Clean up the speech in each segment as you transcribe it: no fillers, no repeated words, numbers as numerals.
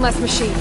less machine.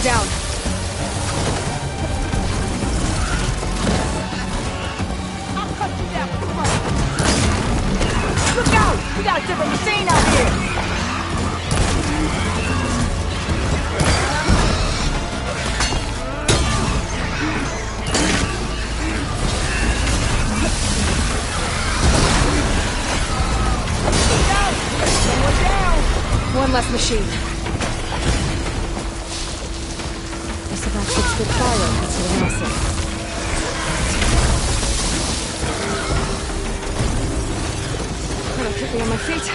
Down. I'll cut you down. Come on. Look out! We got a different machine out here. Look out! Someone down. One less machine. About 6 foot fire, consider massive. That'll keep me on my feet.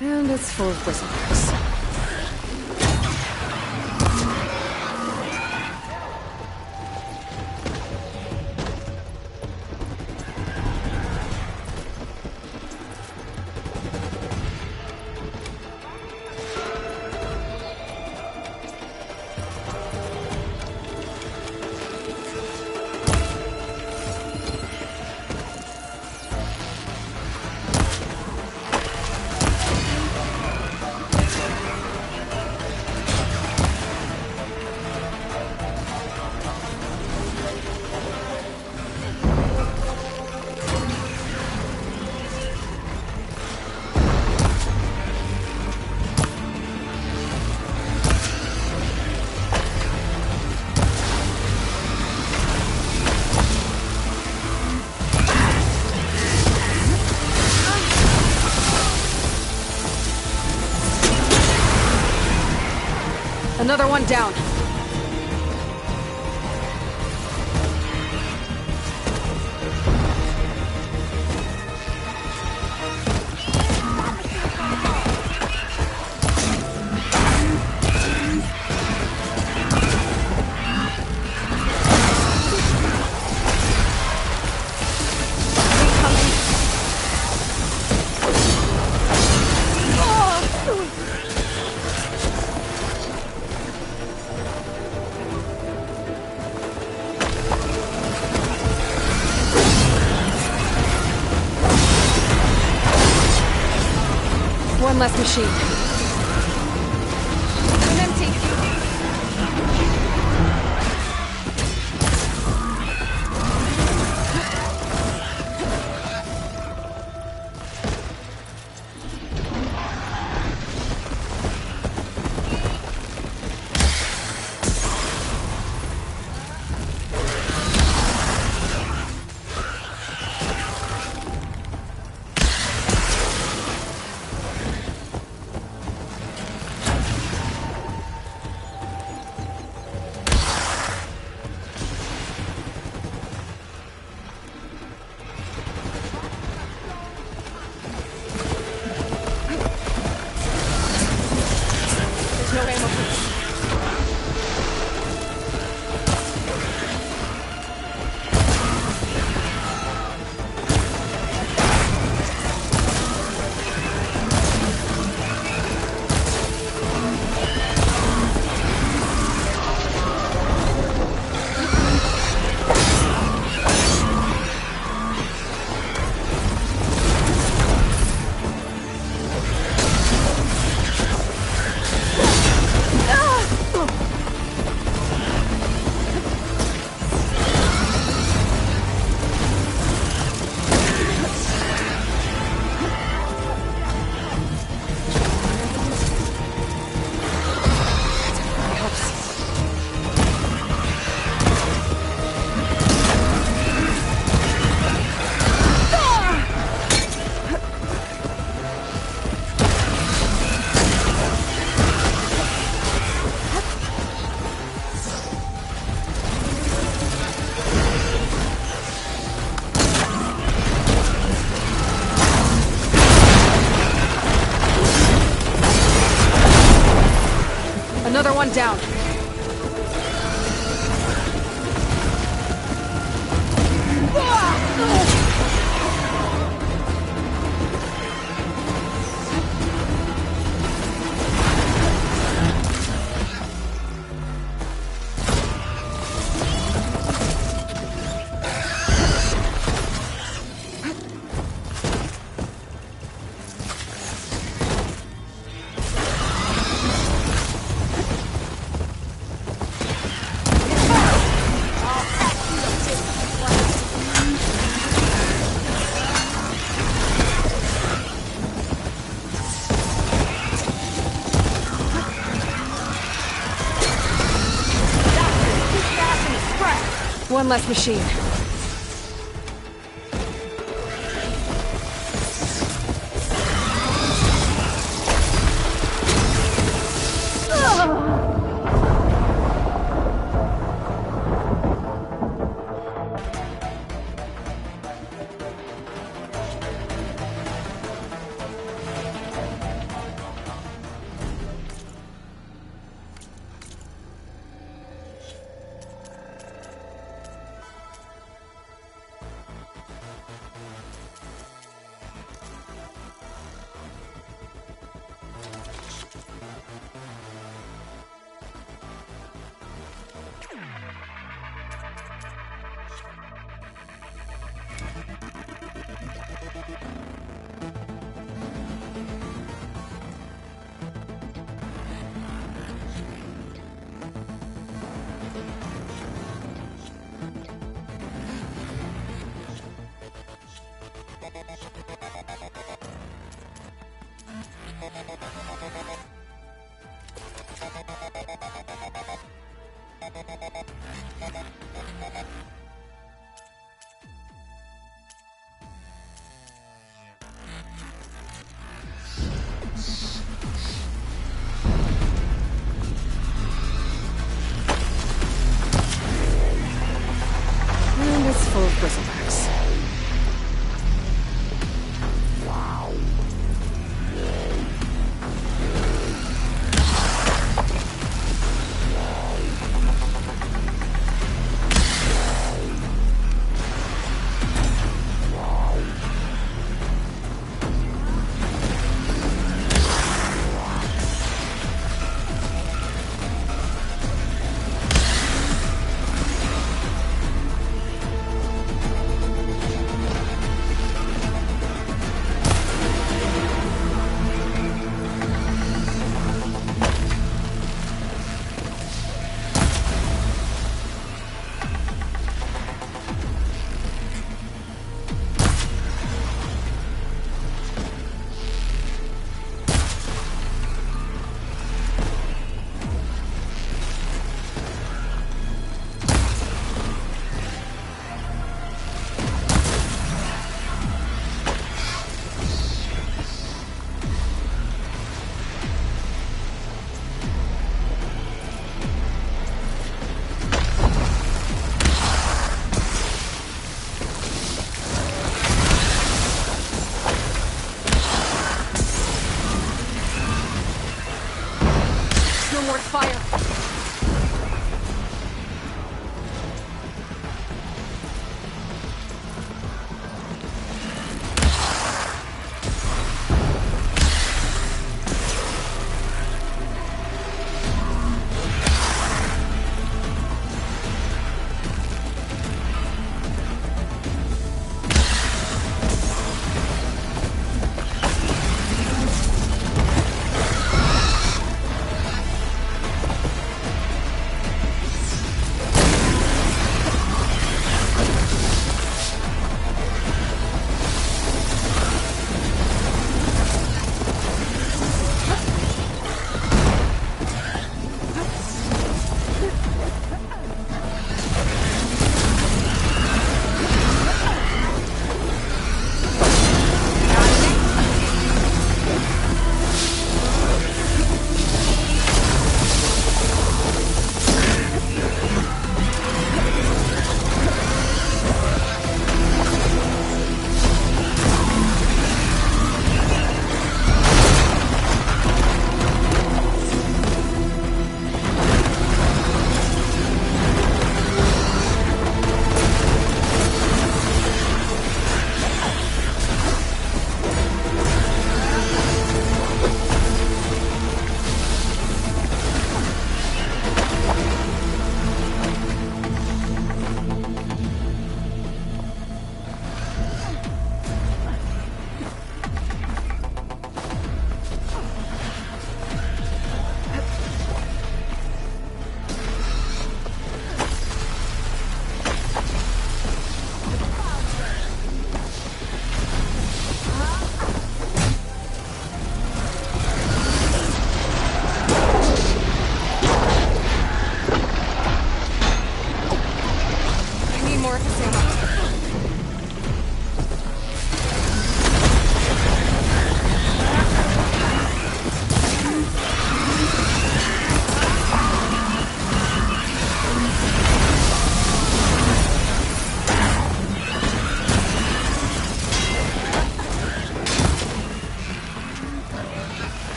And it's full of whistleblowers. Another one down. One less machine. I'm empty. No ammo. Another one down. One less machine.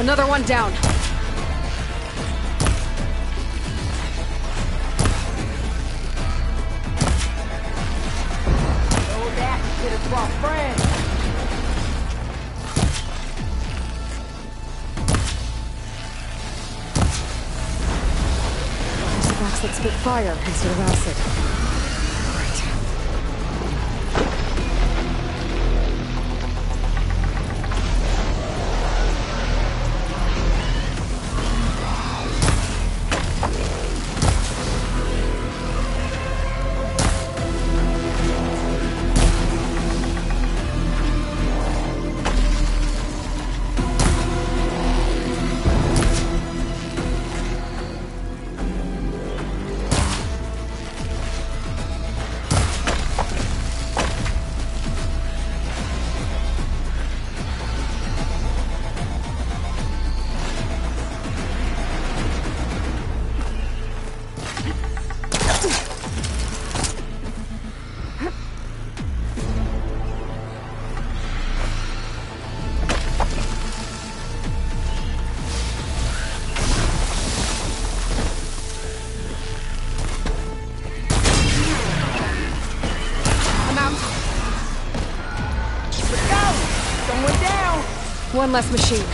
Another one down. Oh, that shit is my friend. There's a box that spit fire instead of acid. One less machine.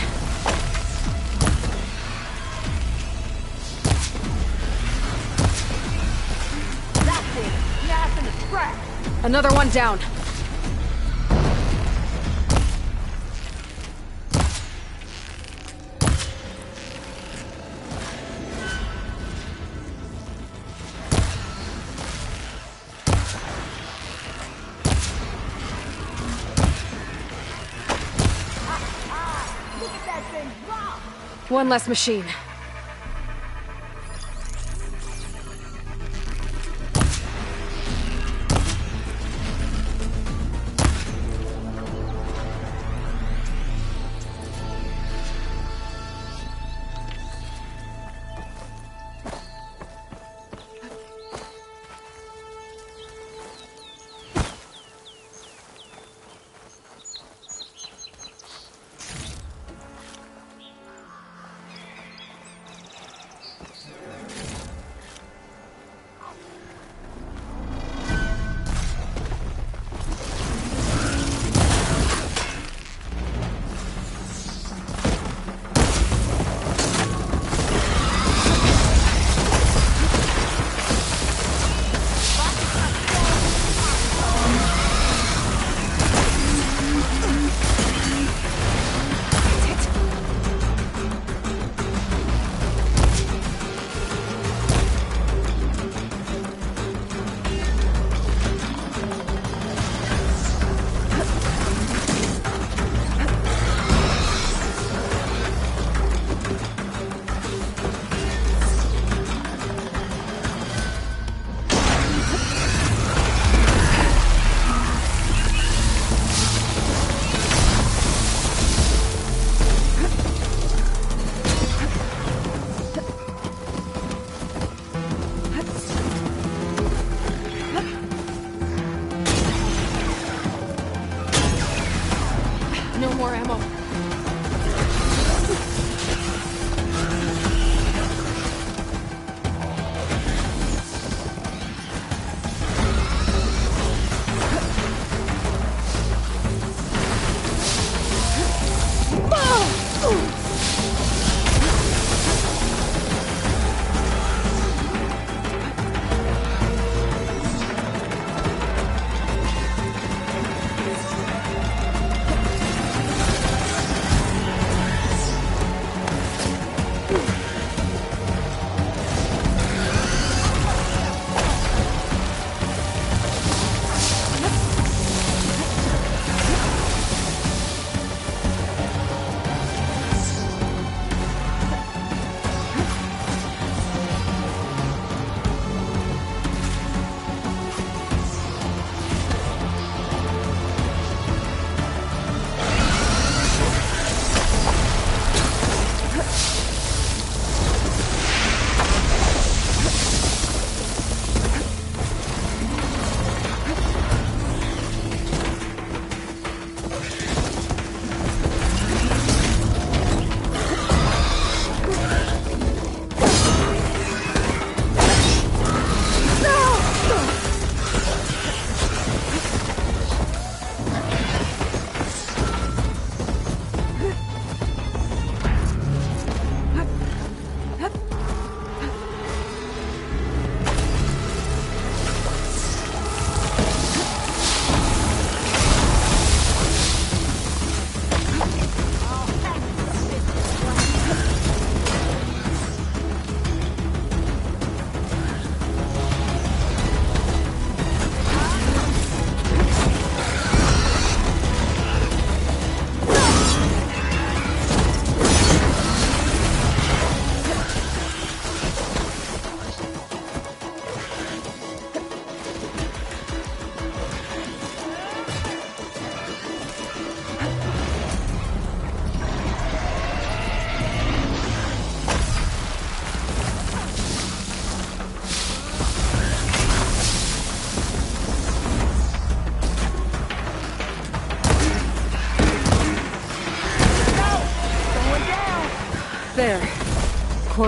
That's it. Nice in the scrap. Another one down. Look at that thing drop. One less machine.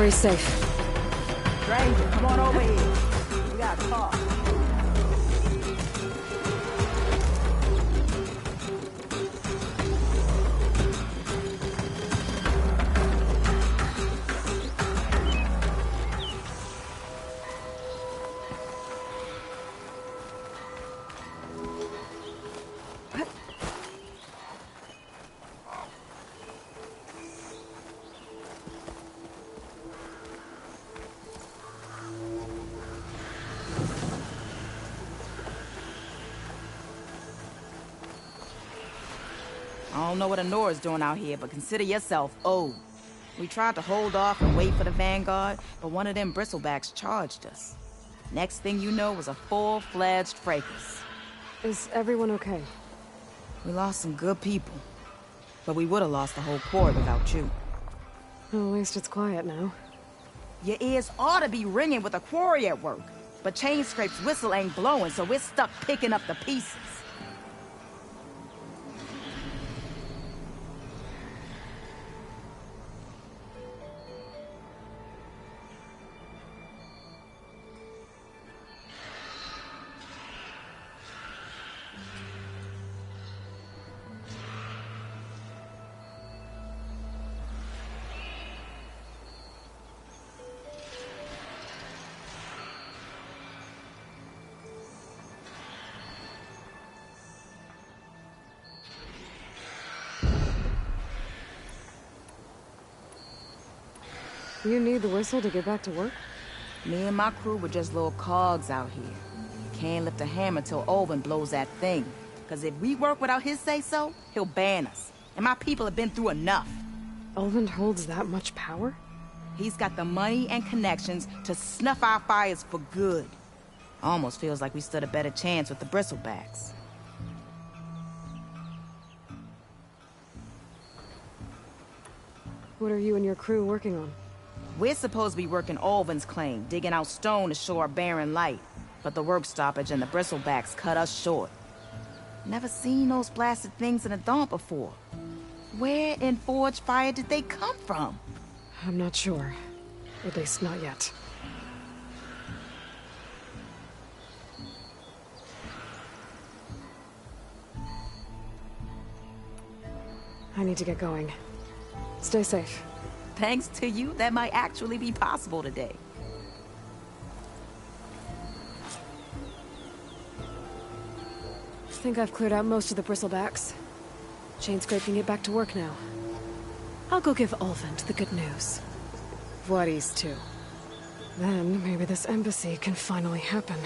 Quarry's safe. Stranger, come on over here. We gotta talk. I don't know what Anora's doing out here, but consider yourself owed. We tried to hold off and wait for the Vanguard, but one of them bristlebacks charged us. Next thing you know was a full-fledged fracas. Is everyone okay? We lost some good people, but we would have lost the whole quarry without you. Well, at least it's quiet now. Your ears ought to be ringing with a quarry at work, but Chainscrape's whistle ain't blowing, so we're stuck picking up the pieces. You need the whistle to get back to work? Me and my crew were just little cogs out here. Can't lift a hammer till Olvin blows that thing. Cause if we work without his say-so, he'll ban us. And my people have been through enough. Ulvund holds that much power? He's got the money and connections to snuff our fires for good. Almost feels like we stood a better chance with the bristlebacks. What are you and your crew working on? We're supposed to be working Olvin's claim, digging out stone to show our barren light. But the work stoppage and the bristlebacks cut us short. Never seen those blasted things in a Daunt before. Where in Forge Fire did they come from? I'm not sure. At least not yet. I need to get going. Stay safe. Thanks to you, that might actually be possible today. I think I've cleared out most of the bristlebacks. Chainscrape can get back to work now. I'll go give Ulvund the good news. Voorhis too. Then maybe this embassy can finally happen.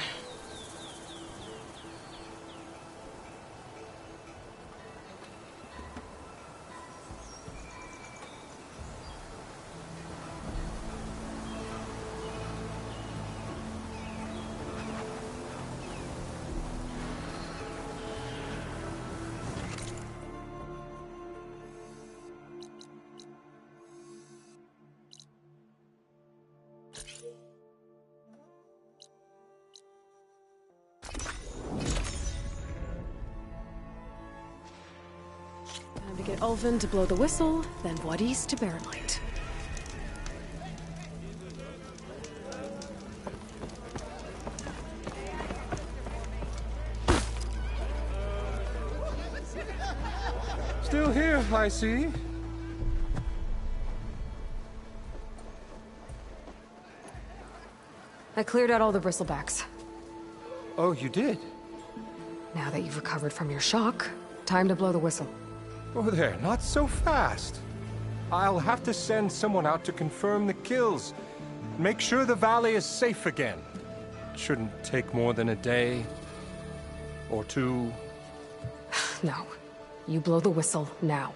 Time to get Ulvund to blow the whistle, then Voorhis to bear light. Still here, I see. I cleared out all the bristlebacks. Oh, you did? Now that you've recovered from your shock, time to blow the whistle. Oh there, not so fast. I'll have to send someone out to confirm the kills. Make sure the valley is safe again. It shouldn't take more than a day. Or two. No. You blow the whistle now.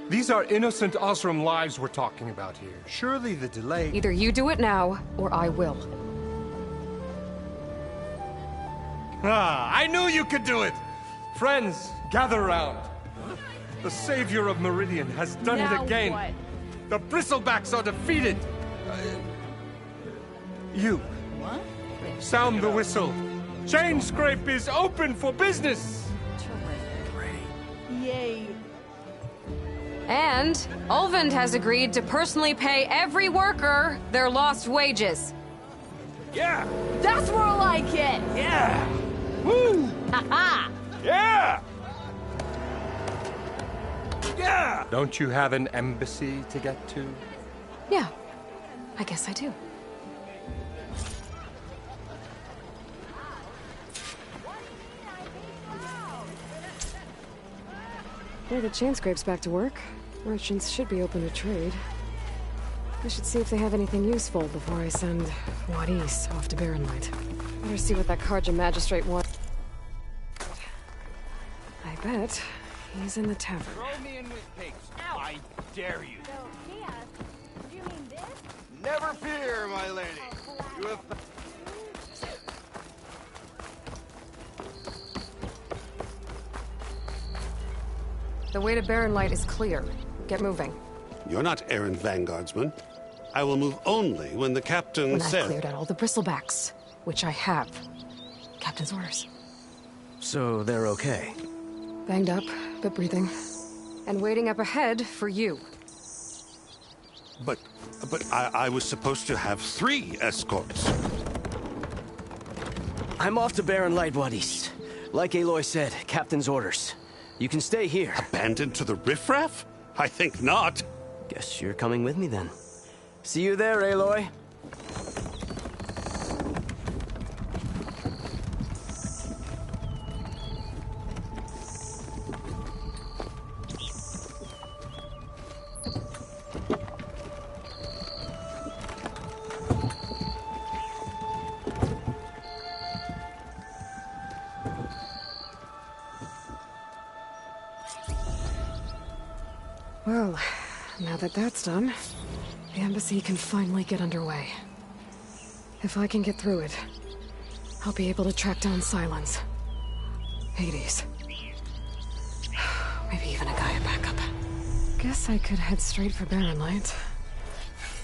These are innocent Osram lives we're talking about here. Surely the delay... Either you do it now, or I will. Ah, I knew you could do it! Friends, gather round. The savior of Meridian has done it again. What? The bristlebacks are defeated. You. What? Sound the whistle. Chainscrape is open for business. Yay. And Ulvund has agreed to personally pay every worker their lost wages. Yeah! That's more like it! Yeah! Woo! Haha! Yeah! Yeah! Don't you have an embassy to get to? Yeah, I guess I do. Hey, the chain scrape's back to work. Merchants should be open to trade. I should see if they have anything useful before I send Wadis off to Barrenlight. Better see what that Carja magistrate wants. I bet he's in the tavern. Throw me in with pigs. I dare you. Do you mean this? Never fear, my lady. You have... The way to Barrenlight is clear. Get moving. You're not errand vanguardsman. I will move only when the captain When I've says... cleared out all the bristlebacks, which I have. Captain's orders. So they're okay? Banged up, but breathing. And waiting up ahead for you. But I was supposed to have 3 escorts. I'm off to Barrenlight, Wadis. Like Aloy said, captain's orders. You can stay here. Abandoned to the riffraff? I think not. Guess you're coming with me then. See you there, Aloy. Well, now that that's done, the embassy can finally get underway. If I can get through it, I'll be able to track down Sylens. Hades. Maybe even a Gaia backup. Guess I could head straight for Barrenlight.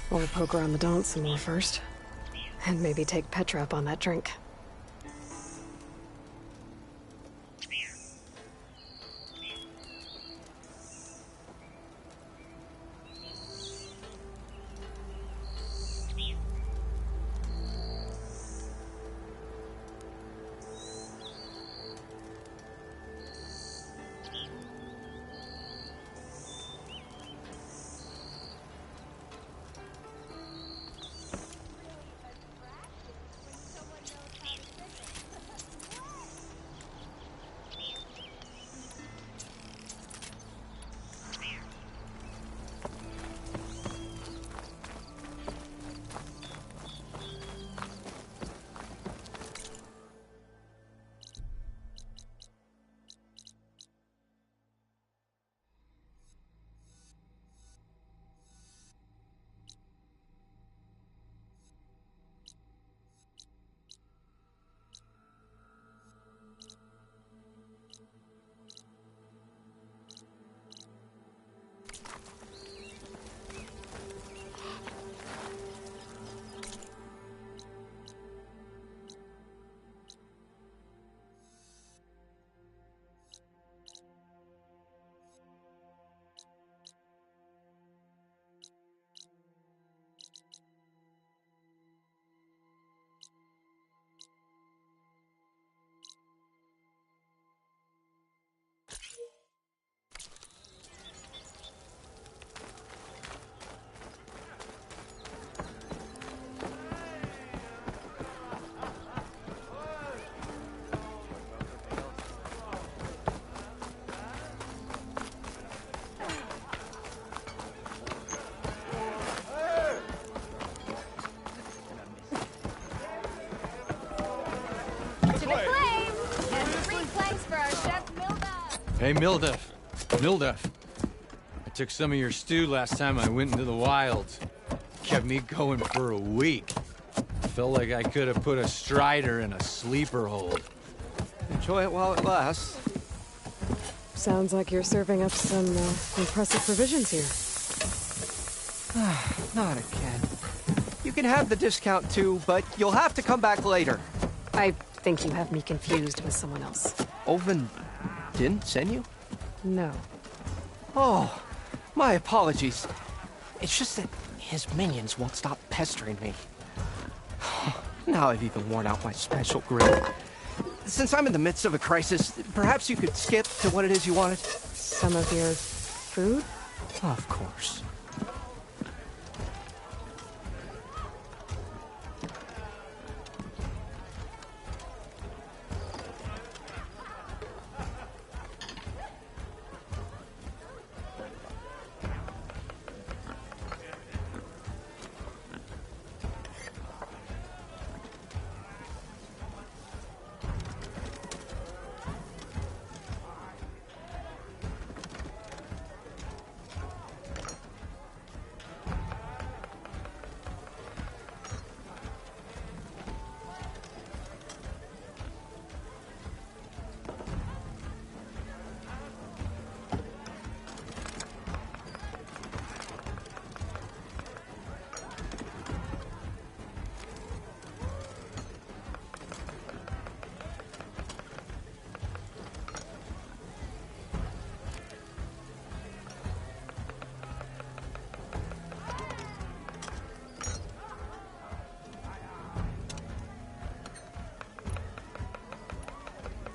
Or poke around the Daunt some more first. And maybe take Petra up on that drink. Hey, Mildef. Mildef. I took some of your stew last time I went into the wilds. Kept me going for a week. Felt like I could have put a strider in a sleeper hold. Enjoy it while it lasts. Sounds like you're serving up some impressive provisions here. Not again. You can have the discount too, but you'll have to come back later. I think you have me confused with someone else. Ulvund didn't send you? No. Oh, My apologies. It's just that his minions won't stop pestering me. Now I've even worn out my special grill. Since I'm in the midst of a crisis, perhaps you could skip to what it is you wanted? Some of your food? Of course.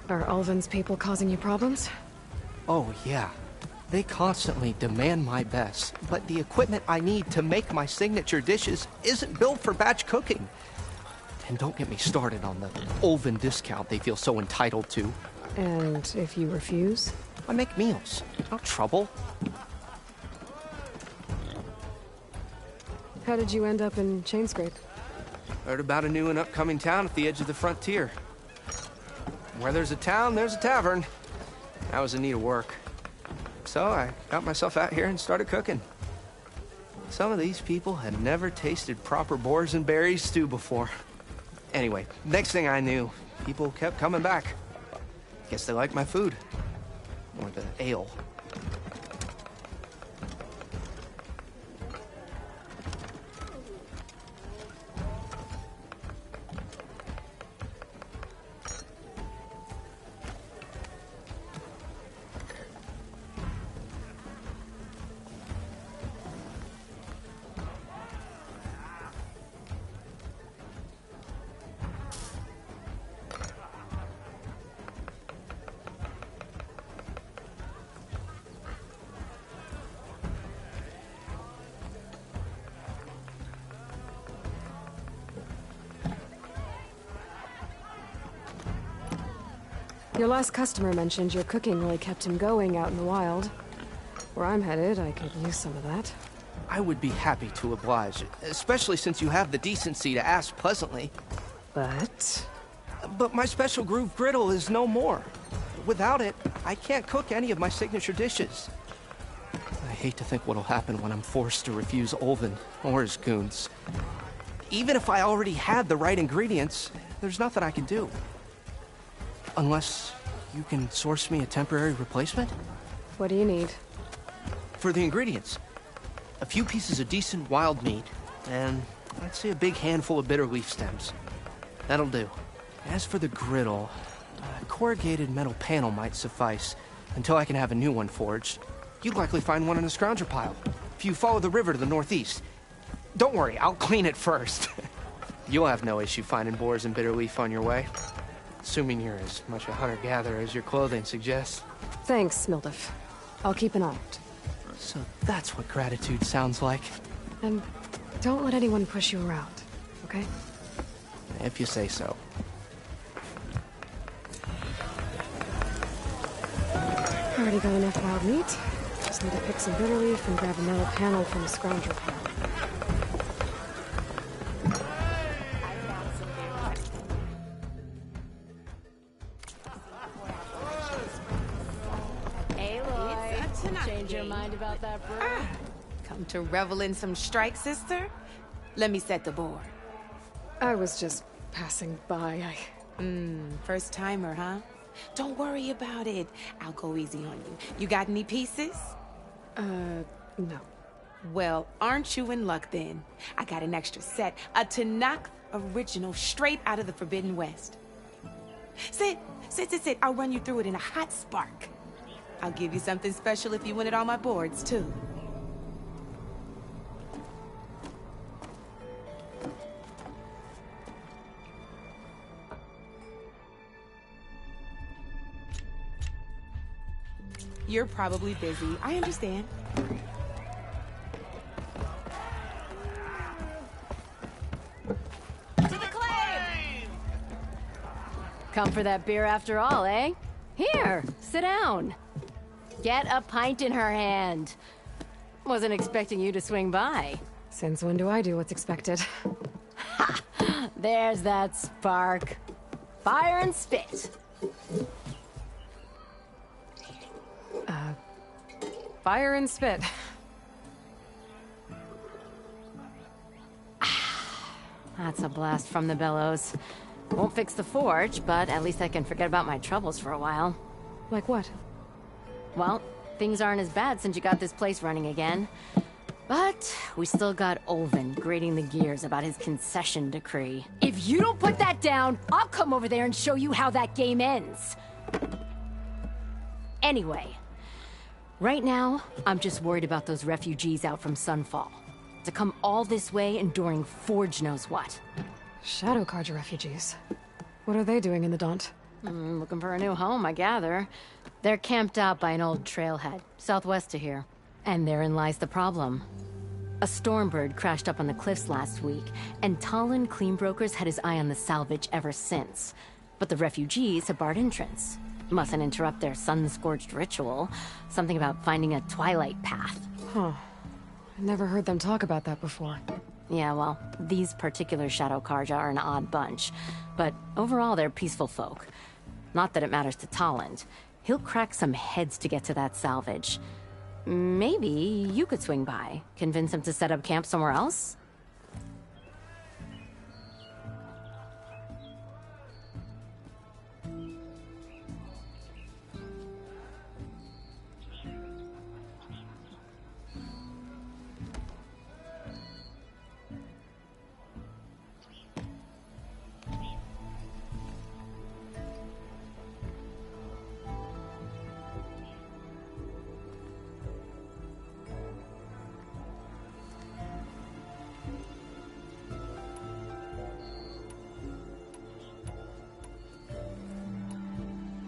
Are Ulvin's people causing you problems? Oh, yeah. They constantly demand my best, but the equipment I need to make my signature dishes isn't built for batch cooking. And don't get me started on the Ulvin discount they feel so entitled to. And if you refuse? I make meals. No trouble. How did you end up in Chainscrape? Heard about a new and upcoming town at the edge of the frontier. Where there's a town, there's a tavern. I was in need of work. So I got myself out here and started cooking. Some of these people had never tasted proper boars and berries stew before. Anyway, next thing I knew, people kept coming back. Guess they liked my food. Or the ale. Your last customer mentioned your cooking really kept him going out in the wild. Where I'm headed, I could use some of that. I would be happy to oblige, especially since you have the decency to ask pleasantly. But my special groove griddle is no more. Without it, I can't cook any of my signature dishes. I hate to think what'll happen when I'm forced to refuse Ulvin or his goons. Even if I already had the right ingredients, there's nothing I can do. Unless you can source me a temporary replacement? What do you need? For the ingredients, a few pieces of decent wild meat, and I'd say a big handful of bitter leaf stems. That'll do. As for the griddle, a corrugated metal panel might suffice until I can have a new one forged. You'd likely find one in a scrounger pile, if you follow the river to the northeast. Don't worry, I'll clean it first. You'll have no issue finding boars and bitter leaf on your way. Assuming you're as much a hunter-gatherer as your clothing suggests. Thanks, Mildef. I'll keep an eye out. So that's what gratitude sounds like. And don't let anyone push you around, okay? If you say so. Already got enough wild meat. Just need to pick some bitter leaf and grab a metal panel from a scrounger pile. Change your mind about that, bro? Come to revel in some strike, sister? Let me set the board. I was just passing by. First timer, huh? Don't worry about it. I'll go easy on you. You got any pieces? No. Well, aren't you in luck then? I got an extra set, a Tanakh original straight out of the Forbidden West. Sit. I'll run you through it in a hot spark. I'll give you something special if you win it on my boards, too. You're probably busy. I understand. Come for that beer after all, eh? Here, sit down. Get a pint in her hand. Wasn't expecting you to swing by. Since when do I do what's expected? Ha! There's that spark. Fire and spit. Fire and spit. That's a blast from the bellows. Won't fix the forge, but at least I can forget about my troubles for a while. Like what? Well, things aren't as bad since you got this place running again. But we still got Olvin grating the gears about his concession decree. If you don't put that down, I'll come over there and show you how that game ends. Anyway, right now, I'm just worried about those refugees out from Sunfall. To come all this way enduring Forge knows what. Shadow Carja refugees. What are they doing in the Daunt? Looking for a new home, I gather. They're camped out by an old trailhead, southwest of here. And therein lies the problem. A Stormbird crashed up on the cliffs last week, and Talon Cleanbrokers had his eye on the salvage ever since. But the refugees have barred entrance. Mustn't interrupt their sun-scorched ritual. Something about finding a twilight path. Huh. I never heard them talk about that before. Yeah, well, these particular Shadow Carja are an odd bunch. But overall, they're peaceful folk. Not that it matters to Talon. He'll crack some heads to get to that salvage. Maybe you could swing by, convince him to set up camp somewhere else?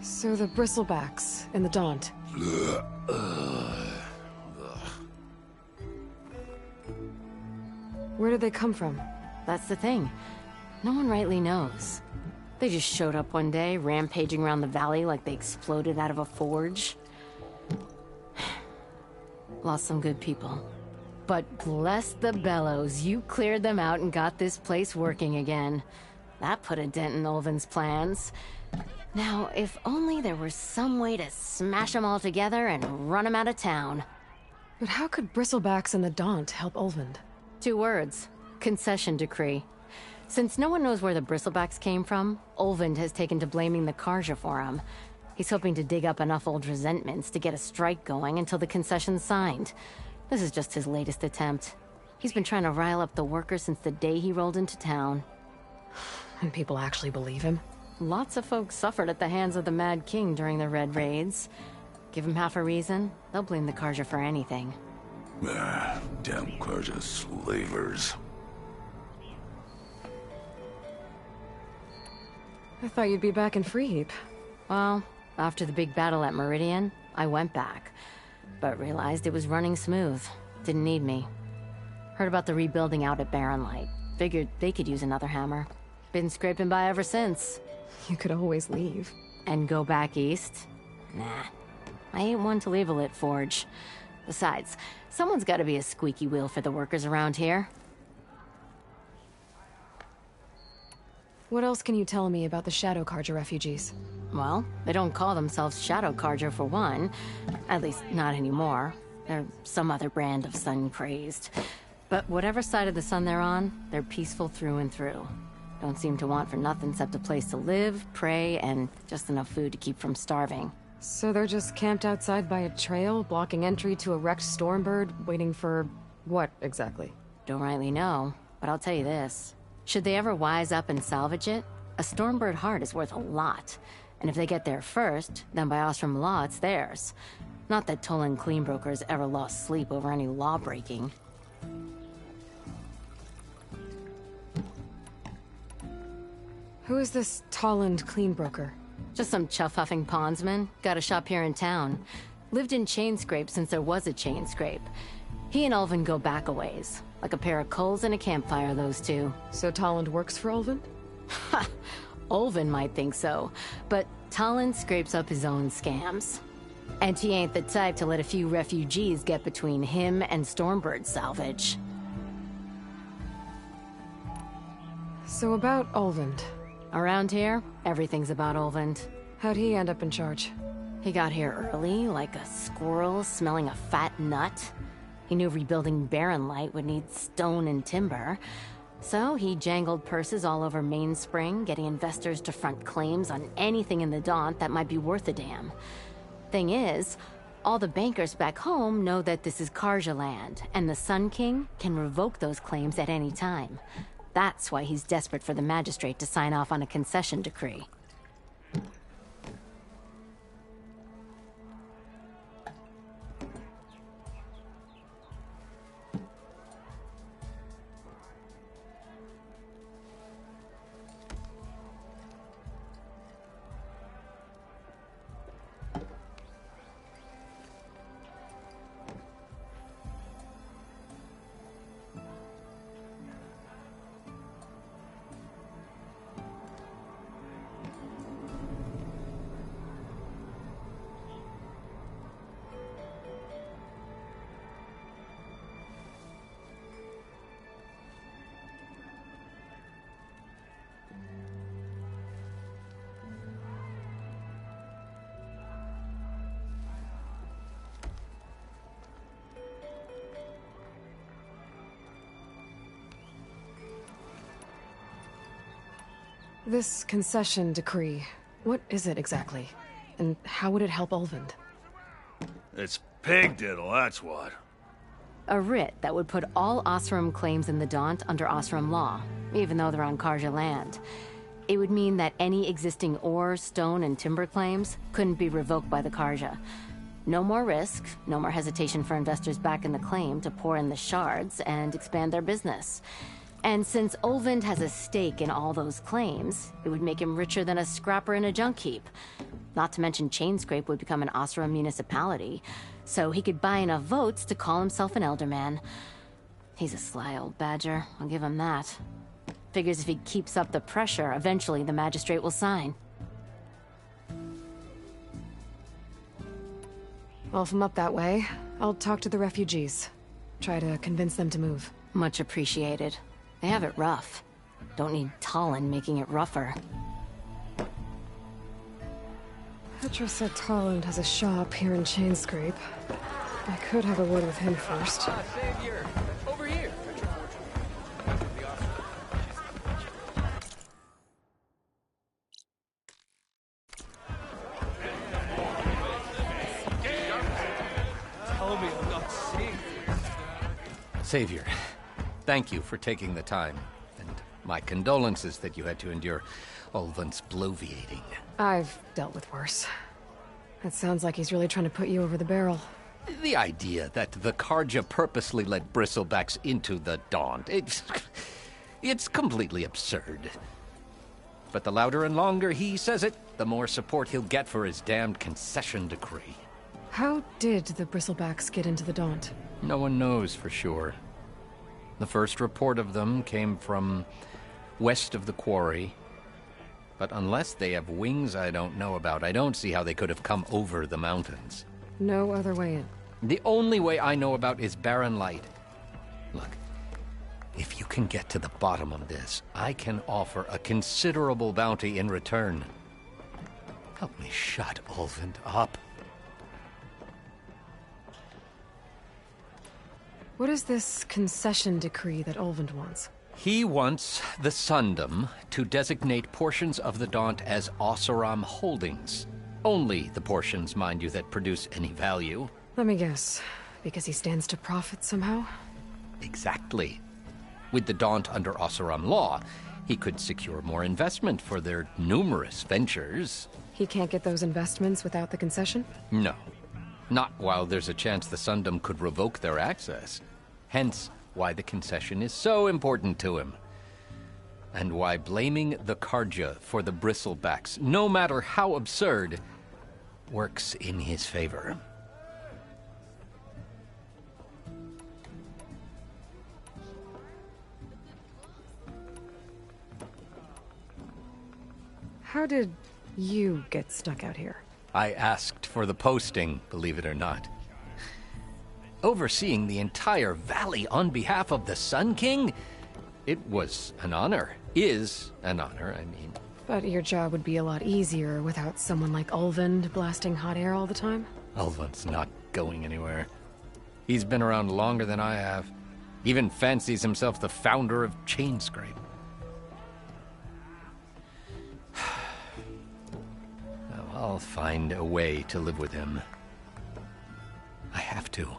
So the Bristlebacks in the Daunt. Where did they come from? That's the thing. No one rightly knows. They just showed up one day, rampaging around the valley like they exploded out of a forge. Lost some good people. But bless the bellows, you cleared them out and got this place working again. That put a dent in Olvin's plans. Now, if only there were some way to smash them all together and run them out of town. But how could Bristlebacks and the Daunt help Olvind? 2 words. Concession decree. Since no one knows where the Bristlebacks came from, Olvind has taken to blaming the Carja for them. He's hoping to dig up enough old resentments to get a strike going until the concession's signed. This is just his latest attempt. He's been trying to rile up the workers since the day he rolled into town. And people actually believe him? Lots of folks suffered at the hands of the Mad King during the Red Raids. Give them half a reason, they'll blame the Carja for anything. Damn Carja slavers. I thought you'd be back in Freeheap. Well, after the big battle at Meridian, I went back. But realized it was running smooth. Didn't need me. Heard about the rebuilding out at Barren Light. Figured they could use another hammer. Been scraping by ever since. You could always leave. And go back east? Nah. I ain't one to leave a lit forge. Besides, someone's gotta be a squeaky wheel for the workers around here. What else can you tell me about the Shadow Carja refugees? Well, they don't call themselves Shadow Carja for one. At least, not anymore. They're some other brand of sun-crazed. But whatever side of the sun they're on, they're peaceful through and through. Don't seem to want for nothing except a place to live, pray, and just enough food to keep from starving. So they're just camped outside by a trail, blocking entry to a wrecked Stormbird, waiting for... what, exactly? Don't rightly know, but I'll tell you this. Should they ever wise up and salvage it, a Stormbird heart is worth a lot. And if they get there first, then by Ostrom law, it's theirs. Not that Tolan Cleanbrokers ever lost sleep over any law-breaking. Who is this Tolland Cleanbroker? Just some chuff-huffing pondsman. Got a shop here in town. Lived in Chainscrape since there was a Chainscrape. He and Ulvund go back a ways. Like a pair of coals in a campfire, those two. So Tolland works for Ulvund? Ha! Ulvund might think so, but Tolland scrapes up his own scams. And he ain't the type to let a few refugees get between him and Stormbird salvage. So about Ulvund. Around here, everything's about Ulvund. How'd he end up in charge? He got here early, like a squirrel smelling a fat nut. He knew rebuilding Barren Light would need stone and timber. So he jangled purses all over Mainspring, getting investors to front claims on anything in the Daunt that might be worth a damn. Thing is, all the bankers back home know that this is Carja land, and the Sun King can revoke those claims at any time. That's why he's desperate for the magistrate to sign off on a concession decree. This concession decree, what is it exactly? And how would it help Ulvund? It's pig diddle, that's what. A writ that would put all Osram claims in the Daunt under Osram law, even though they're on Carja land. It would mean that any existing ore, stone, and timber claims couldn't be revoked by the Carja. No more risk, no more hesitation for investors back in the claim to pour in the shards and expand their business. And since Ulvund has a stake in all those claims, it would make him richer than a scrapper in a junk heap. Not to mention Chainscrape would become an Osram municipality, so he could buy enough votes to call himself an Elderman. He's a sly old badger, I'll give him that. Figures if he keeps up the pressure, eventually the magistrate will sign. Well, if I'm up that way, I'll talk to the refugees. Try to convince them to move. Much appreciated. They have it rough. Don't need Tolland making it rougher. Petra said Tolland has a shop here in Chainscrape. I could have a word with him first. Savior! Over here! Tell me I'm not seeing Savior, thank you for taking the time, and my condolences that you had to endure Ulvund's bloviating. I've dealt with worse. It sounds like he's really trying to put you over the barrel. The idea that the Carja purposely let bristlebacks into the Daunt, it's completely absurd. But the louder and longer he says it, the more support he'll get for his damned concession decree. How did the Bristlebacks get into the Daunt? No one knows for sure. The first report of them came from west of the quarry. But unless they have wings I don't know about, I don't see how they could have come over the mountains. No other way in. The only way I know about is Barren Light. Look, if you can get to the bottom of this, I can offer a considerable bounty in return. Help me shut Ulvund up. What is this concession decree that Ulvund wants? He wants the Sundom to designate portions of the Daunt as Oseram holdings. Only the portions, mind you, that produce any value. Let me guess. Because he stands to profit somehow? Exactly. With the Daunt under Oseram law, he could secure more investment for their numerous ventures. He can't get those investments without the concession? No. Not while there's a chance the Sundom could revoke their access. Hence, why the concession is so important to him. And why blaming the Carja for the Bristlebacks, no matter how absurd, works in his favor. How did you get stuck out here? I asked for the posting, believe it or not. Overseeing the entire valley on behalf of the Sun King? It was an honor. Is an honor, I mean. But your job would be a lot easier without someone like Ulvund blasting hot air all the time? Ulvund's not going anywhere. He's been around longer than I have. Even fancies himself the founder of Chainscrape. I'll find a way to live with him. I have to.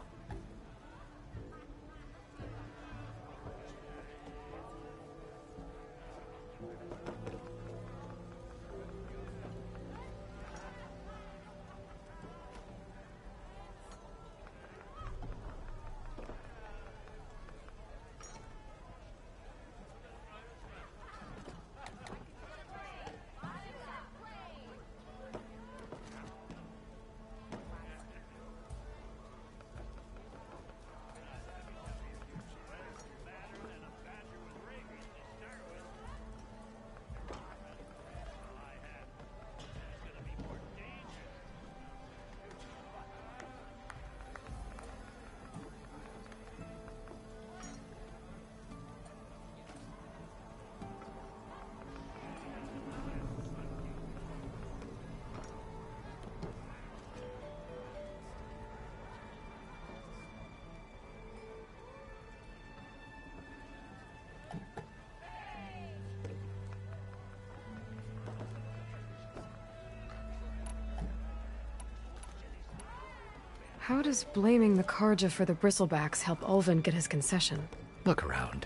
How does blaming the Karja for the Bristlebacks help Ulvund get his concession? Look around.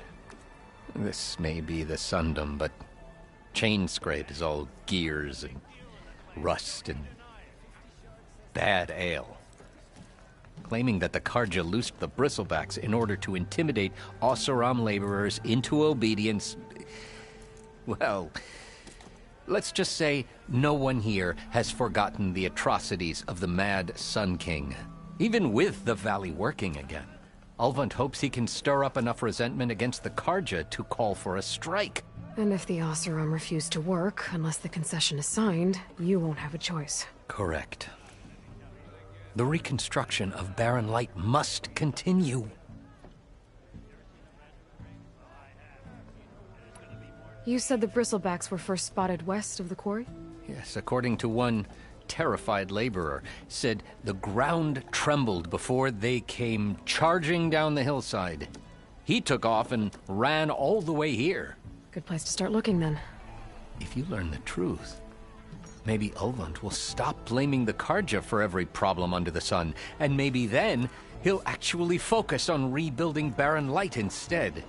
This may be the Sundom, but Chainscrape is all gears and rust and bad ale. Claiming that the Karja loosed the Bristlebacks in order to intimidate Oseram laborers into obedience... Well, let's just say no one here has forgotten the atrocities of the Mad Sun King. Even with the valley working again, Ulvund hopes he can stir up enough resentment against the Karja to call for a strike. And if the Oseram refuse to work, unless the concession is signed, you won't have a choice. Correct. The reconstruction of Barren Light must continue. You said the Bristlebacks were first spotted west of the quarry? Yes, according to one terrified laborer, said the ground trembled before they came charging down the hillside. He took off and ran all the way here. Good place to start looking, then. If you learn the truth, maybe Ulvund will stop blaming the Karja for every problem under the sun, and maybe then he'll actually focus on rebuilding Barren Light instead.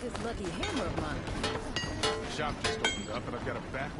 This lucky hammer of mine. The shop just opened up and I've got a back...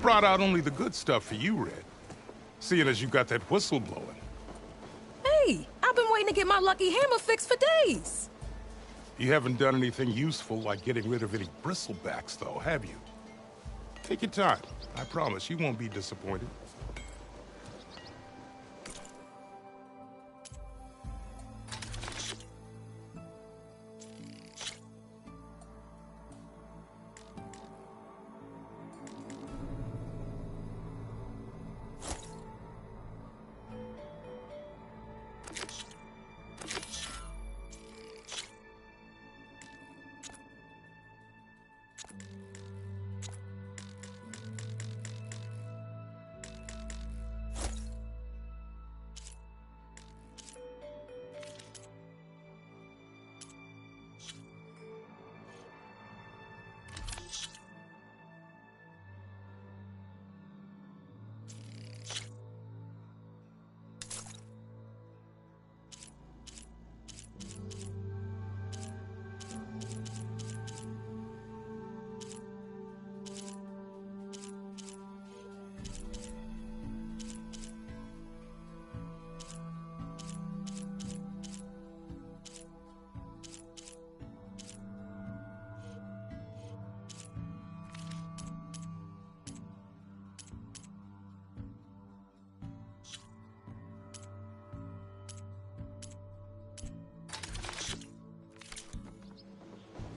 Brought out only the good stuff for you, Red. Seeing as you got that whistle blowing. Hey, I've been waiting to get my lucky hammer fixed for days. You haven't done anything useful like getting rid of any bristlebacks, though, have you? Take your time. I promise you won't be disappointed.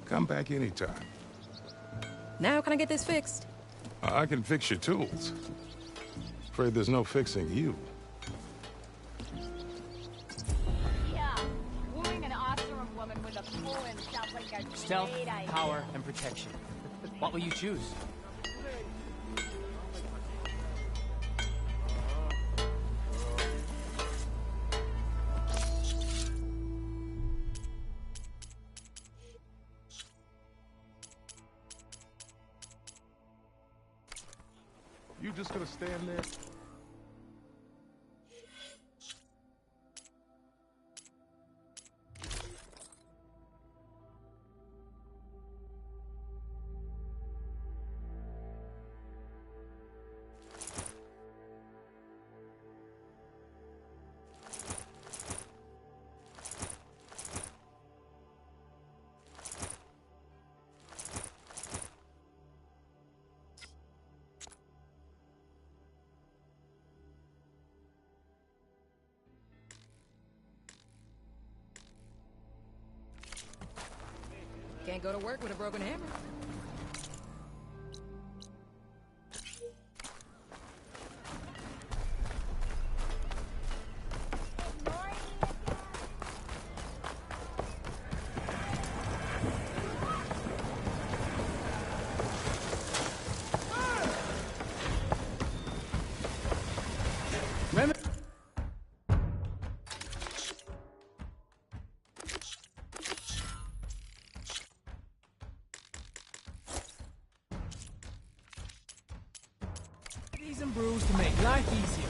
Come back anytime. Now can I get this fixed? I can fix your tools. Afraid there's no fixing you. Yeah, wooing an Oseram woman with a Poem sounds like a Stealth, great idea. power, and protection. What will you choose? You just gonna stand there? Can't go to work with a broken hammer. And brews to make life easier.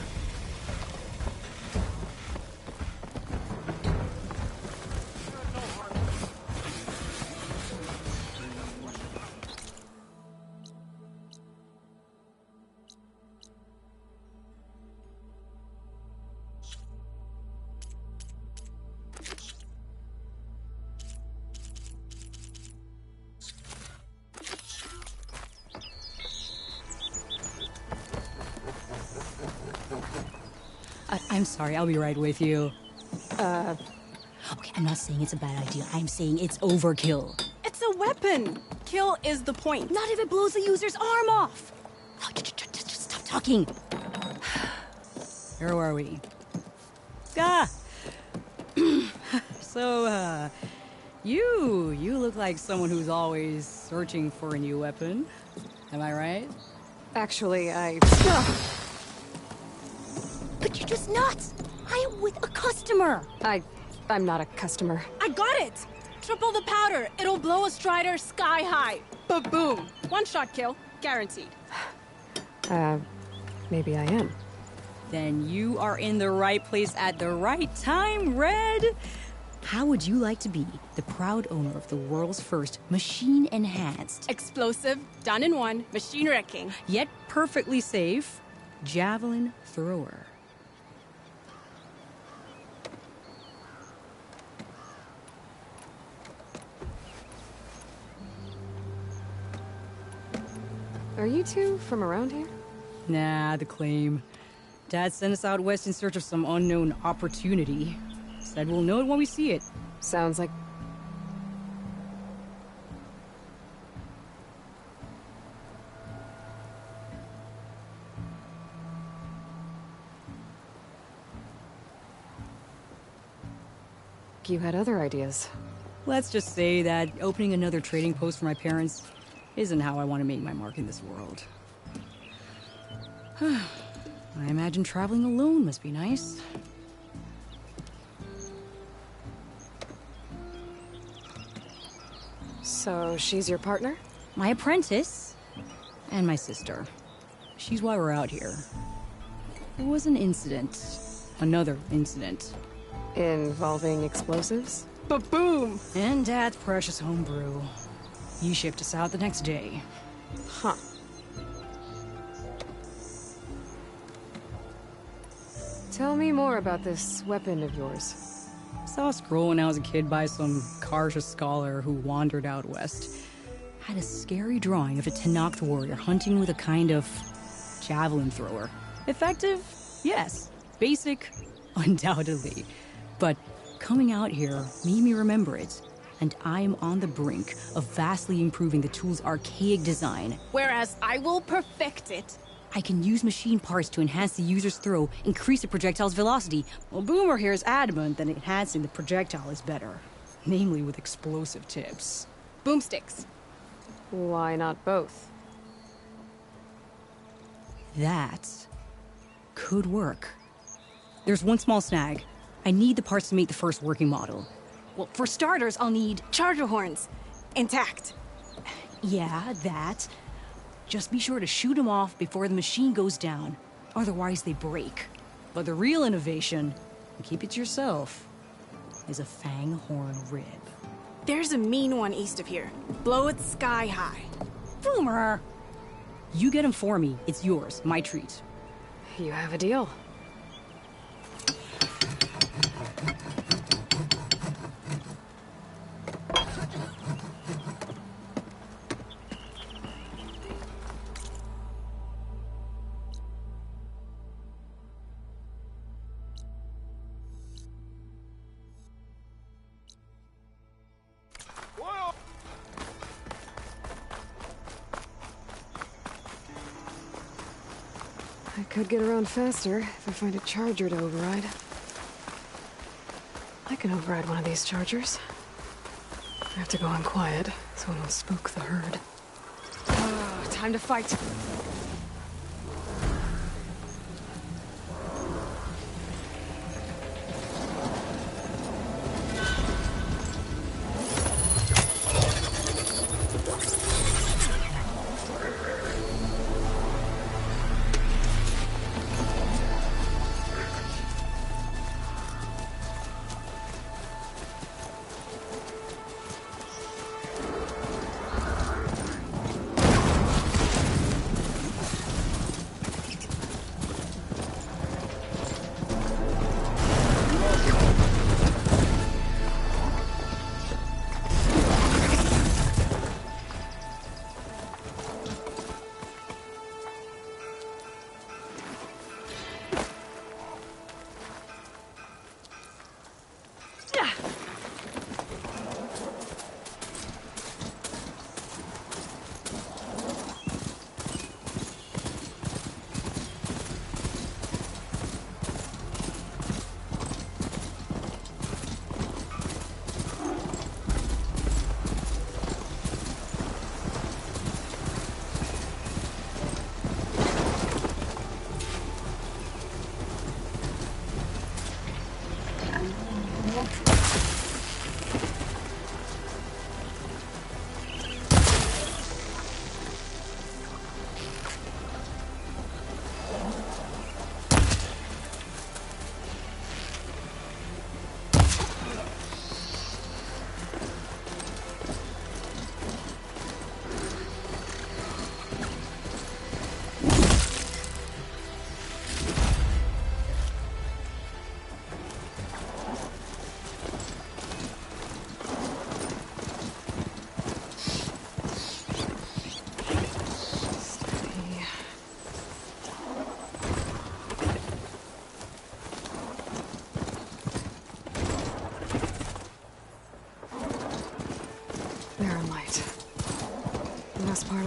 I'm sorry, I'll be right with you. Okay, I'm not saying it's a bad idea. I'm saying it's overkill. It's a weapon. Kill is the point. Not if it blows the user's arm off. Oh, just stop talking. Where were we? So, you look like someone who's always searching for a new weapon. Am I right? Actually, But you're just nuts! I am with a customer! I'm not a customer. I got it! Triple the powder. It'll blow a Strider sky high. Ba-boom. One shot kill. Guaranteed. Maybe I am. Then you are in the right place at the right time, Red! How would you like to be the proud owner of the world's first machine-enhanced... Explosive, done in one, machine wrecking. Yet perfectly safe, javelin thrower. Are you two from around here? Nah, the claim. Dad sent us out west in search of some unknown opportunity. Said we'll know it when we see it. Sounds like... you had other ideas. Let's just say that opening another trading post for my parents isn't how I want to make my mark in this world. I imagine traveling alone must be nice. So, she's your partner? My apprentice. And my sister. She's why we're out here. There was an incident. Another incident. Involving explosives? Ba-boom! And Dad's precious homebrew. He shipped us out the next day. Huh. Tell me more about this weapon of yours. Saw a scroll when I was a kid by some Karja scholar who wandered out west. Had a scary drawing of a Tenakth warrior hunting with a kind of javelin thrower. Effective? Yes. Basic? Undoubtedly. But coming out here made me remember it, and I am on the brink of vastly improving the tool's archaic design. Whereas I will perfect it. I can use machine parts to enhance the user's throw, increase the projectile's velocity. Well, Boomer here is adamant that enhancing the projectile is better. Namely with explosive tips. Boomsticks. Why not both? That could work. There's one small snag. I need the parts to make the first working model. Well, for starters, I'll need charger horns. Intact. Yeah, that. Just be sure to shoot them off before the machine goes down. Otherwise, they break. But the real innovation, and keep it to yourself, is a fang horn rib. There's a mean one east of here. Blow it sky high. Boomer! You get him for me. It's yours. My treat. You have a deal. I could get around faster if I find a charger to override. I can override one of these chargers. I have to go in quiet, so I don't spook the herd. Oh, time to fight.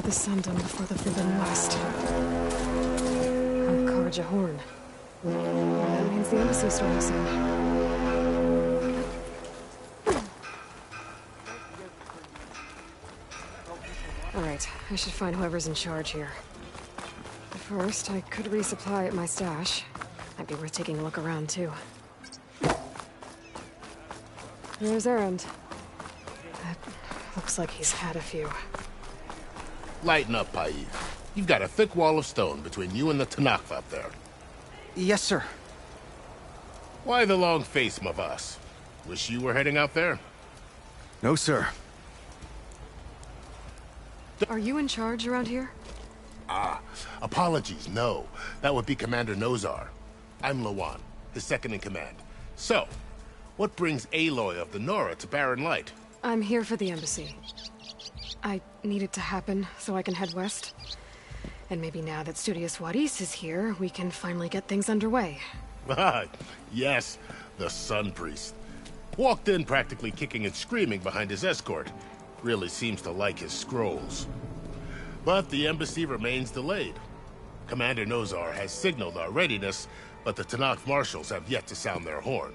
the sun done before the forbidden west. A Karja horn. That means the embassy storming soon. Alright, I should find whoever's in charge here. But first, I could resupply at my stash. Might be worth taking a look around, too. There's Erend. That looks like he's had a few. Lighten up, Paiv. You've got a thick wall of stone between you and the Tenakth up there. Yes, sir. Why the long face, Mavas? Wish you were heading out there? No, sir. Are you in charge around here? Ah, apologies, no. That would be Commander Nozar. I'm Lawan, his second in command. So, what brings Aloy of the Nora to Barren Light? I'm here for the embassy. I need it to happen so I can head west. And maybe now that Studious Wadis is here, we can finally get things underway. Yes, the Sun Priest. Walked in practically kicking and screaming behind his escort. Really seems to like his scrolls. But the embassy remains delayed. Commander Nozar has signaled our readiness, but the Tenakth marshals have yet to sound their horn.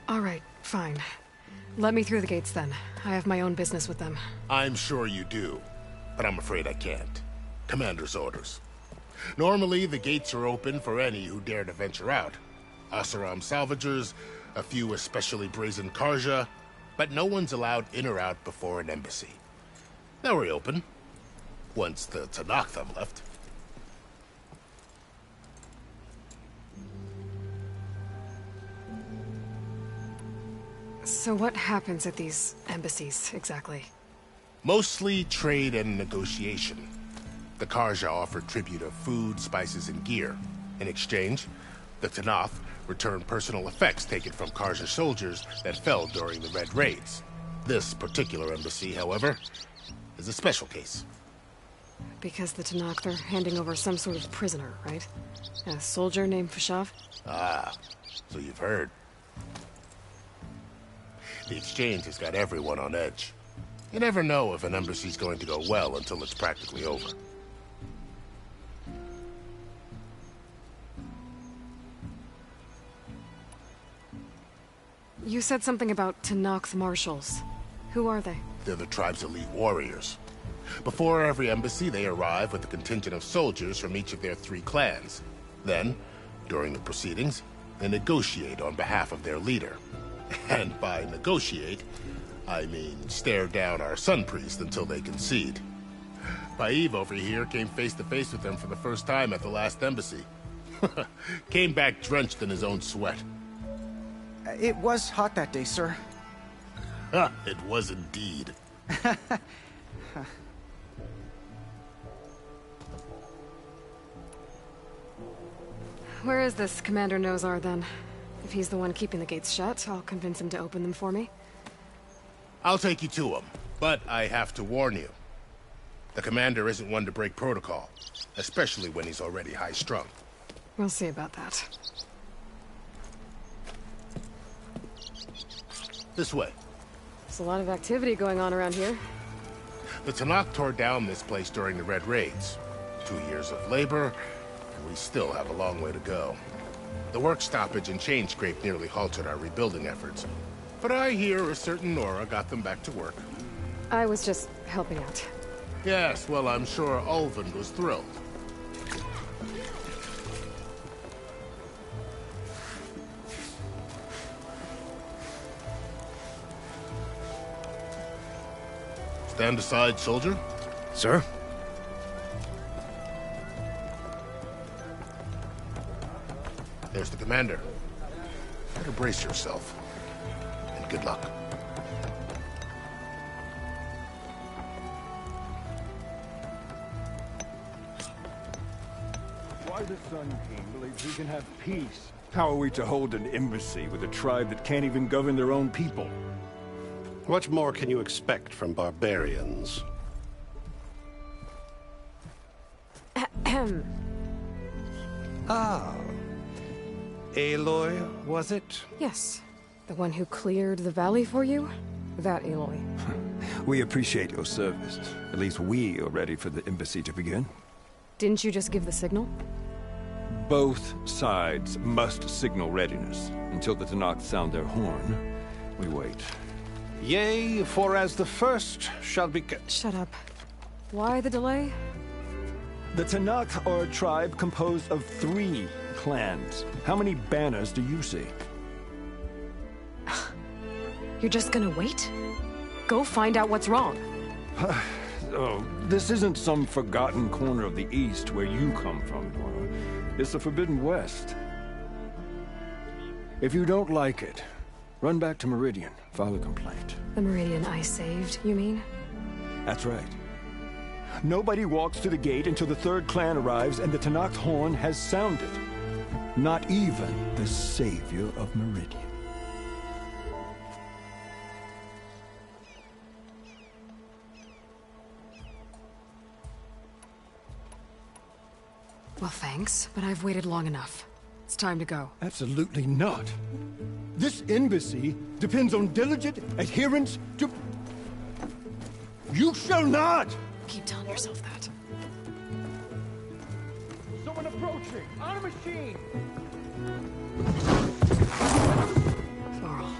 All right, fine. Let me through the gates then. I have my own business with them. I'm sure you do, but I'm afraid I can't. Commander's orders. Normally, the gates are open for any who dare to venture out. Oseram salvagers, a few especially brazen Karja, but no one's allowed in or out before an embassy. They'll reopen, once the Tenakth have left. So what happens at these embassies, exactly? Mostly trade and negotiation. The Karja offer tribute of food, spices, and gear. In exchange, the Tenakth return personal effects taken from Karja soldiers that fell during the Red Raids. This particular embassy, however, is a special case. Because the Tenakth are handing over some sort of prisoner, right? A soldier named Fashav? Ah, so you've heard. The exchange has got everyone on edge. You never know if an embassy's going to go well until it's practically over. You said something about Tenakth marshals. Who are they? They're the tribe's elite warriors. Before every embassy, they arrive with a contingent of soldiers from each of their 3 clans. Then, during the proceedings, they negotiate on behalf of their leader. And by negotiate, I mean stare down our Sun Priest until they concede. Paiv over here came face to face with them for the first time at the last embassy. Came back drenched in his own sweat. It was hot that day, sir. It was indeed. Where is this Commander Nozar, then? If he's the one keeping the gates shut, I'll convince him to open them for me. I'll take you to him, but I have to warn you. The commander isn't one to break protocol, especially when he's already high-strung. We'll see about that. This way. There's a lot of activity going on around here. The Tenakth tore down this place during the Red Raids. 2 years of labor, and we still have a long way to go. The work stoppage and chain scrape nearly halted our rebuilding efforts. But I hear a certain Nora got them back to work. I was just helping out. Yes, well, I'm sure Ulvund was thrilled. Stand aside, soldier. Sir? There's the commander. Better brace yourself. And good luck. Why the Sun King believes we can have peace? How are we to hold an embassy with a tribe that can't even govern their own people? What more can you expect from barbarians? Ah. Aloy, was it? Yes. The one who cleared the valley for you? That Aloy. We appreciate your service. At least we are ready for the embassy to begin. Didn't you just give the signal? Both sides must signal readiness. Until the Tenakth sound their horn, we wait. Yea, for as the first shall be... Shut up. Why the delay? The Tenakth are a tribe composed of 3 clans. How many banners do you see? You're just gonna wait? Go find out what's wrong. Oh, this isn't some forgotten corner of the East where you come from, Dora. It's the Forbidden West. If you don't like it, run back to Meridian, file a complaint. The Meridian I saved, you mean? That's right. Nobody walks to the gate until the 3rd clan arrives and the Tenakth horn has sounded. Not even the savior of Meridian. Well, thanks, but I've waited long enough. It's time to go. Absolutely not. This embassy depends on diligent adherence to... You shall not! Keep telling yourself that. Someone approaching! On a machine! Varl.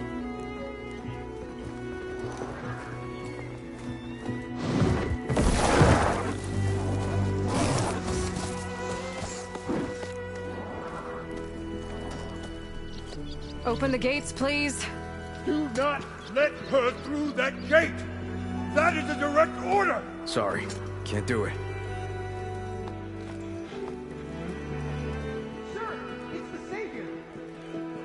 Open the gates, please. Do not let her through that gate! That is a direct order! Sorry, can't do it. Sir, it's the Savior!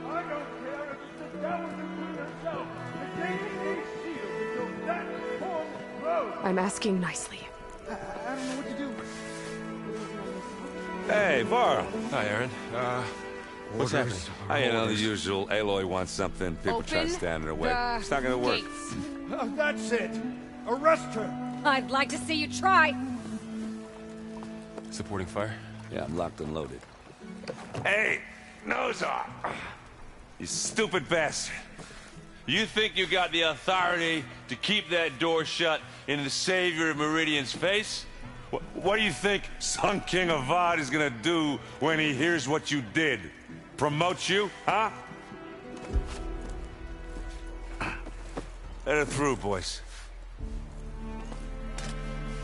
I don't care if it's the devil Queen herself! The gate is sealed until that horn blows! I'm asking nicely. I don't know what to do. Hey, Varl. Hi, Aaron. What's happening? You know, the usual. Aloy wants something. People try to stand in her way. It's not gonna work. That's it! Arrest her! I'd like to see you try. Supporting fire? Yeah, I'm locked and loaded. Hey, Nozar! You stupid bastard. You think you got the authority to keep that door shut in the savior of Meridian's face? What do you think Sun King Avad is gonna do when he hears what you did? Promote you, huh? Let her through, boys.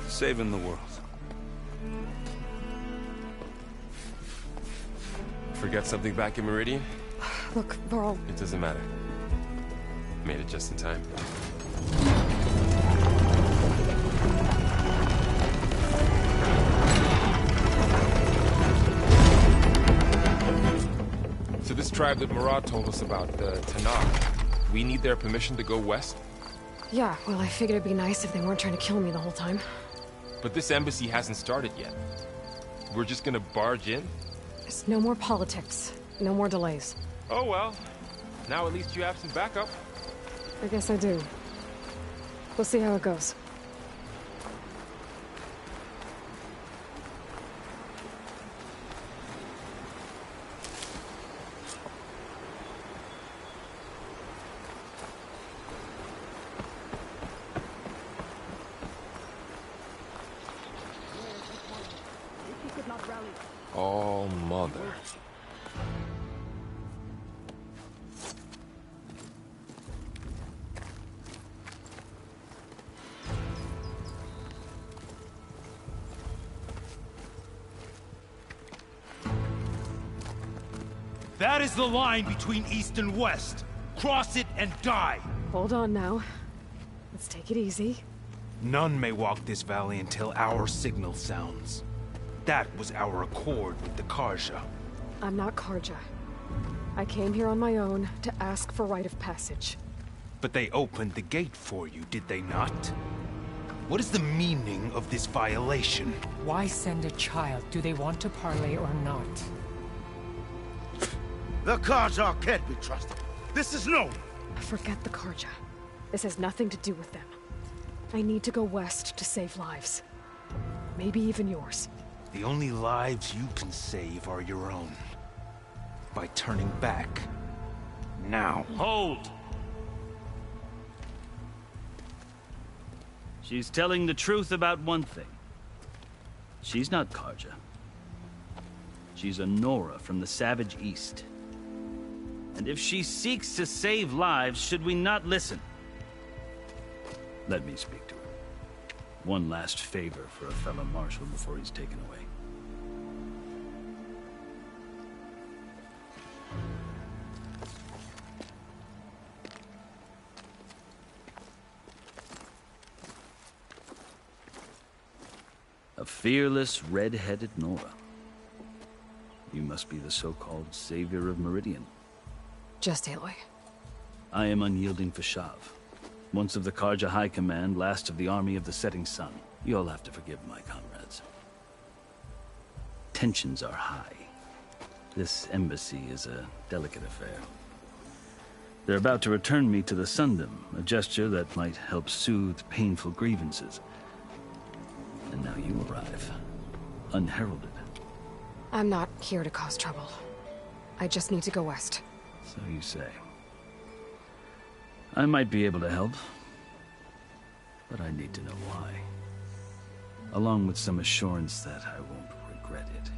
Saving the world. Forget something back in Meridian? Look, Varl. It doesn't matter. Made it just in time. So this tribe that Murad told us about, the Tenakth, we need their permission to go west? Yeah, well, I figured it'd be nice if they weren't trying to kill me the whole time. But this embassy hasn't started yet. We're just gonna barge in? There's no more politics. No more delays. Oh well. Now at least you have some backup. I guess I do. We'll see how it goes. Oh, mother. That is the line between East and West. Cross it and die. Hold on now. Let's take it easy. None may walk this valley until our signal sounds. That was our accord with the Karja. I'm not Karja. I came here on my own to ask for rite of passage. But they opened the gate for you, did they not? What is the meaning of this violation? Why send a child? Do they want to parley or not? The Karja can't be trusted. This is known. Forget the Karja. This has nothing to do with them. I need to go west to save lives. Maybe even yours. The only lives you can save are your own. By turning back. Now. Hold! She's telling the truth about one thing. She's not Carja. She's a Nora from the Savage East. And if she seeks to save lives, should we not listen? Let me speak to her. One last favor for a fellow marshal before he's taken away. A fearless, red-headed Nora. You must be the so-called savior of Meridian. Just Aloy. I am unyielding Fashav. Once of the Carja High Command, last of the army of the Setting Sun. You'll have to forgive my comrades. Tensions are high. This embassy is a delicate affair. They're about to return me to the Sundom, a gesture that might help soothe painful grievances. And now you arrive, unheralded. I'm not here to cause trouble. I just need to go west. So you say. I might be able to help, but I need to know why. Along with some assurance that I won't regret it.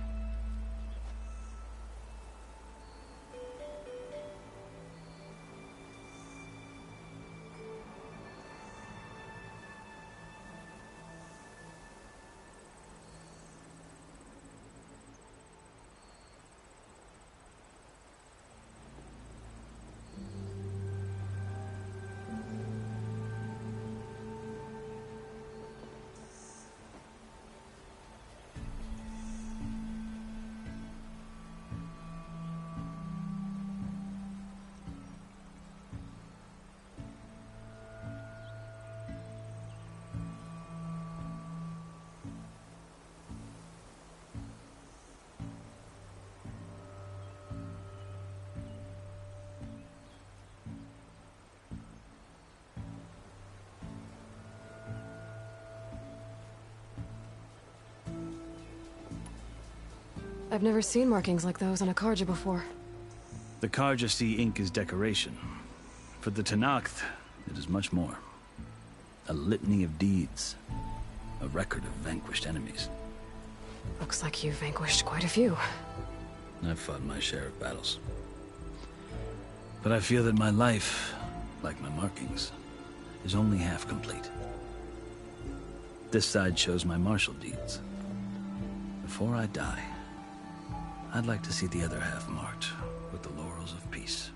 I've never seen markings like those on a Carja before. The Carja see ink as decoration. For the Tenakth, it is much more. A litany of deeds. A record of vanquished enemies. Looks like you've vanquished quite a few. I've fought my share of battles. But I feel that my life, like my markings, is only half complete. This side shows my martial deeds. Before I die, I'd like to see the other half marked with the laurels of peace.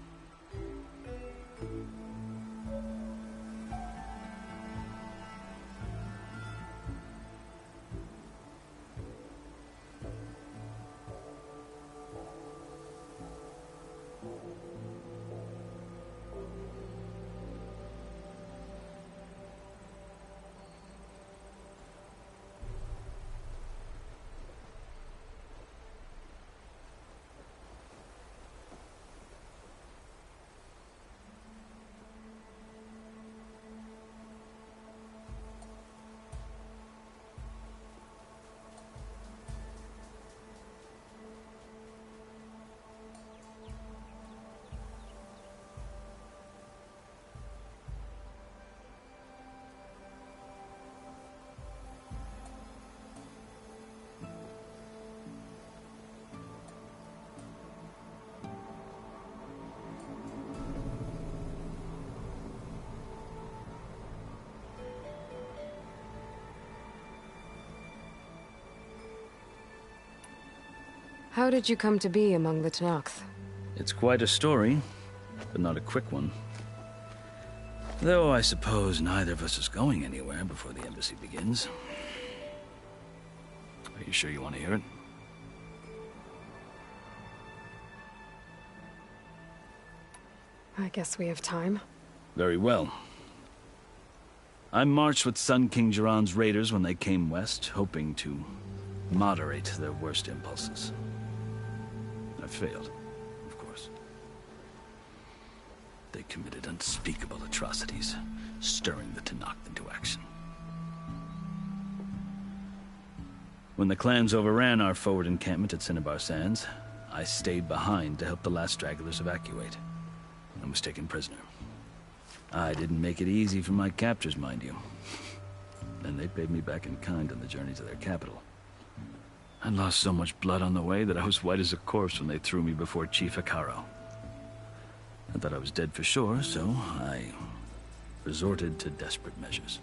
How did you come to be among the Tenakth? It's quite a story, but not a quick one. Though I suppose neither of us is going anywhere before the embassy begins. Are you sure you want to hear it? I guess we have time. Very well. I marched with Sun King Jiran's raiders when they came west, hoping to moderate their worst impulses. I failed, of course. They committed unspeakable atrocities, stirring the Tenakth into action. When the clans overran our forward encampment at Cinnabar Sands, I stayed behind to help the last stragglers evacuate, and was taken prisoner. I didn't make it easy for my captors, mind you. and they paid me back in kind on the journey to their capital. I lost so much blood on the way that I was white as a corpse when they threw me before Chief Hekarro. I thought I was dead for sure, so I resorted to desperate measures.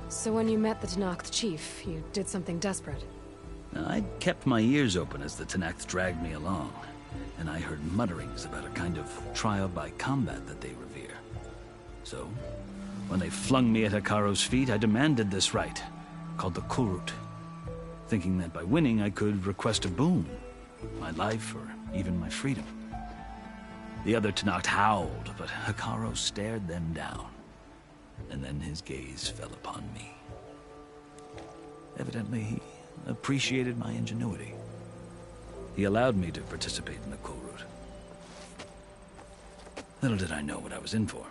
So when you met the Tenakth chief, you did something desperate. I kept my ears open as the Tenakth dragged me along, and I heard mutterings about a kind of trial by combat that they revere. So, when they flung me at Hekarro's feet, I demanded this rite, called the Kulrut, thinking that by winning I could request a boon, my life or even my freedom. The other Tenakth howled, but Hekarro stared them down, and then his gaze fell upon me. Evidently, he appreciated my ingenuity. He allowed me to participate in the Kulrut. Little did I know what I was in for.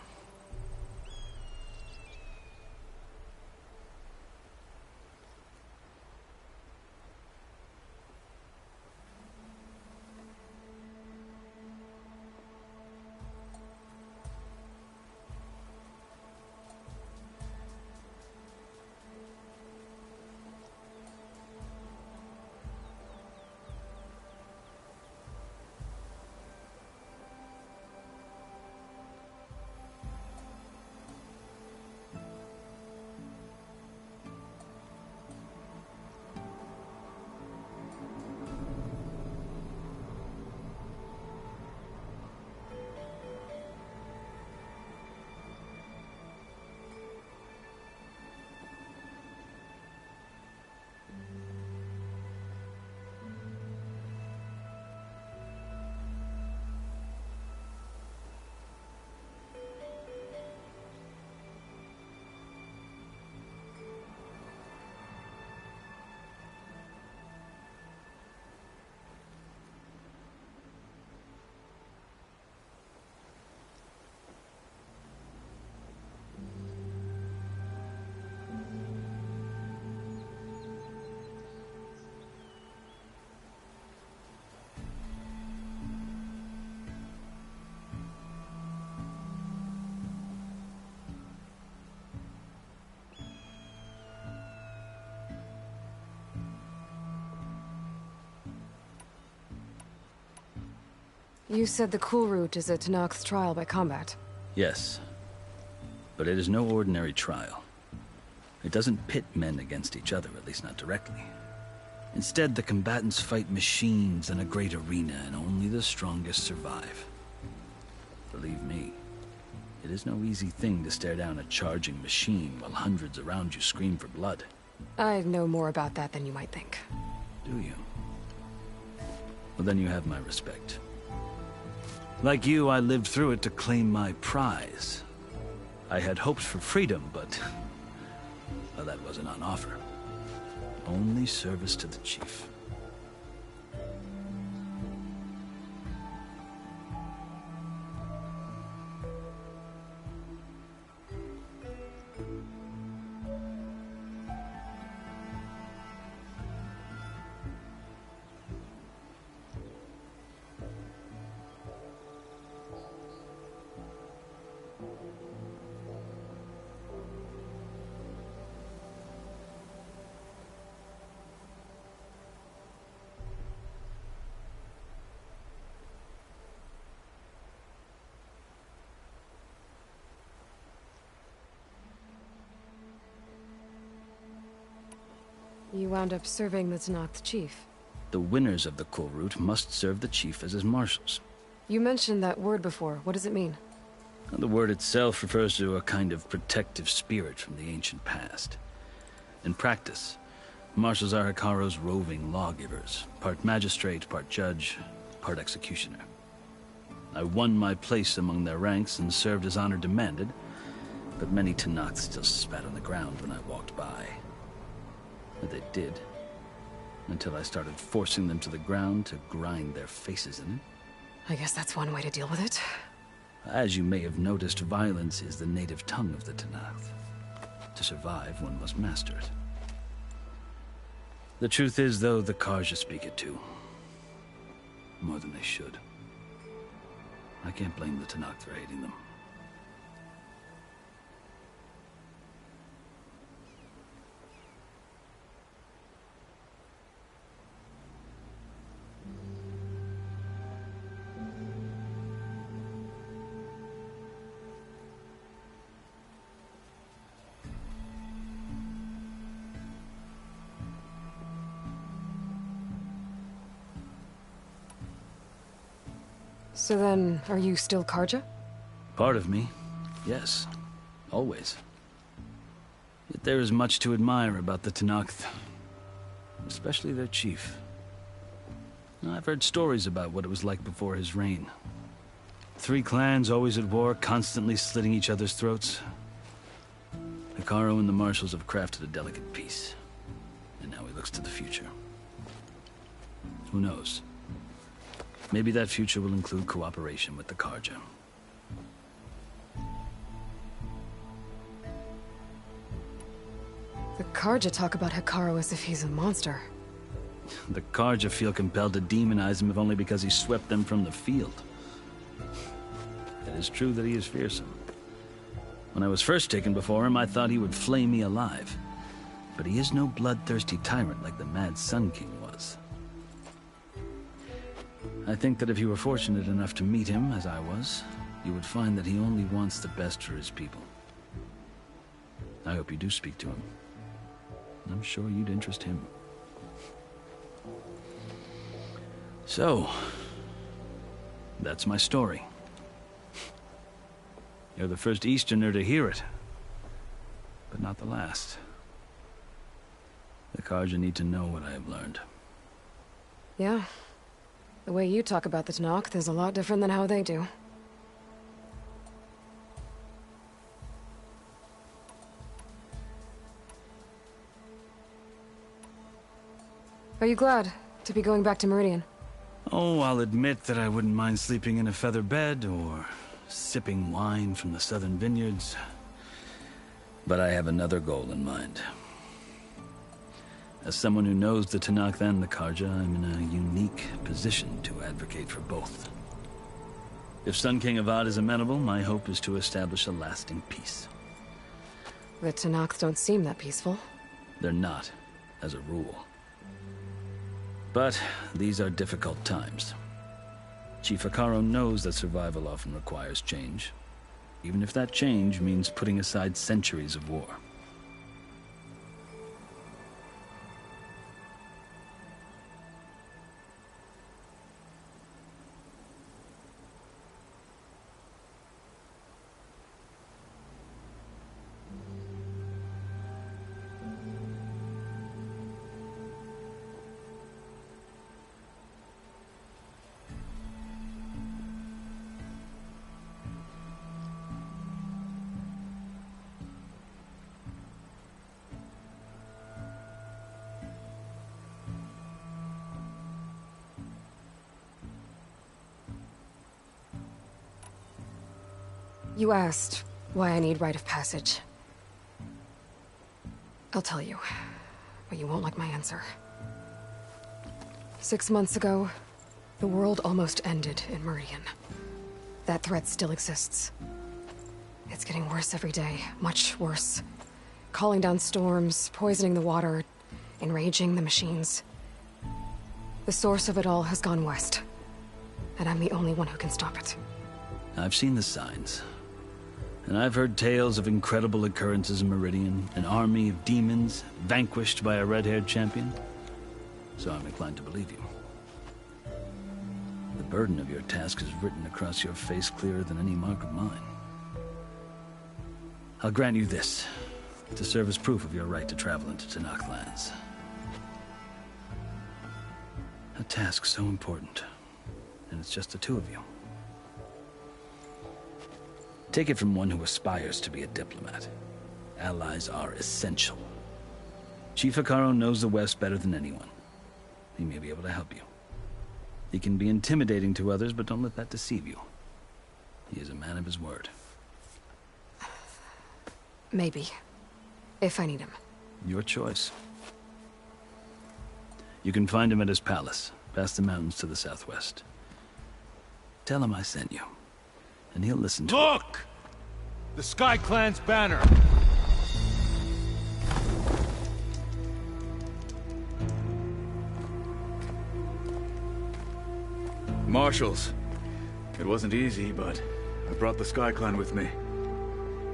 You said the Kulrut is a Tenakth's trial by combat. Yes, but it is no ordinary trial. It doesn't pit men against each other, at least not directly. Instead, the combatants fight machines in a great arena, and only the strongest survive. Believe me, it is no easy thing to stare down a charging machine while hundreds around you scream for blood. I know more about that than you might think. Do you? Well, then you have my respect. Like you, I lived through it to claim my prize. I had hoped for freedom, but well, that wasn't on offer. Only service to the chief. You wound up serving the Tenakth chief. The winners of the Kulrut must serve the chief as his marshals. You mentioned that word before. What does it mean? The word itself refers to a kind of protective spirit from the ancient past. In practice, marshals are Hekarro's roving lawgivers, part magistrate, part judge, part executioner. I won my place among their ranks and served as honor demanded, but many Tenakth still spat on the ground when I walked by. But they did, until I started forcing them to the ground to grind their faces in it. I guess that's one way to deal with it. As you may have noticed, violence is the native tongue of the Tenakth. To survive, one must master it. The truth is, though, the Karja speak it too. More than they should. I can't blame the Tenakth for hating them. So then, are you still Karja? Part of me, yes. Always. Yet there is much to admire about the Tenakth. Especially their chief. I've heard stories about what it was like before his reign. 3 clans always at war, constantly slitting each other's throats. Hekarro and the Marshals have crafted a delicate peace. And now he looks to the future. Who knows? Maybe that future will include cooperation with the Karja. The Karja talk about Hekarro as if he's a monster. The Karja feel compelled to demonize him if only because he swept them from the field. It is true that he is fearsome. When I was first taken before him, I thought he would flay me alive. But he is no bloodthirsty tyrant like the Mad Sun King was. I think that if you were fortunate enough to meet him, as I was, you would find that he only wants the best for his people. I hope you do speak to him. I'm sure you'd interest him. So, that's my story. You're the first Easterner to hear it, but not the last. The Karja need to know what I have learned. Yeah. The way you talk about the Tenakth is a lot different than how they do. Are you glad to be going back to Meridian? Oh, I'll admit that I wouldn't mind sleeping in a feather bed or sipping wine from the southern vineyards. But I have another goal in mind. As someone who knows the Tenakth and the Karja, I'm in a unique position to advocate for both. If Sun King Avad is amenable, my hope is to establish a lasting peace. The Tenakth don't seem that peaceful. They're not, as a rule. But these are difficult times. Chief Hekarro knows that survival often requires change, even if that change means putting aside centuries of war. You asked why I need rite of passage. I'll tell you, but you won't like my answer. 6 months ago, the world almost ended in Meridian. That threat still exists. It's getting worse every day, much worse. Calling down storms, poisoning the water, enraging the machines. The source of it all has gone west, and I'm the only one who can stop it. I've seen the signs. And I've heard tales of incredible occurrences in Meridian, an army of demons vanquished by a red-haired champion. So I'm inclined to believe you. The burden of your task is written across your face clearer than any mark of mine. I'll grant you this, to serve as proof of your right to travel into Tenakth lands. A task so important, and it's just the two of you. Take it from one who aspires to be a diplomat. Allies are essential. Chief Hekarro knows the West better than anyone. He may be able to help you. He can be intimidating to others, but don't let that deceive you. He is a man of his word. Maybe. If I need him. Your choice. You can find him at his palace, past the mountains to the southwest. Tell him I sent you, and he'll listen to Look! The Sky Clan's banner! Marshals. It wasn't easy, but I brought the Sky Clan with me.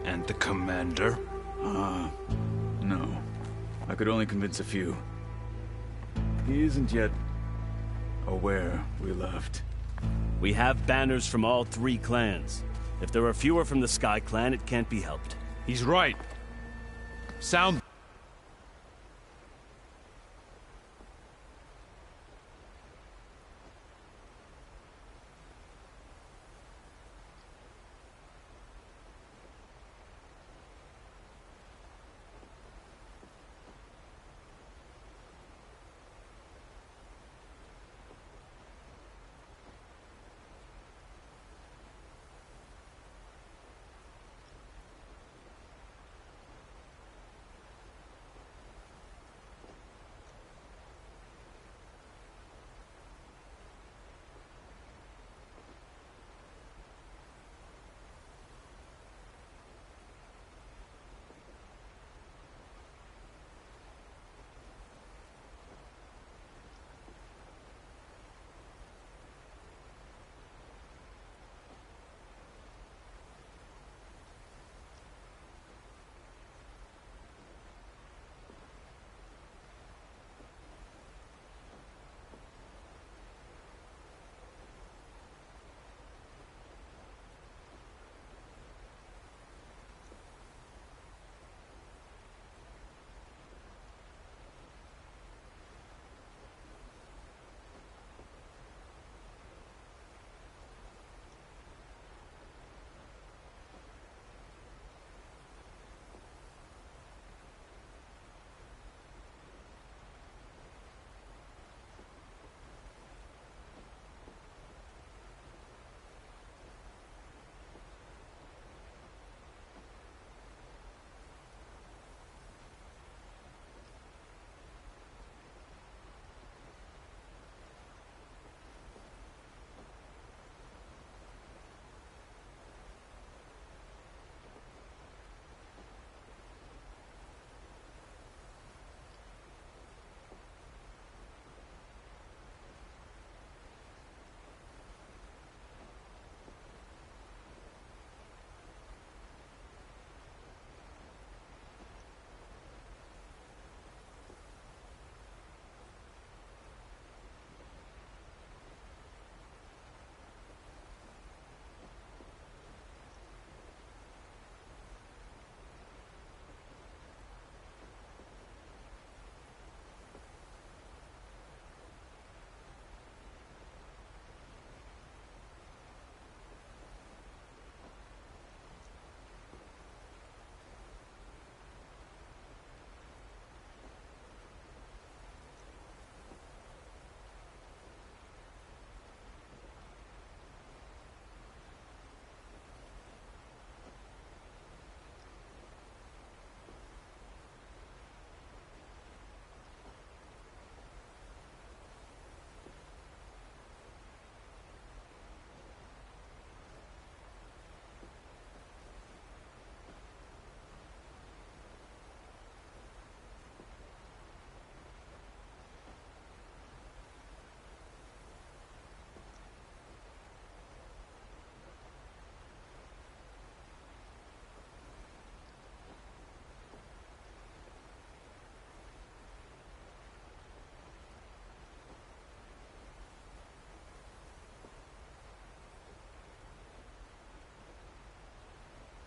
And the commander? No. I could only convince a few. He isn't yet aware we left. We have banners from all 3 clans. If there are fewer from the Sky Clan, it can't be helped. He's right. Sound...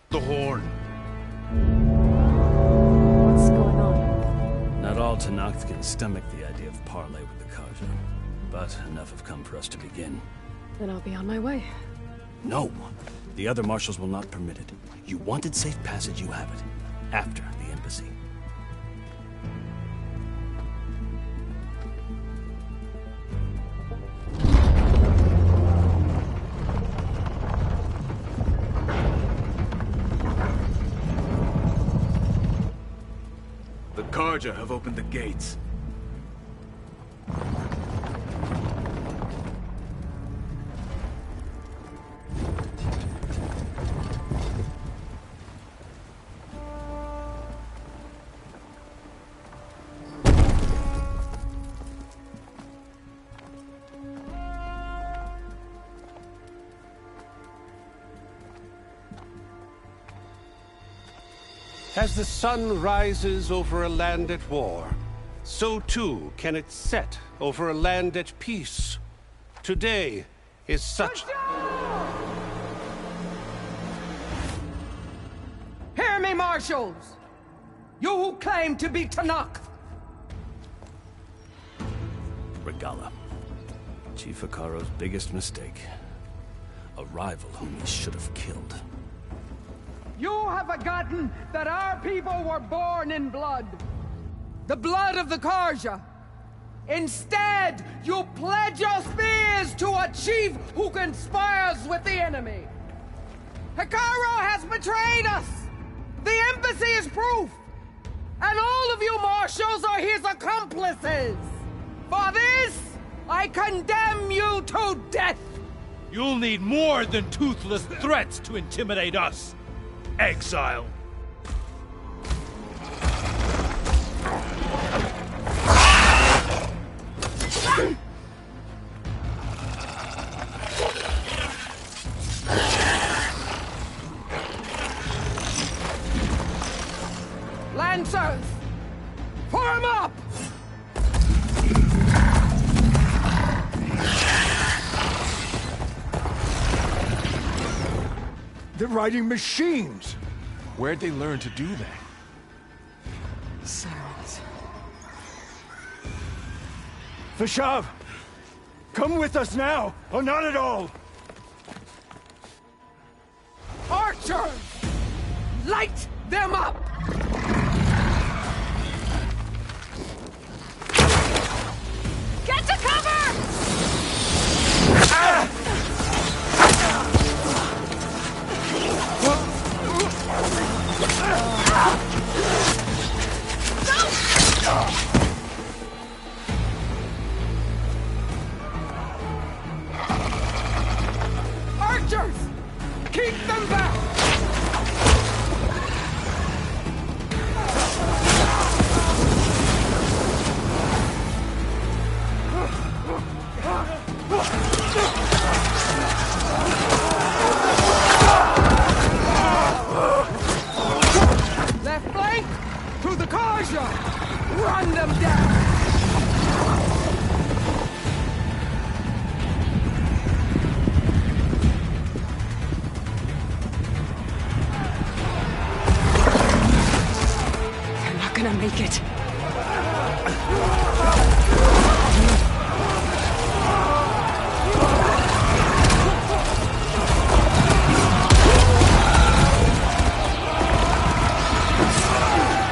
The horn. What's going on? Not all Tenakth can stomach the idea of parley with the Carja, but enough have come for us to begin. Then I'll be on my way. No! The other marshals will not permit it. You wanted safe passage, you have it. After the embassy. The Carja have opened the gates. As the sun rises over a land at war, so too can it set over a land at peace. Today is such... Hear me, marshals! You who claim to be Tanakh! Regalla. Chief Hekarro's biggest mistake. A rival whom he should have killed. You have forgotten that our people were born in blood. The blood of the Carja. Instead, you pledge your spears to a chief who conspires with the enemy. Hekarro has betrayed us! The embassy is proof! And all of you marshals are his accomplices! For this, I condemn you to death! You'll need more than toothless threats to intimidate us! Exile! Lancers! Form up! They're riding machines! Where'd they learn to do that? Sirens. Vashav! Come with us now, or not at all! Archers! Light them up! Get to cover! Archers! Keep them back! Left flank! To the Carja! Run them down! They're not gonna make it.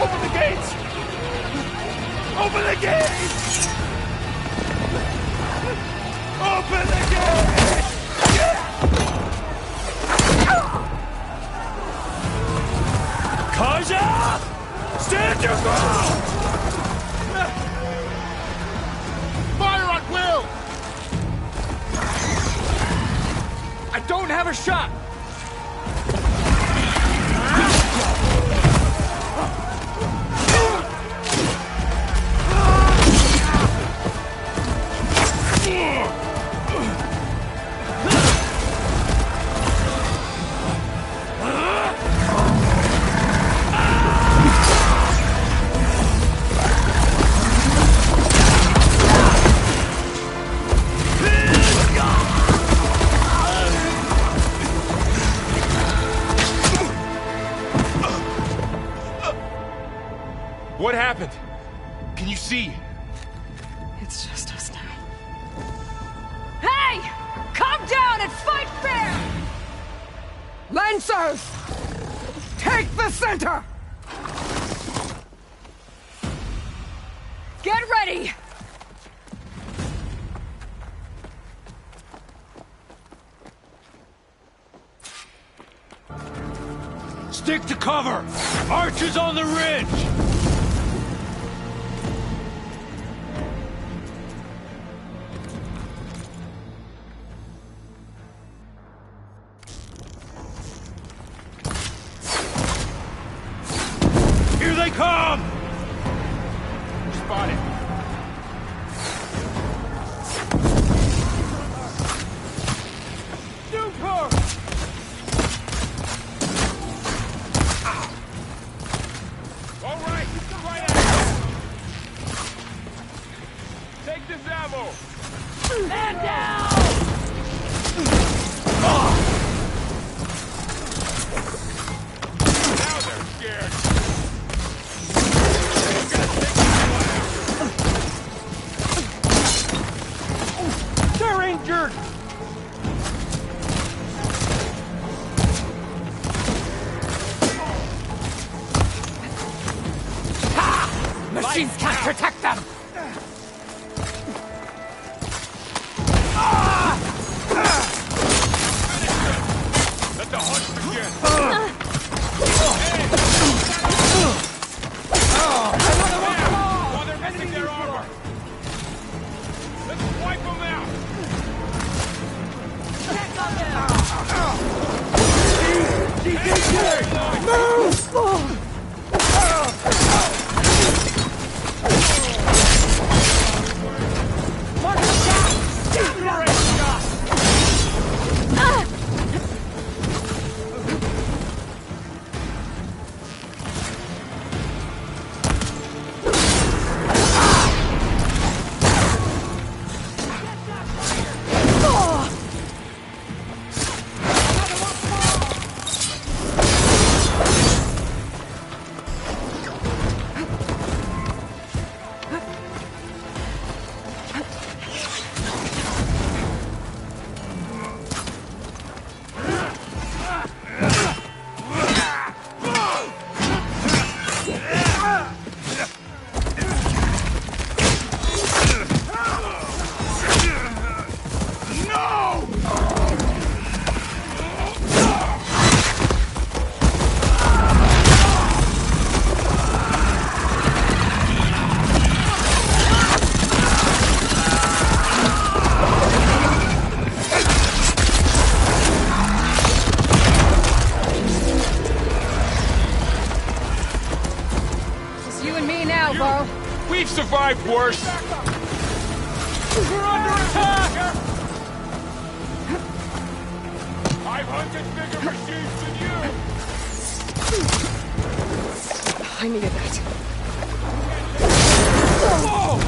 Open the gates! Open the gates! Open the gates! Carja! Stand your ground! Fire at will! I don't have a shot! What happened? Can you see? It's just us now. Hey! Calm down and fight fair! Lancers! Take the center! Get ready! Stick to cover! Archers on the ridge! Here they come! Spotted. Newport! Protect them! Let the hunt begin! While they're missing their armor! Let's wipe them out! Move! We've survived worse! We're under attack! I've hunted bigger machines than you! I needed that. Whoa!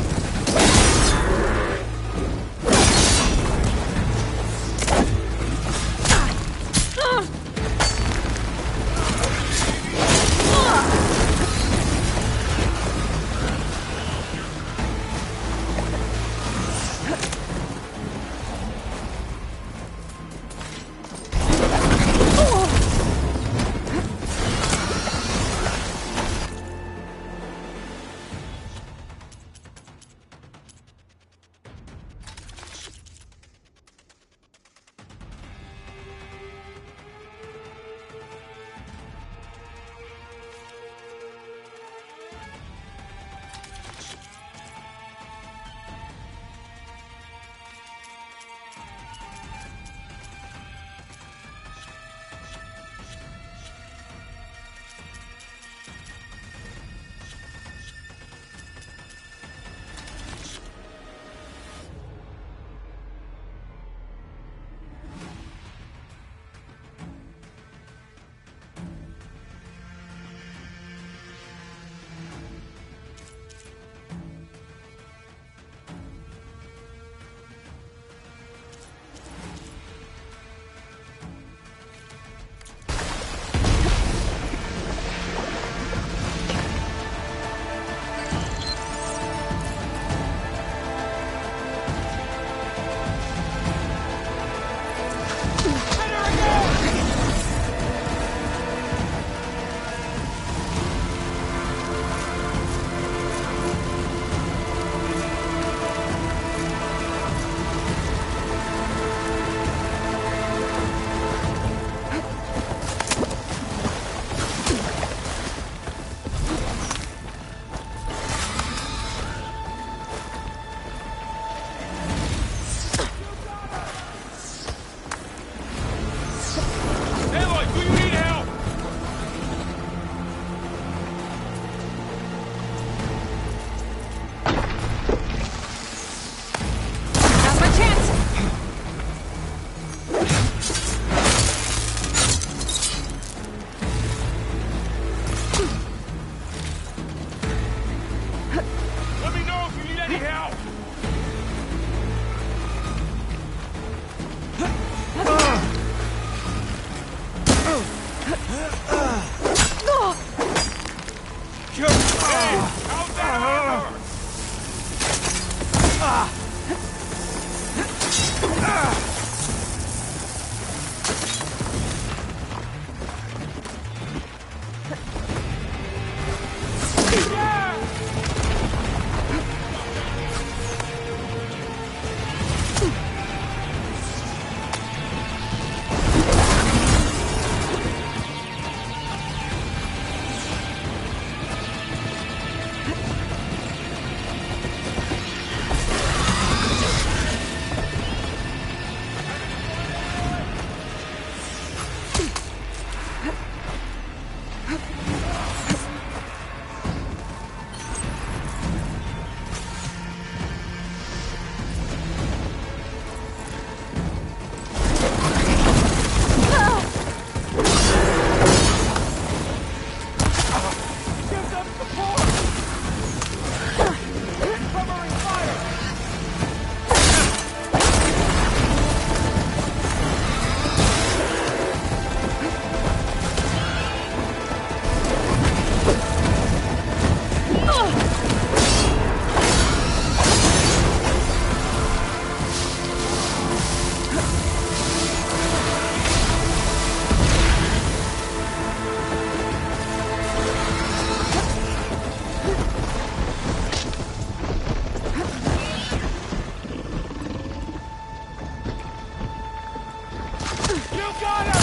You got him!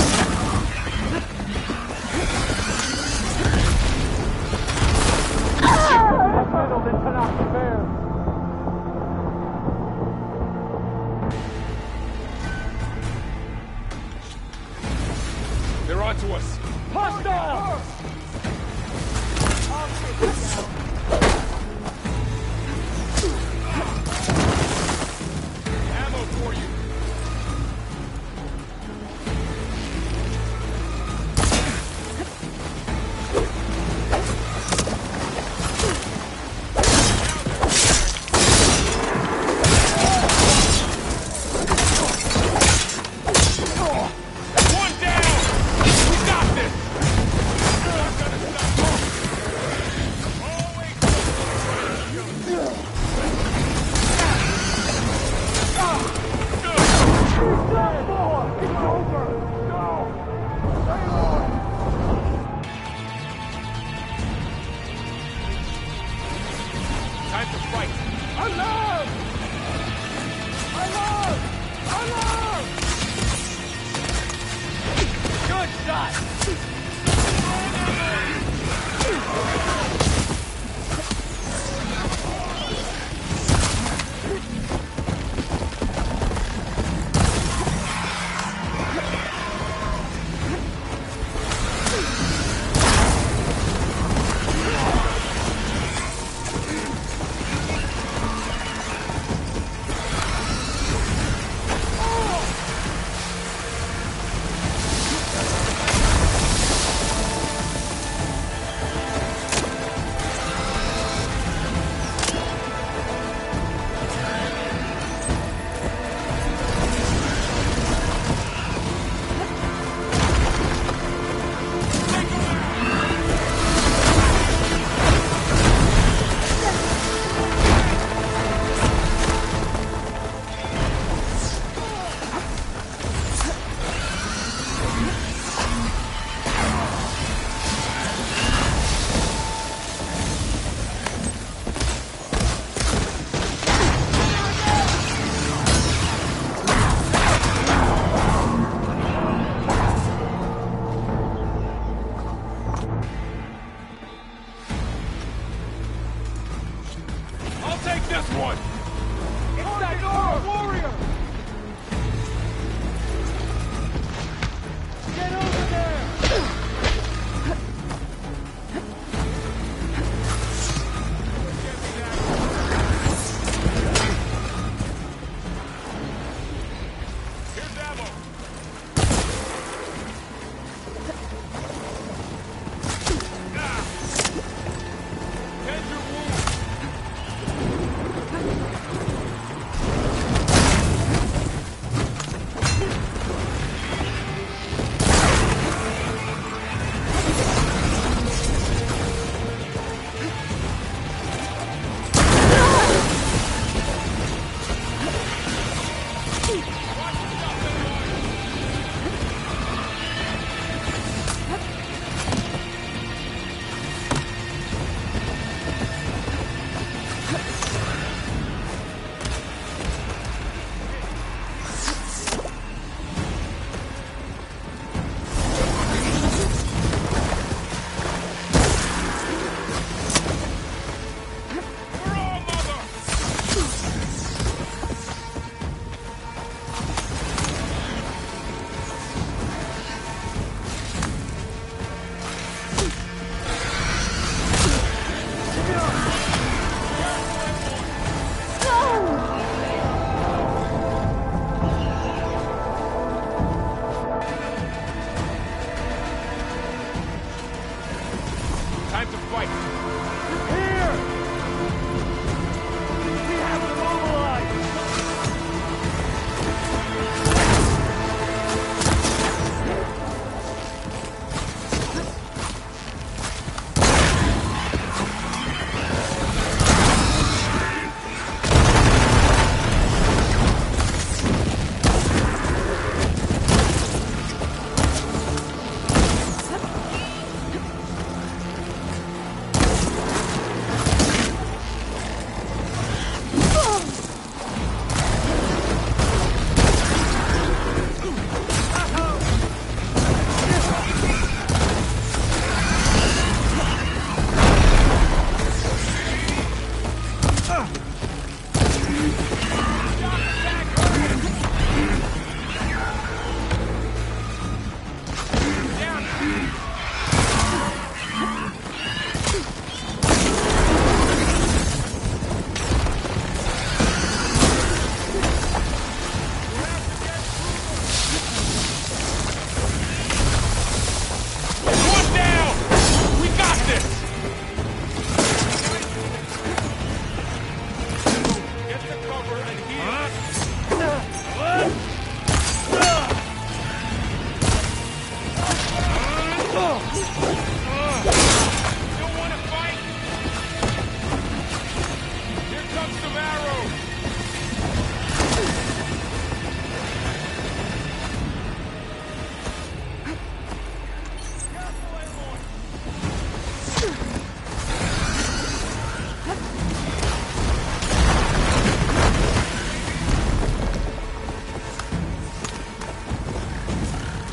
Settled in Tanakh affairs. They're onto us. Hostile! Ammo for you. One down! We got this! Not gonna stop. Always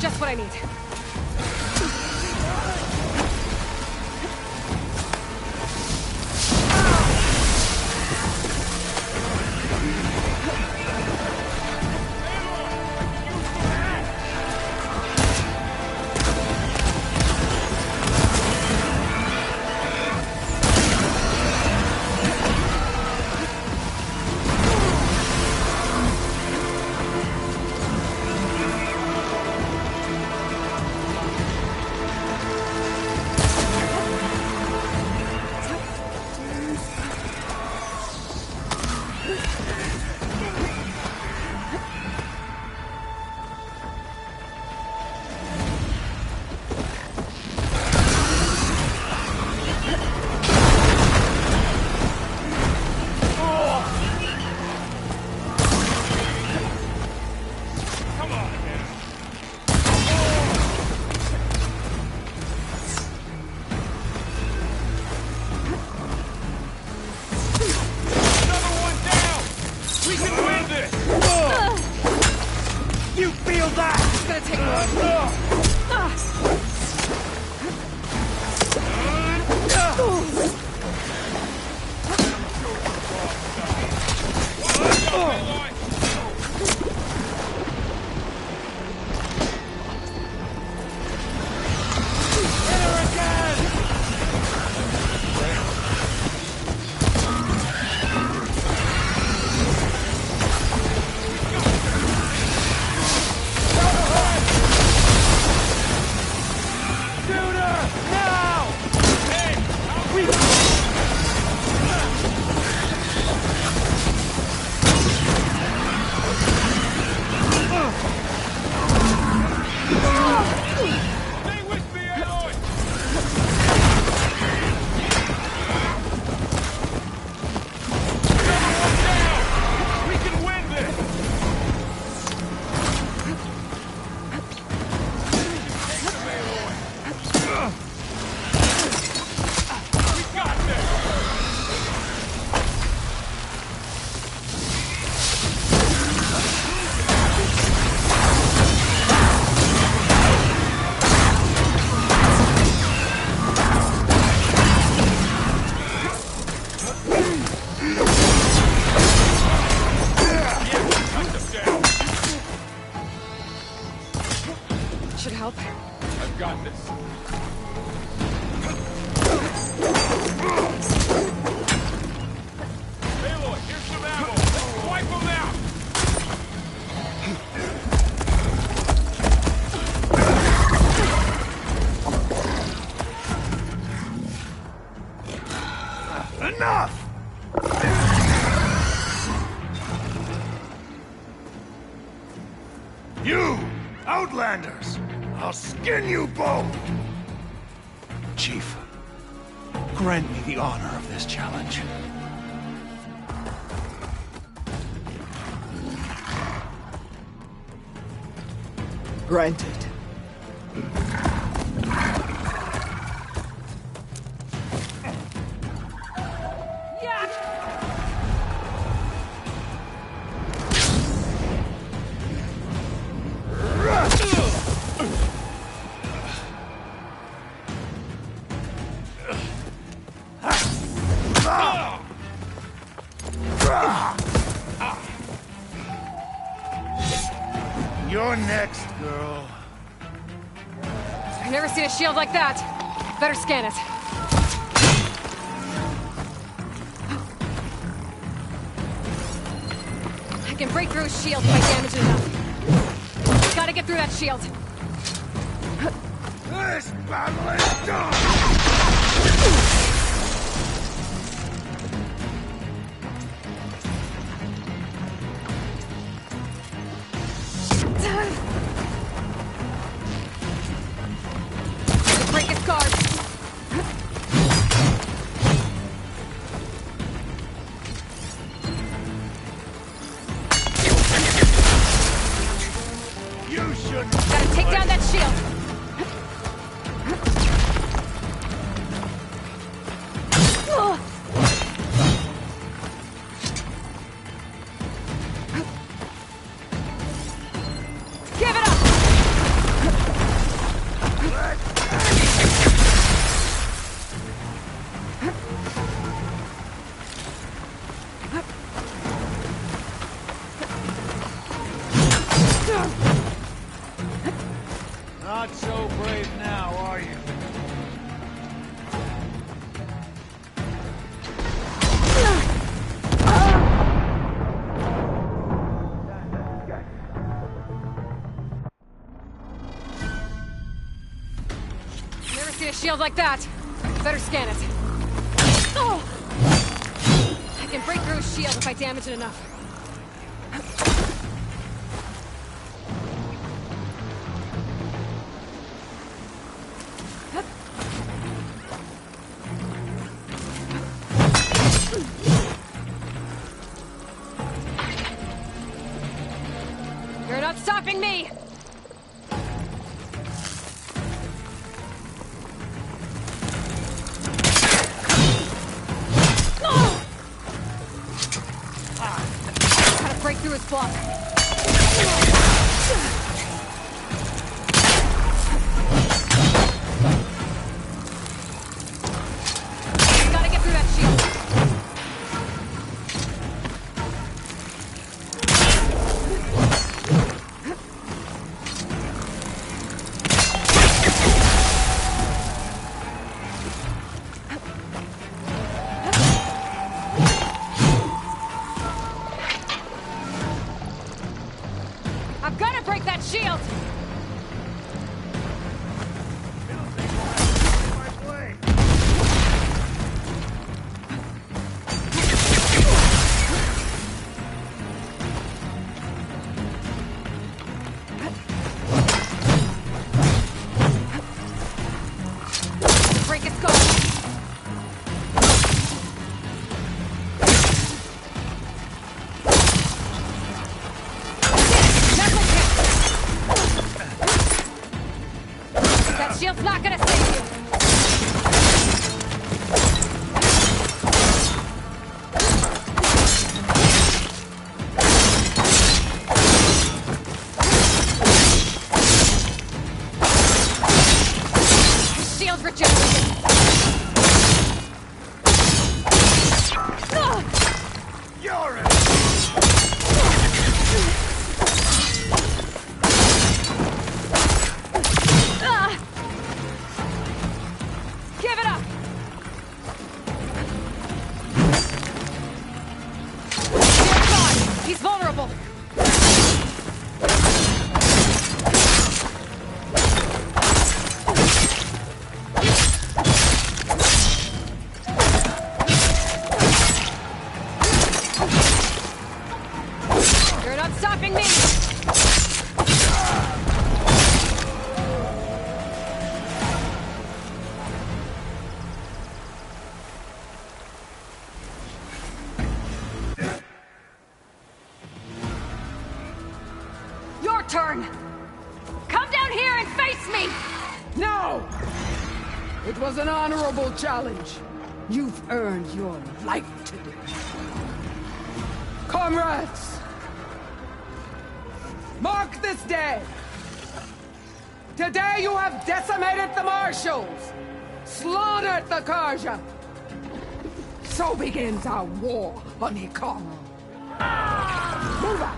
Just what I need. Should help. I've got this. Aloy, here's some ammo. Let's wipe them out. Enough! You, Outlanders! I'll skin you both! Chief, grant me the honor of this challenge. Granted. You're next, girl. I've never seen a shield like that. Better scan it. I can break through his shield if I damage it enough. Gotta get through that shield. This battle is done! Break his guard. You should. Gotta take down that shield. Give it up. Not so brave now, are you? Never seen a shield like that. Better scan it. Oh! I can break through a shield if I damage it enough. You're not stopping me! Gotta break through his block. Gotta get through that shield. I've gotta break that shield! Break its guard! That shield's not gonna save you! Shield rejected! You're it! Give it up! Shield's gone! He's vulnerable! You're not stopping me! Your turn! Come down here and face me! No! It was an honorable challenge. You've earned your life today. Comrades! Mark this day! Today you have decimated the Marshals! Slaughtered the Karja! So begins our war on Hikaru. Move out!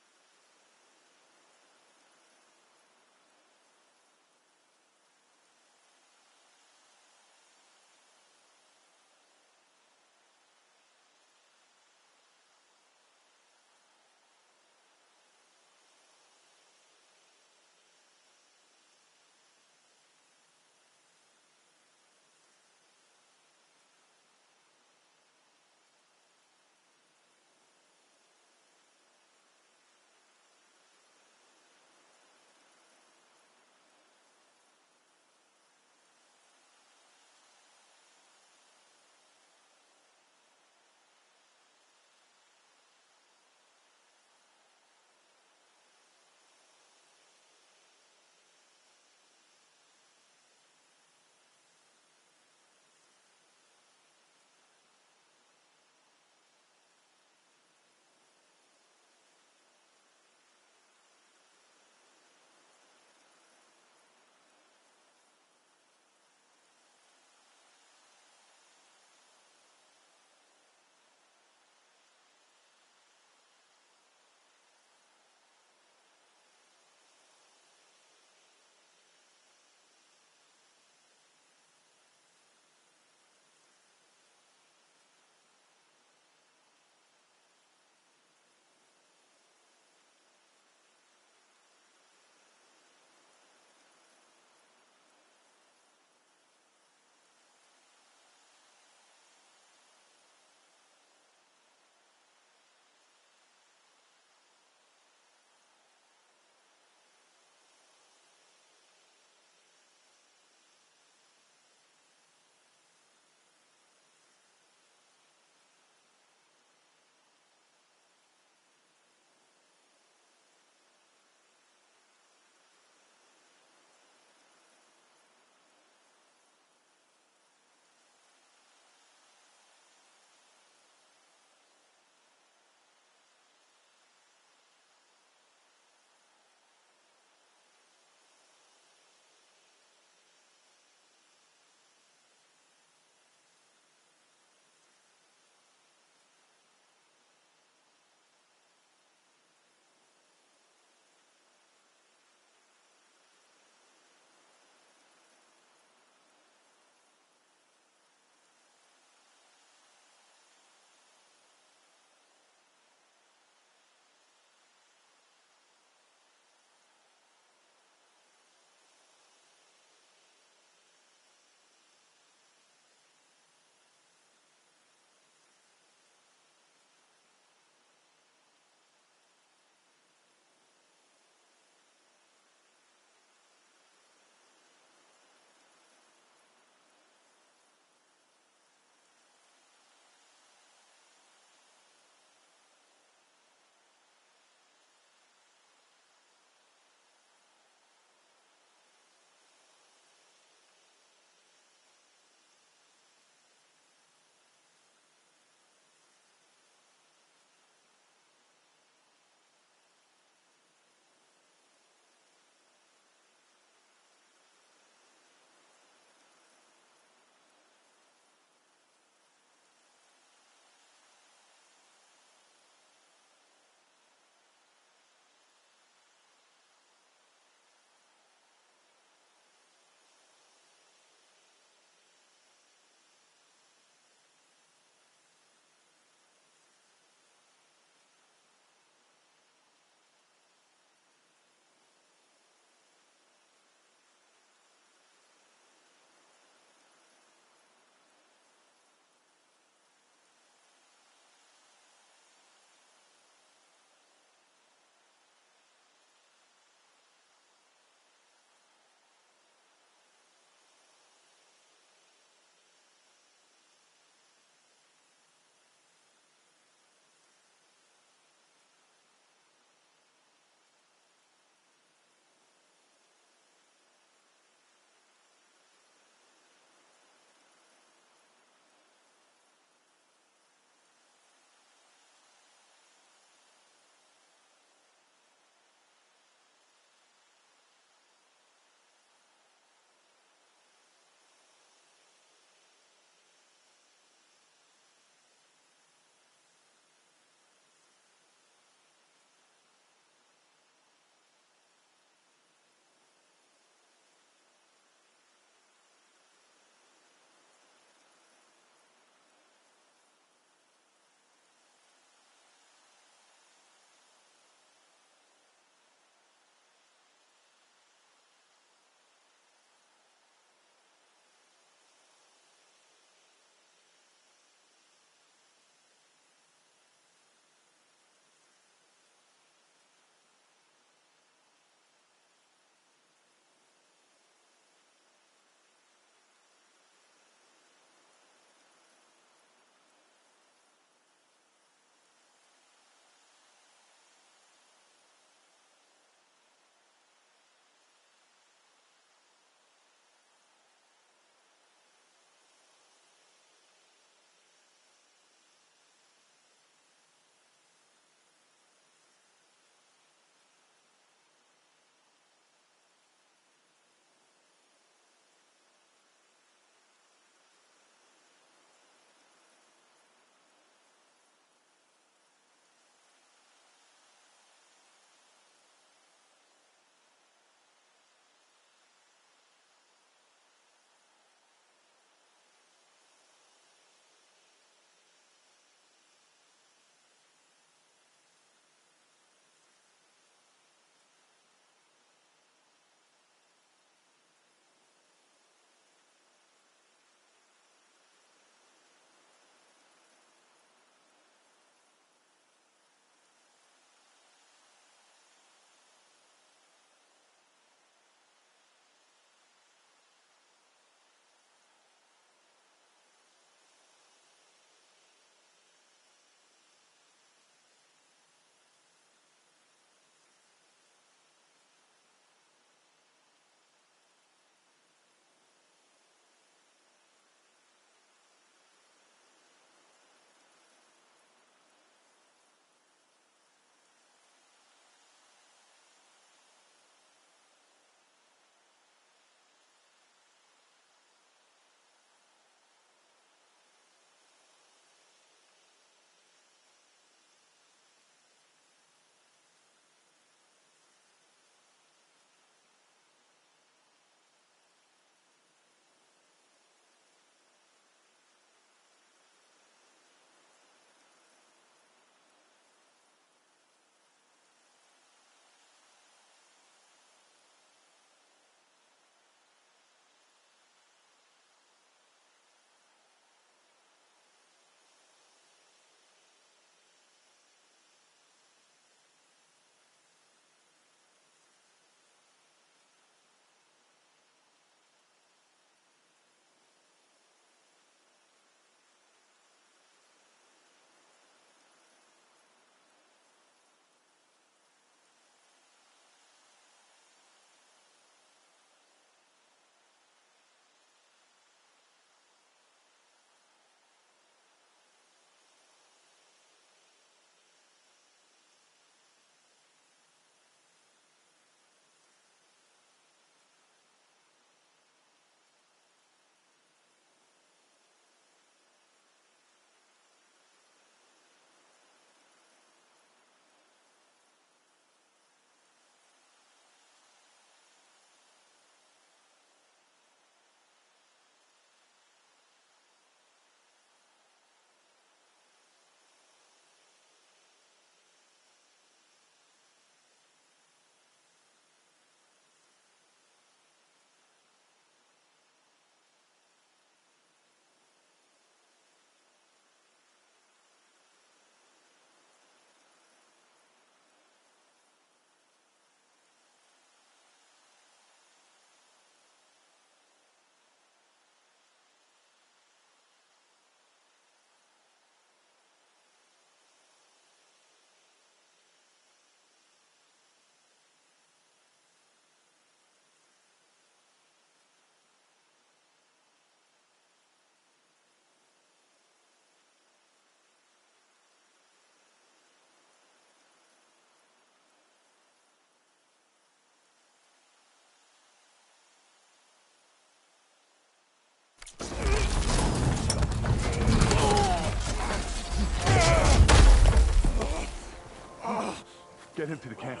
Get him to the camp.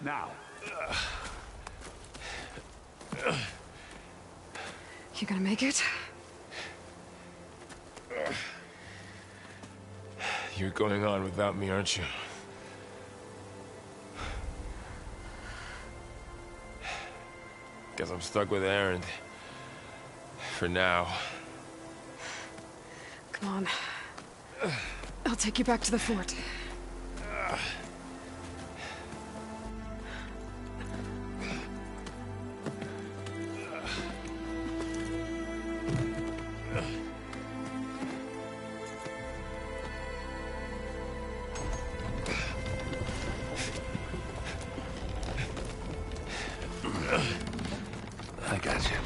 Now. You gonna make it? You're going on without me, aren't you? Guess I'm stuck with Erend. For now. Come on. I'll take you back to the fort. I got you.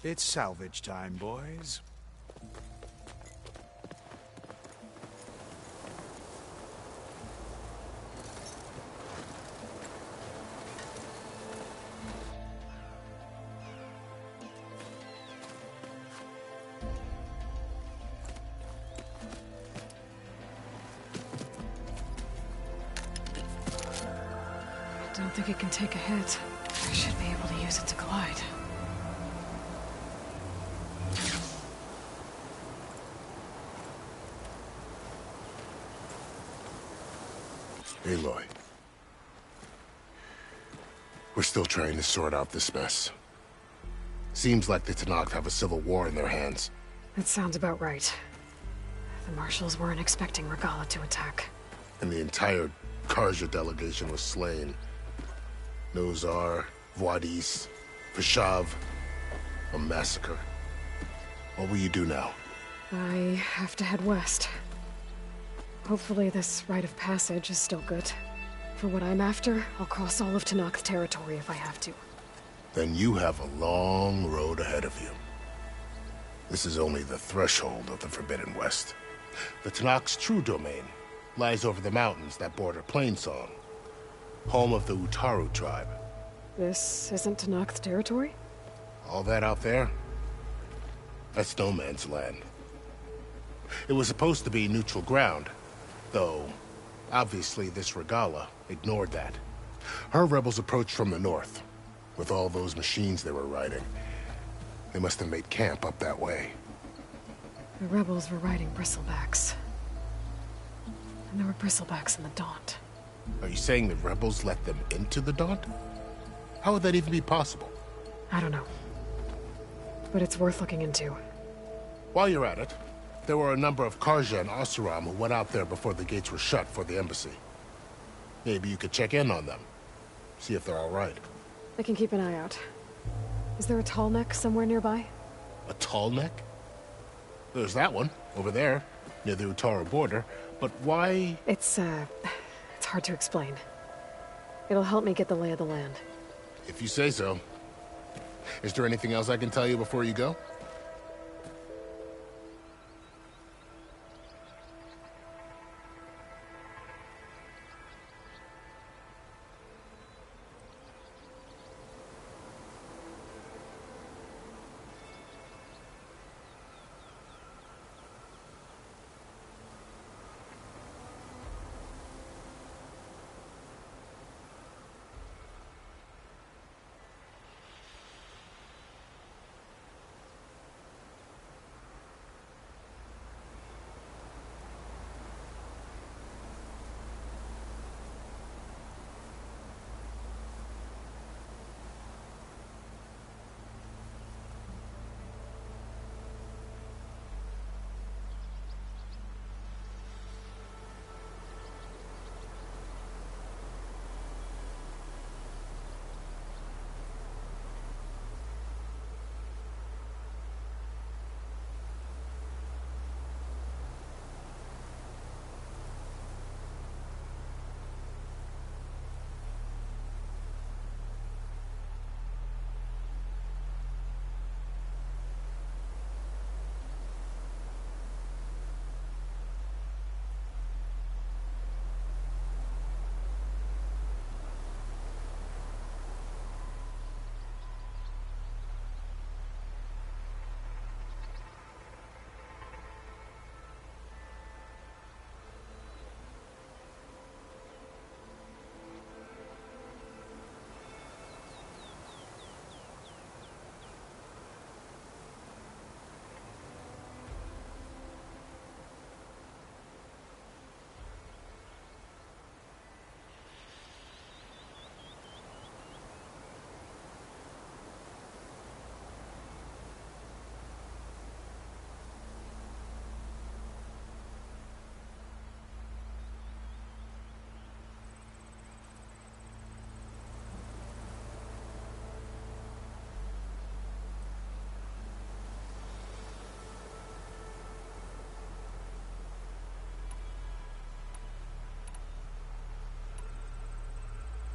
It's salvage time, boys. I don't think it can take a hit. I should be able to use it to glide. Aloy. We're still trying to sort out this mess. Seems like the Tenakth have a civil war in their hands. That sounds about right. The Marshals weren't expecting Regalla to attack. And the entire Carja delegation was slain. Nozar, Vuadis, Fashav. A massacre. What will you do now? I have to head west. Hopefully this rite of passage is still good. For what I'm after, I'll cross all of Tenakth territory if I have to. Then you have a long road ahead of you. This is only the threshold of the Forbidden West. The Tenakth's true domain lies over the mountains that border Plainsong, home of the Utaru tribe. This isn't Tenakth territory? All that out there? That's no man's land. It was supposed to be neutral ground, though obviously this Regalla ignored that. Her rebels approached from the north, with all those machines they were riding. They must have made camp up that way. The rebels were riding bristlebacks. And there were bristlebacks in the Daunt. Are you saying the rebels let them into the Daunt? How would that even be possible? I don't know. But it's worth looking into. While you're at it, there were a number of Carja and Oseram who went out there before the gates were shut for the embassy. Maybe you could check in on them. See if they're all right. I can keep an eye out. Is there a tall neck somewhere nearby? A tall neck? There's that one, over there, near the Utaru border. But why? It's hard to explain. It'll help me get the lay of the land. If you say so. Is there anything else I can tell you before you go?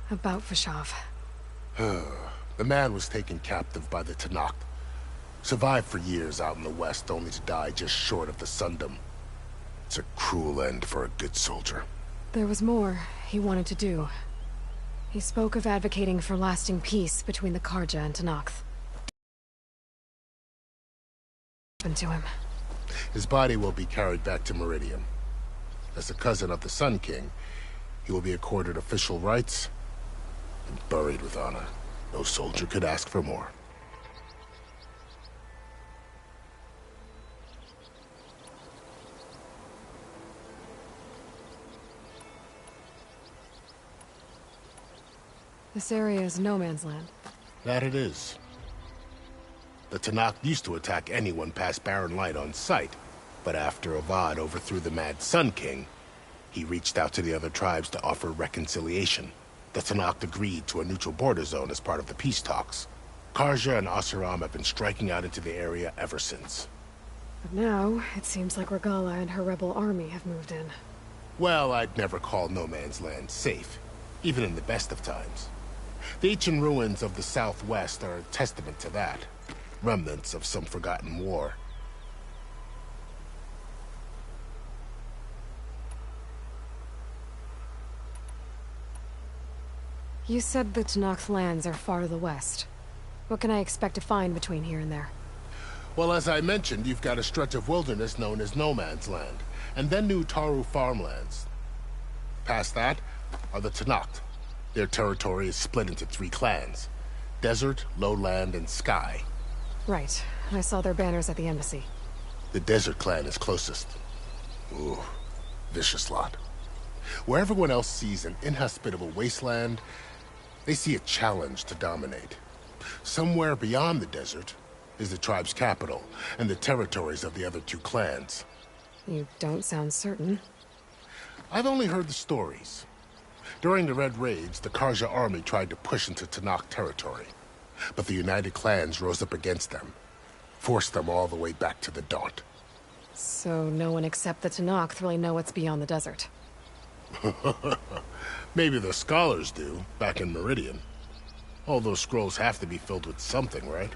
About Vashav. The man was taken captive by the Tenakth. Survived for years out in the west, only to die just short of the Sundom. It's a cruel end for a good soldier. There was more he wanted to do. He spoke of advocating for lasting peace between the Karja and Tenakth. What happened to him? His body will be carried back to Meridian. As a cousin of the Sun King, he will be accorded official rights and buried with honor. No soldier could ask for more. This area is no man's land. That it is. The Tenakth used to attack anyone past Barren Light on sight, but after Avad overthrew the Mad Sun King, he reached out to the other tribes to offer reconciliation. The Tenakth agreed to a neutral border zone as part of the peace talks. Karja and Oseram have been striking out into the area ever since. But now, it seems like Regalla and her rebel army have moved in. Well, I'd never call no man's land safe, even in the best of times. The ancient ruins of the Southwest are a testament to that. Remnants of some forgotten war. You said the Tenakth lands are far to the west. What can I expect to find between here and there? Well, as I mentioned, you've got a stretch of wilderness known as No Man's Land, and then New Taru farmlands. Past that are the Tenakth. Their territory is split into 3 clans: Desert, Lowland, and Sky. Right. I saw their banners at the embassy. The Desert clan is closest. Ooh, vicious lot. Where everyone else sees an inhospitable wasteland, they see a challenge to dominate. Somewhere beyond the desert is the tribe's capital and the territories of the other 2 clans. You don't sound certain. I've only heard the stories. During the Red Raids, the Karja army tried to push into Tenakth territory, but the United Clans rose up against them, forced them all the way back to the Daunt. So no one except the Tenakth really know what's beyond the desert. Maybe the scholars do, back in Meridian. All those scrolls have to be filled with something, right?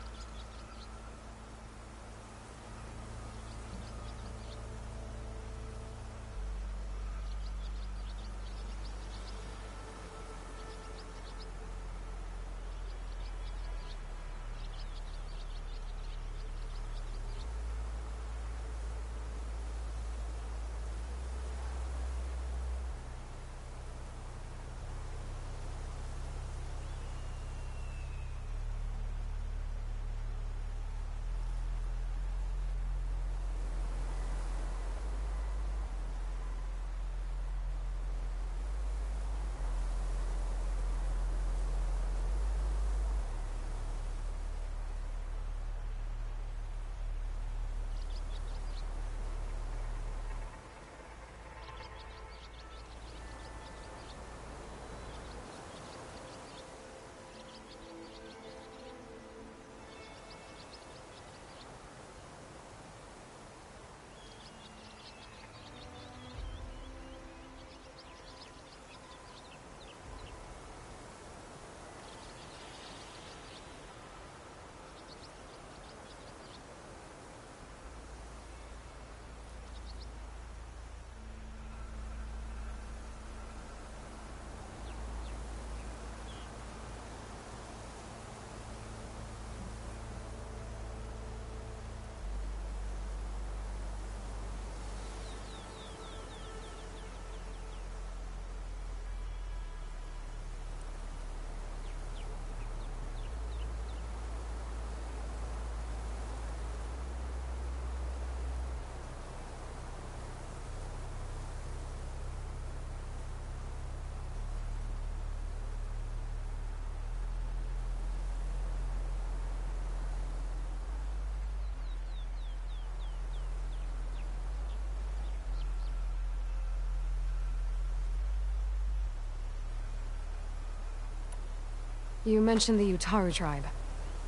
You mentioned the Utaru tribe.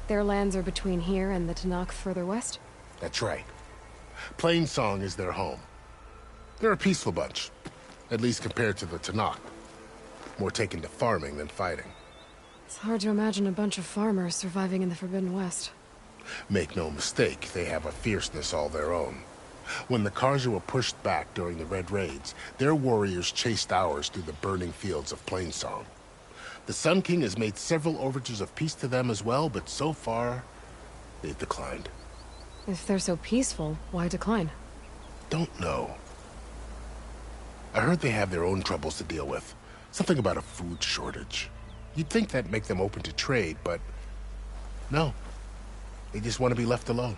Their lands are between here and the Tenakth further west? That's right. Plainsong is their home. They're a peaceful bunch, at least compared to the Tenakth. more taken to farming than fighting. It's hard to imagine a bunch of farmers surviving in the Forbidden West. Make no mistake, they have a fierceness all their own. When the Carja were pushed back during the Red Raids, their warriors chased ours through the burning fields of Plainsong. The Sun King has made several overtures of peace to them as well, but so far, they've declined. If they're so peaceful, why decline? Don't know. I heard they have their own troubles to deal with. Something about a food shortage. You'd think that'd make them open to trade, but no. They just want to be left alone.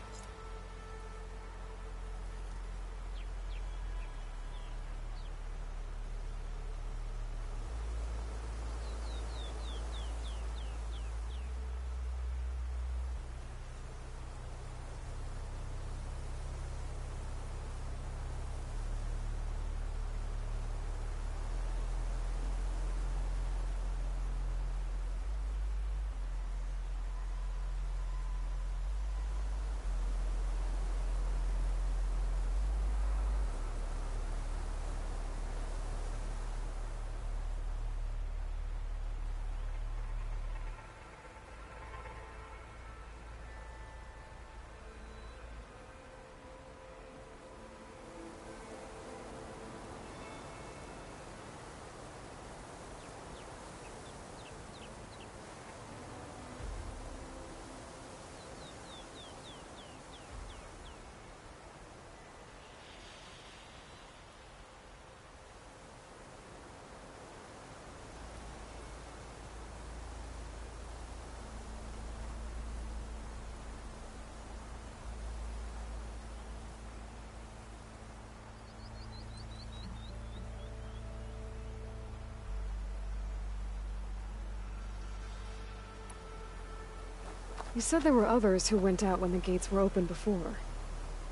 You said there were others who went out when the gates were open before.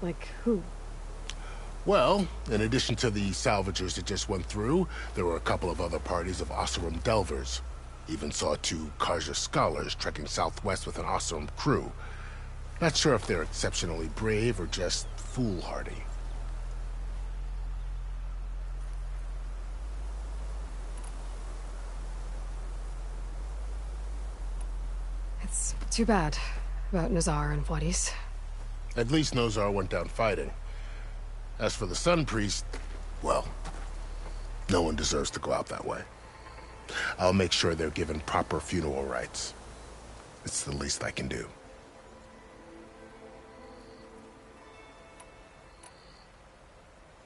Like who? Well, in addition to the salvagers that just went through, there were a couple of other parties of Oseram Delvers. Even saw 2 Carja scholars trekking southwest with an Oseram crew. Not sure if they're exceptionally brave or just foolhardy. It's too bad about Nazar and Wadis. At least Nozar went down fighting. As for the Sun Priest, well, no one deserves to go out that way. I'll make sure they're given proper funeral rites. It's the least I can do.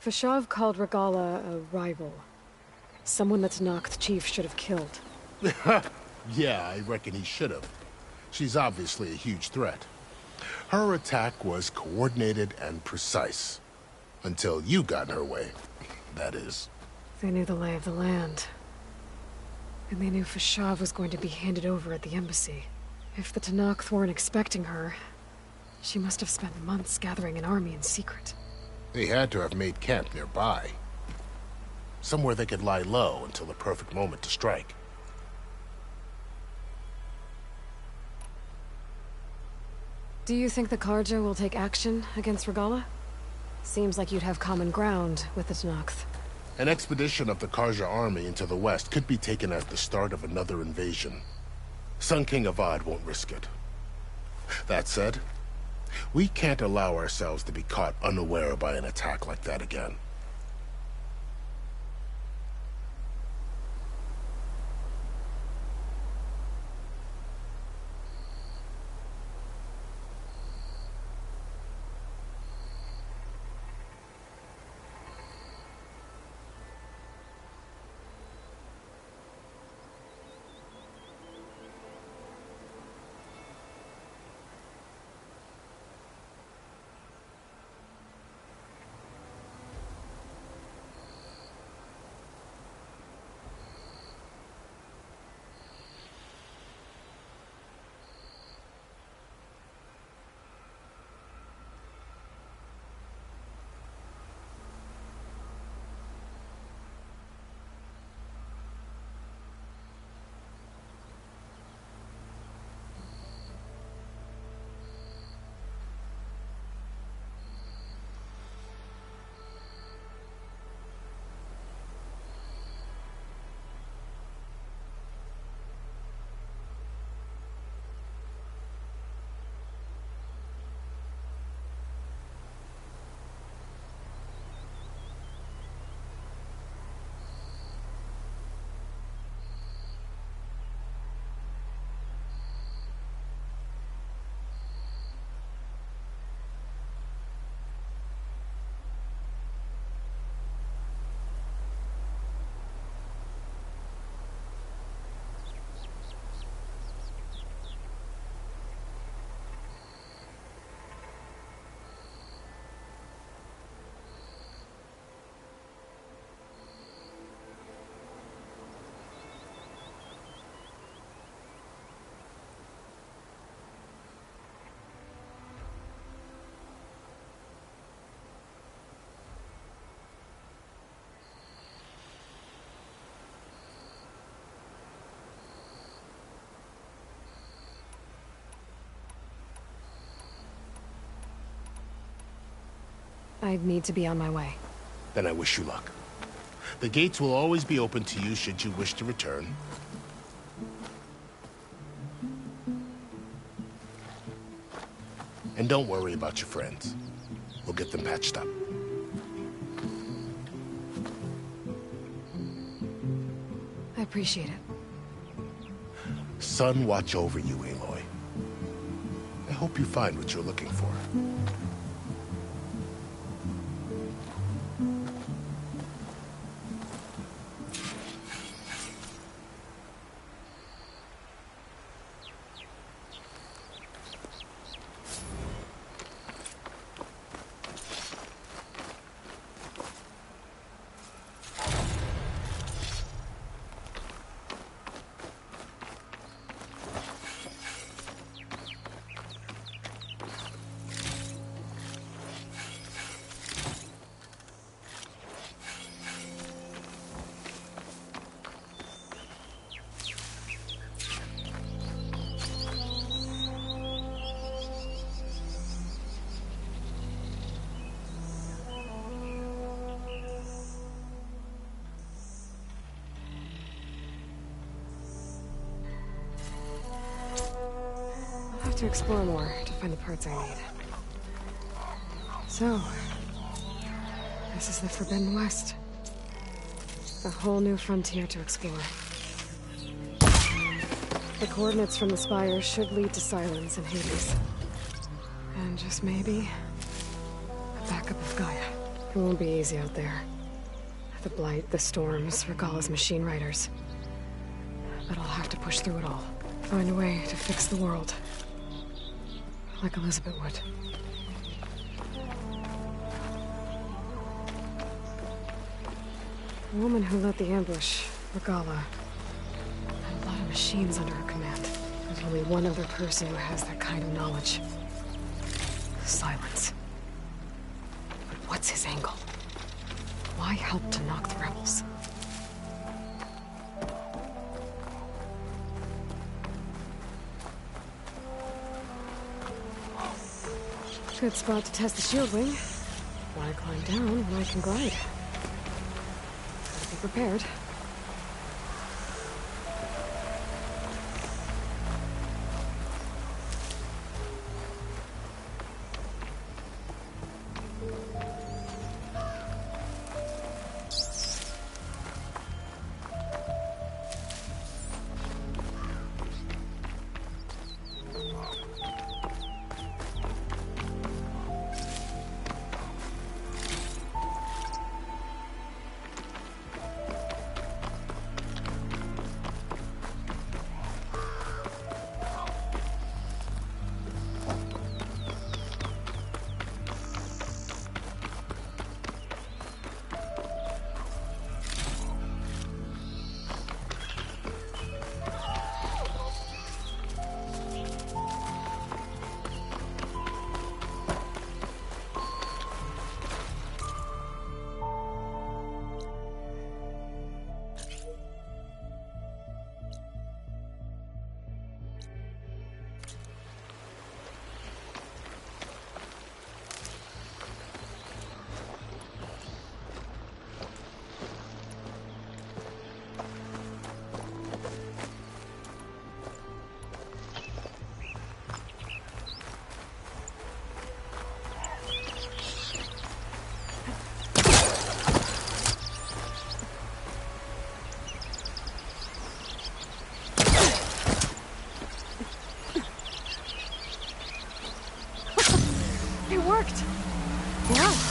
Fashav called Regalla a rival. Someone that Tenakth chief should have killed. Yeah, I reckon he should have. She's obviously a huge threat. Her attack was coordinated and precise. Until you got in her way, that is. They knew the lay of the land. And they knew Fashav was going to be handed over at the embassy. If the Tenakth weren't expecting her, she must have spent months gathering an army in secret. They had to have made camp nearby. Somewhere they could lie low until the perfect moment to strike. Do you think the Carja will take action against Regalla? Seems like you'd have common ground with the Tenakth. An expedition of the Carja army into the west could be taken as the start of another invasion. Sun King Avad won't risk it. That said, we can't allow ourselves to be caught unaware by an attack like that again. I need to be on my way. Then I wish you luck. The gates will always be open to you should you wish to return. And don't worry about your friends. We'll get them patched up. I appreciate it. Sun watch over you, Aloy. I hope you find what you're looking for. To explore more, to find the parts I need. So, this is the Forbidden West. A whole new frontier to explore. The coordinates from the spire should lead to Silence and Hades. And just maybe, a backup of Gaia. It won't be easy out there. The Blight, the Storms, Regalla's machine riders. But I'll have to push through it all. Find a way to fix the world. Like Elizabeth would. The woman who led the ambush, Regalla, had a lot of machines under her command. There's only one other person who has that kind of knowledge. Silence. But what's his angle? Why help to knock the rebels? Good spot to test the shield wing. Why climb down when I can glide? Gotta be prepared.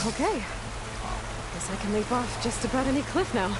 Okay. Guess I can leap off just about any cliff now.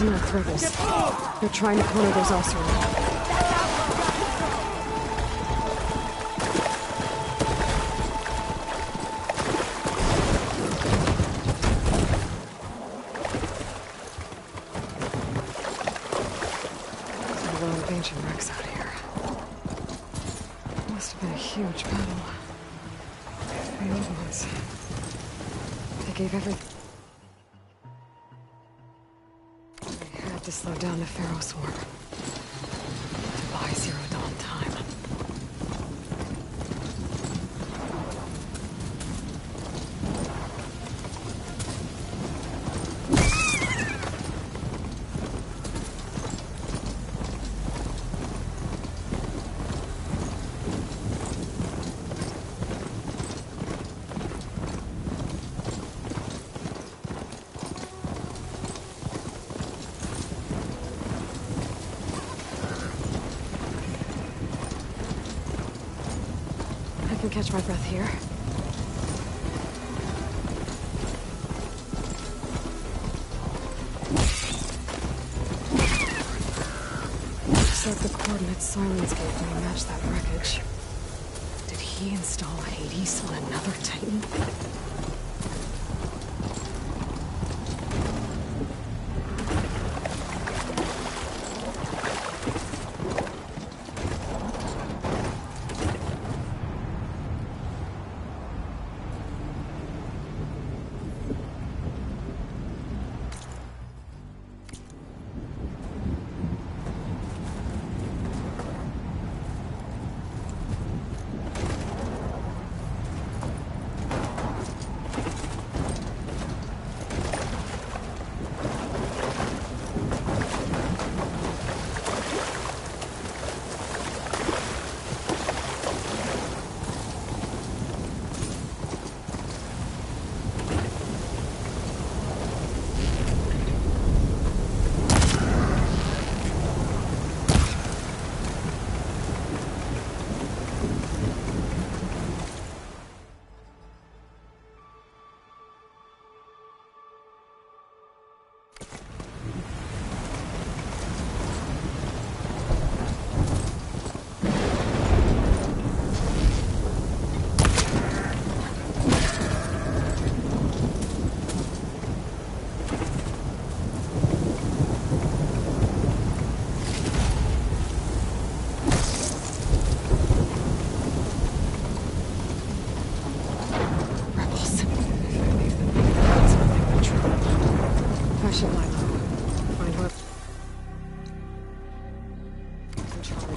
Tenakth rebels. They're trying to corner those Oseram. Ancient wrecks out here. Must have been a huge battle. The old ones. They gave everything. They had to slow down the Pharaoh swarm. To buy Zero Dawn time. I can catch my breath here. Looks like the coordinates Silence gave me match that wreckage. Did he install Hades on another Titan?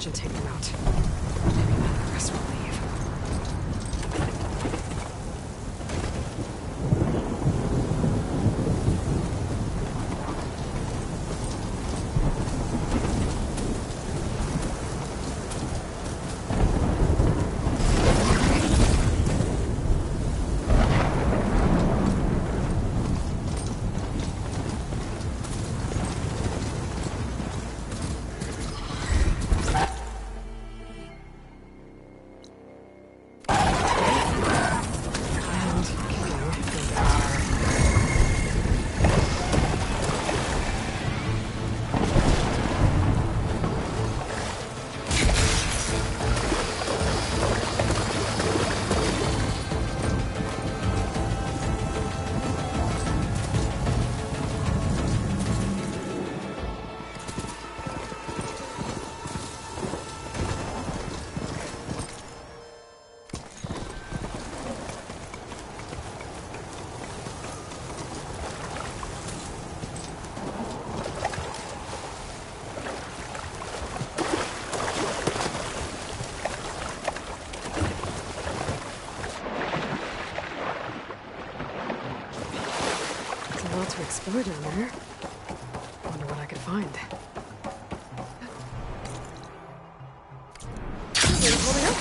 And take them out. Maybe then the rest will leave. To explore down there. Wonder what I could find. Holding up.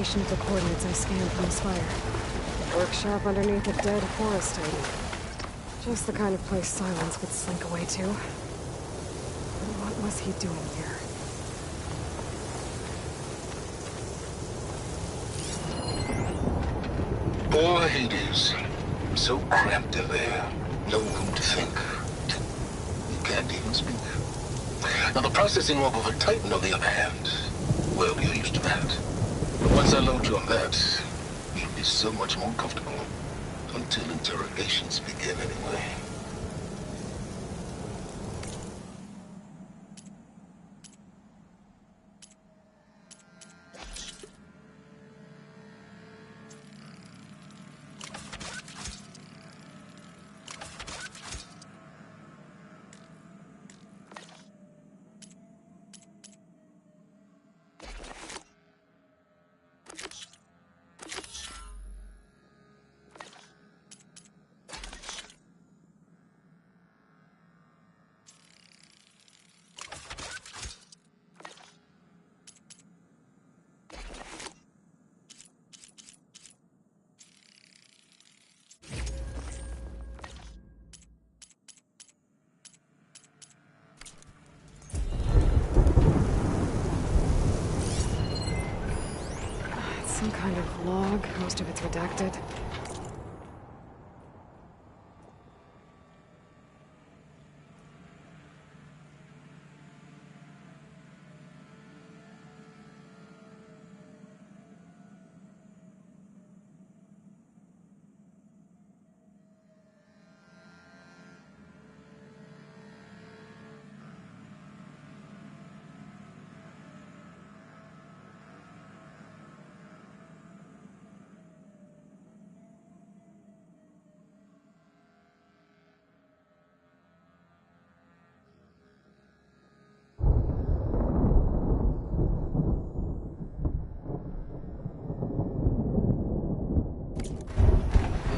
confirmation of the coordinates I scanned from the spire. Workshop underneath a dead forest titan. Just the kind of place Silence would slink away to. But what was he doing here? Poor Hades. So cramped in there. No room to think. You can't even speak. Now the processing orb of a Titan, on the other hand, well, you're used to that. But once I load you on that, you'll be so much more comfortable. Until interrogations begin anyway. Some kind of log, most of it's redacted.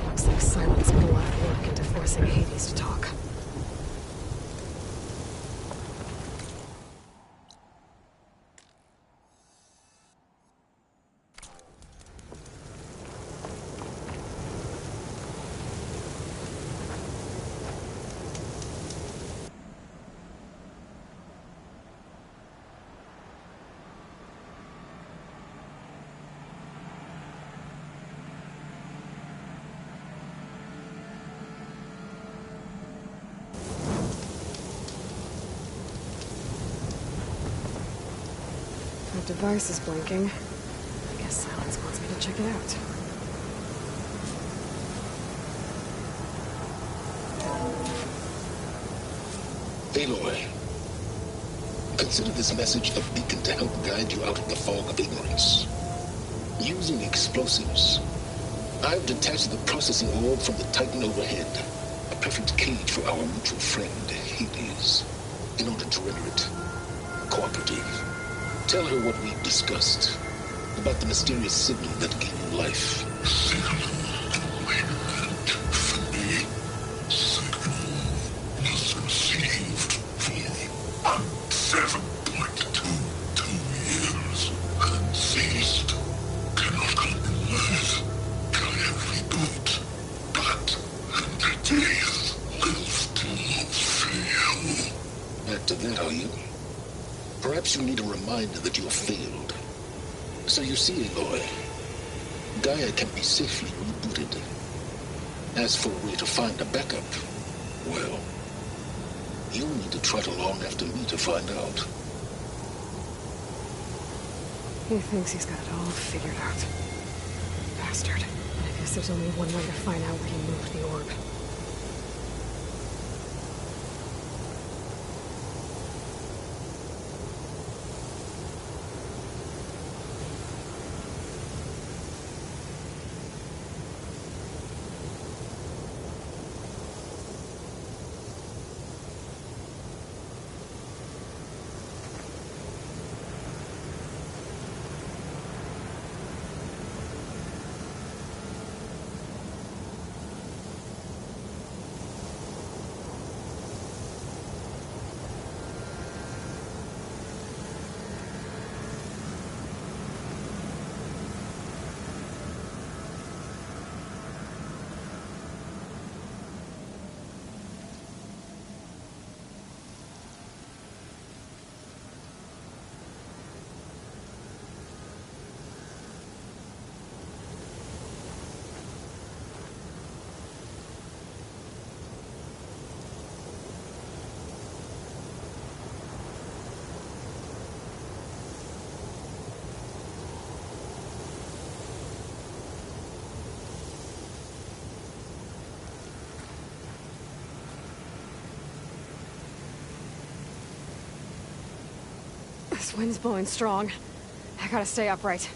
Looks like Silence put a lot of work into forcing Hades to talk. That device is blinking. I guess Silence wants me to check it out. Aloy, consider this message a beacon to help guide you out of the fog of ignorance. Using explosives, I've detached the processing orb from the Titan overhead, a perfect cage for our mutual friend, Hades, in order to render it cooperative. Tell her what we've discussed about the mysterious signal that gave you life. Back to that, are you? Perhaps you need a reminder that you have failed. So you see, Aloy, Gaia can be safely rebooted. As for a way to find a backup, well, you'll need to trot along after me to find out. He thinks he's got it all figured out. Bastard. I guess there's only one way to find out where he moved the orb. This wind's blowing strong. I gotta stay upright.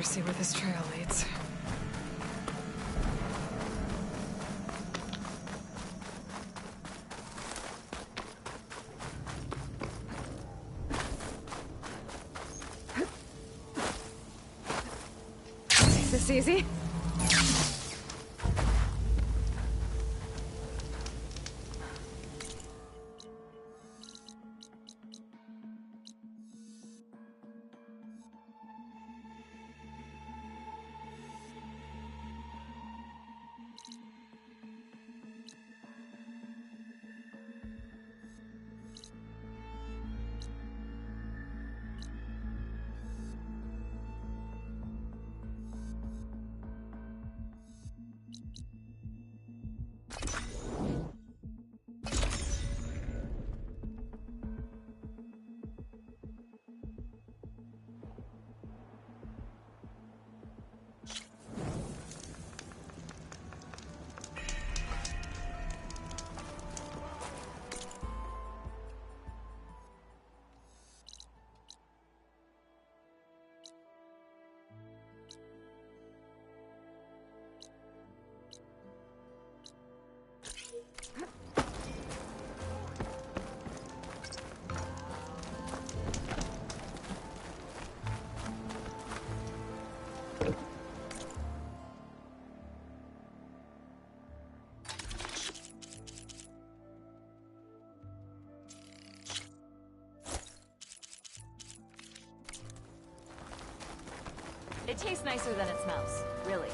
see where this trail leads. Is this easy? It tastes nicer than it smells, really.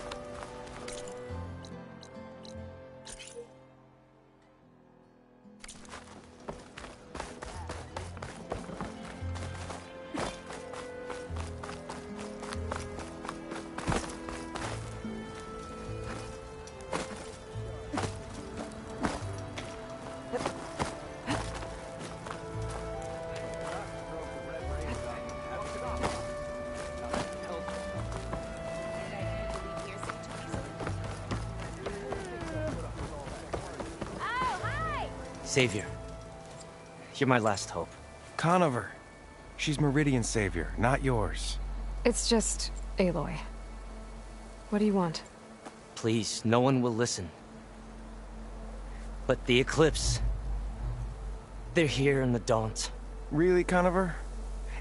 Savior, you're my last hope. Conover. She's Meridian's savior, not yours. It's just Aloy. What do you want? Please, no one will listen. But the Eclipse... they're here in the Daunt. Really, Conover?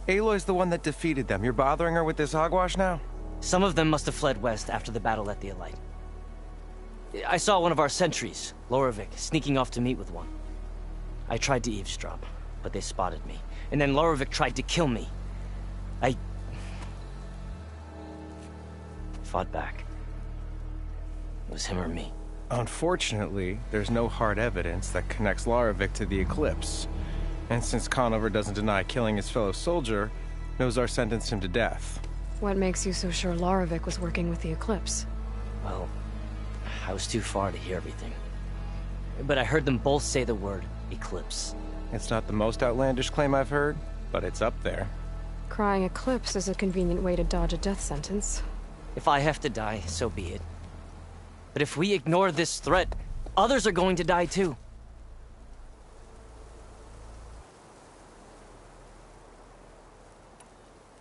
Aloy's the one that defeated them. You're bothering her with this hogwash now? Some of them must have fled west after the battle at the Elite. I saw one of our sentries, Loravik, sneaking off to meet with one. I tried to eavesdrop, but they spotted me. And then Loravik tried to kill me. I... fought back. It was him or me. Unfortunately, there's no hard evidence that connects Loravik to the Eclipse. And since Conover doesn't deny killing his fellow soldier, Nozar sentenced him to death. What makes you so sure Loravik was working with the Eclipse? Well, I was too far to hear everything. But I heard them both say the word Eclipse. It's not the most outlandish claim I've heard, but it's up there. Crying Eclipse is a convenient way to dodge a death sentence. If I have to die, so be it. But if we ignore this threat, others are going to die too.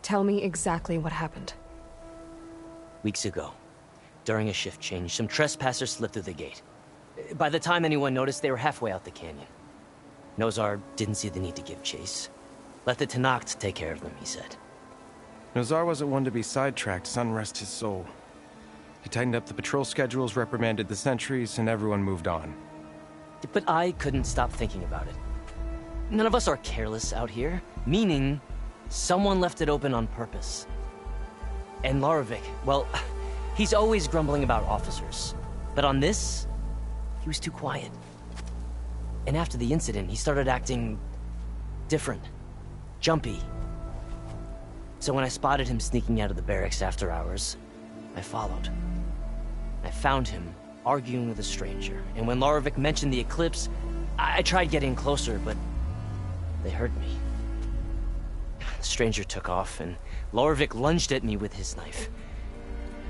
Tell me exactly what happened. Weeks ago, during a shift change, some trespassers slipped through the gate. By the time anyone noticed, they were halfway out the canyon. Nozar didn't see the need to give chase. Let the Tenakth take care of them, he said. Nozar wasn't one to be sidetracked, sun rest his soul. He tightened up the patrol schedules, reprimanded the sentries, and everyone moved on. But I couldn't stop thinking about it. None of us are careless out here, meaning someone left it open on purpose. And Loravik, well, he's always grumbling about officers. But on this, he was too quiet. And after the incident, he started acting different, jumpy. So when I spotted him sneaking out of the barracks after hours, I followed. I found him arguing with a stranger, and when Loravik mentioned the Eclipse, I tried getting closer, but they heard me. The stranger took off, and Loravik lunged at me with his knife.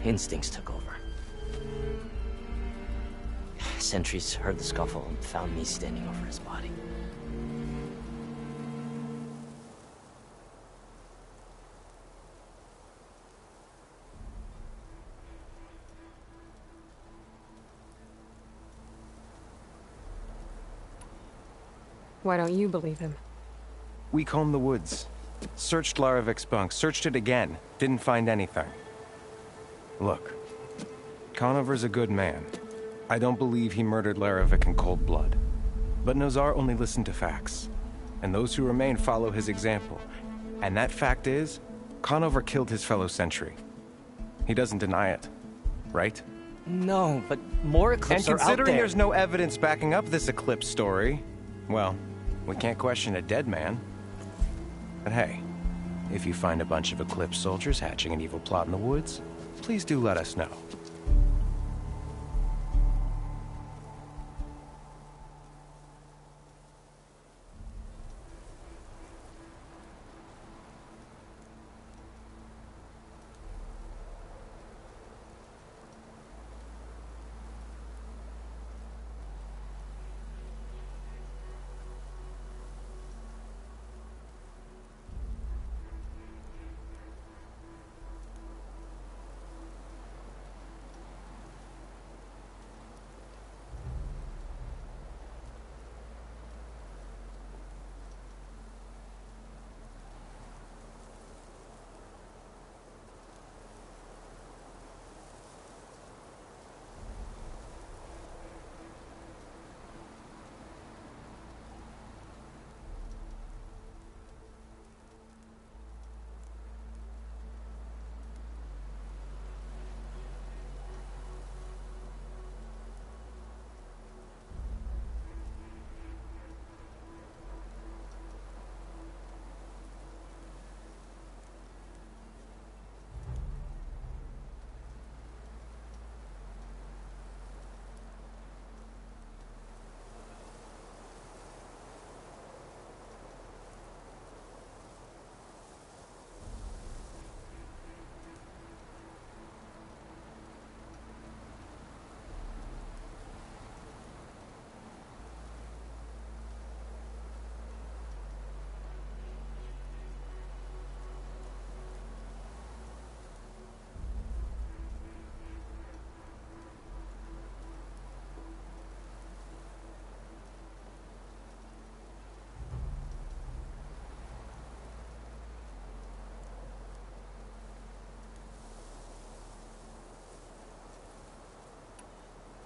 Instincts took over. Sentries heard the scuffle and found me standing over his body. Why don't you believe him? We combed the woods. Searched Larovic's bunk. Searched it again. Didn't find anything. Look. Conover's a good man. I don't believe he murdered Larovic in cold blood. But Nozar only listened to facts. And those who remain follow his example. And that fact is, Conover killed his fellow sentry. He doesn't deny it. Right? No, but more Eclipse are out there. And considering there's no evidence backing up this Eclipse story, well, we can't question a dead man. But hey, if you find a bunch of Eclipse soldiers hatching an evil plot in the woods, please do let us know.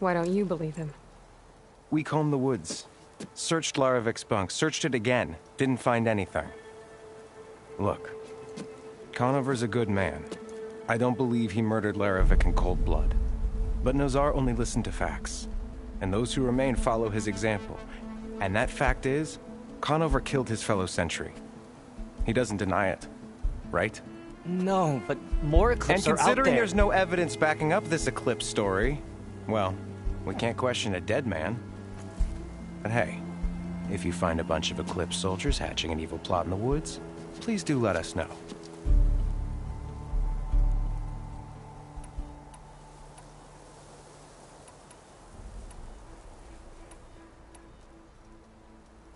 Why don't you believe him? We combed the woods. Searched Larovic's bunk. Searched it again. Didn't find anything. Look. Conover's a good man. I don't believe he murdered Larovic in cold blood. But Nozar only listened to facts. And those who remain follow his example. And that fact is, Conover killed his fellow sentry. He doesn't deny it. Right? No, but more Eclipse are out there. And considering there's no evidence backing up this Eclipse story, well, we can't question a dead man. But hey, if you find a bunch of Eclipse soldiers hatching an evil plot in the woods, please do let us know.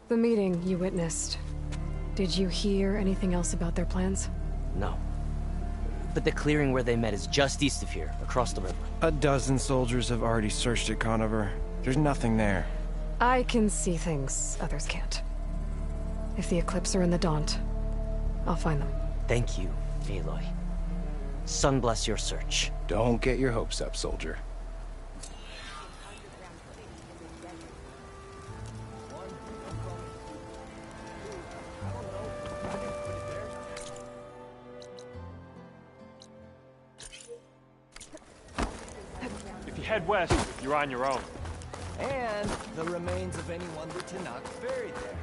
The meeting you witnessed. Did you hear anything else about their plans? No. But the clearing where they met is just east of here, across the river. A dozen soldiers have already searched it, Conover. There's nothing there. I can see things others can't. If the Eclipse are in the Daunt, I'll find them. Thank you, Aloy. Sun bless your search. Don't get your hopes up, soldier. Head west, you're on your own. And the remains of anyone the Tenakth buried there.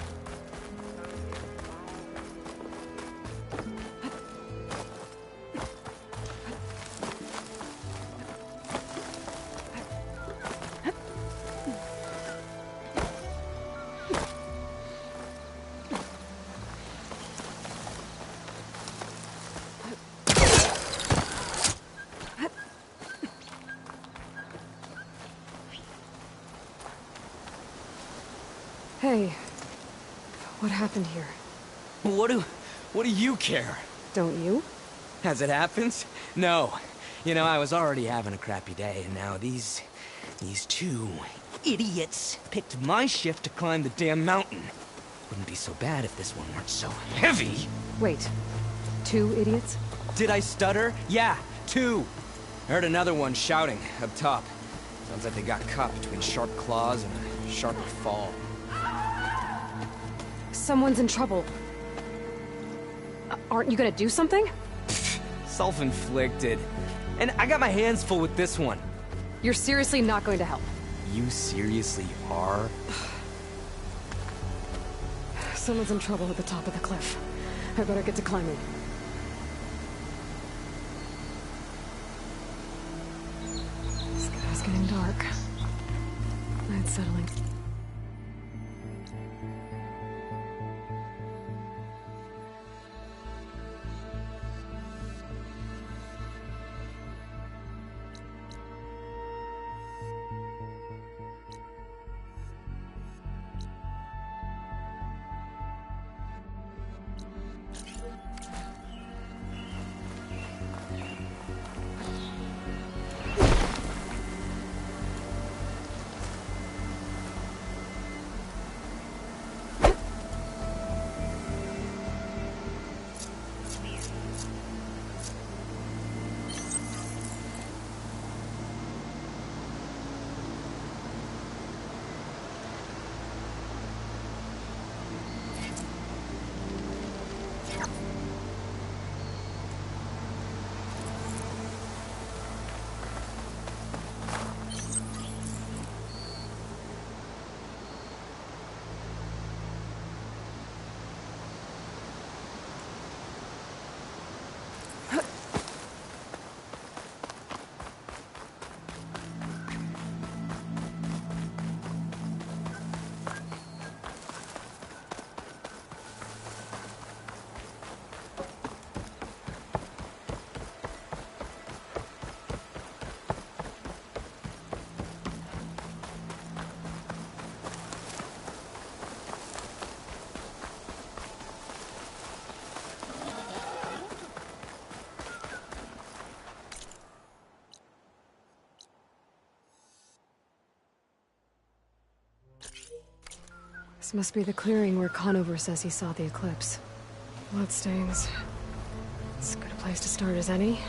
Hey, what happened here? What do you care? Don't you? As it happens? No. You know, I was already having a crappy day, and now these two idiots picked my shift to climb the damn mountain. Wouldn't be so bad if this one weren't so heavy. Wait. 2 idiots? Did I stutter? Yeah, 2. I heard another one shouting up top. Sounds like they got caught between sharp claws and a sharper fall. Someone's in trouble. Aren't you gonna do something? Self-inflicted. And I got my hands full with this one. You're seriously not going to help? You seriously are? Someone's in trouble at the top of the cliff. I better get to climbing. The sky's getting dark. Night's settling. This must be the clearing where Conover says he saw the eclipse. Bloodstains. As good a place to start as any.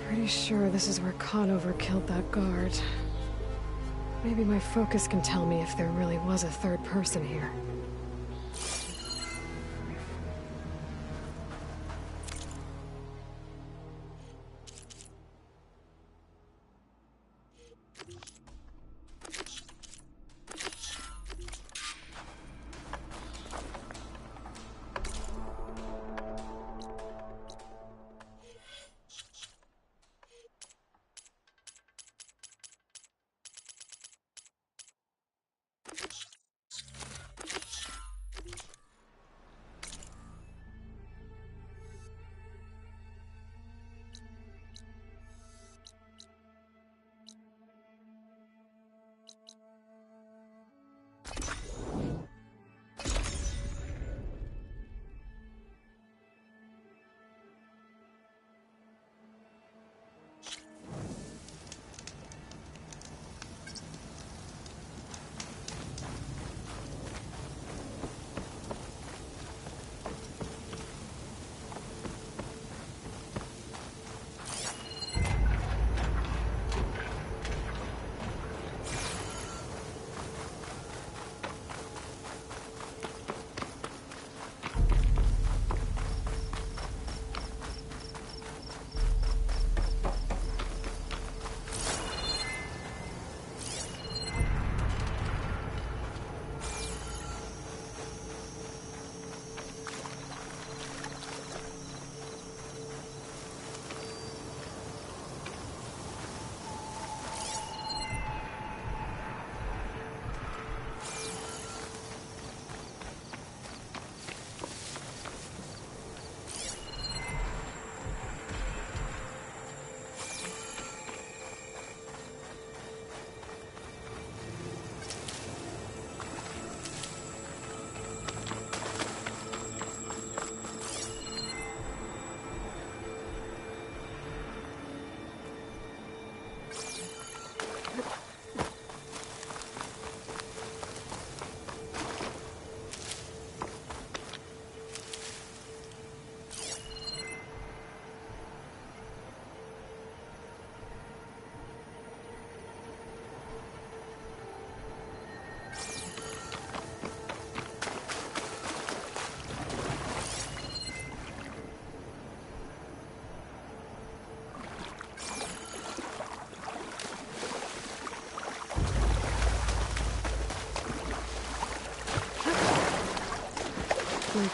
Pretty sure this is where Conover killed that guard. Maybe my focus can tell me if there really was a third person here.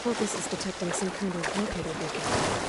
focus is detecting some kind of locator beacon.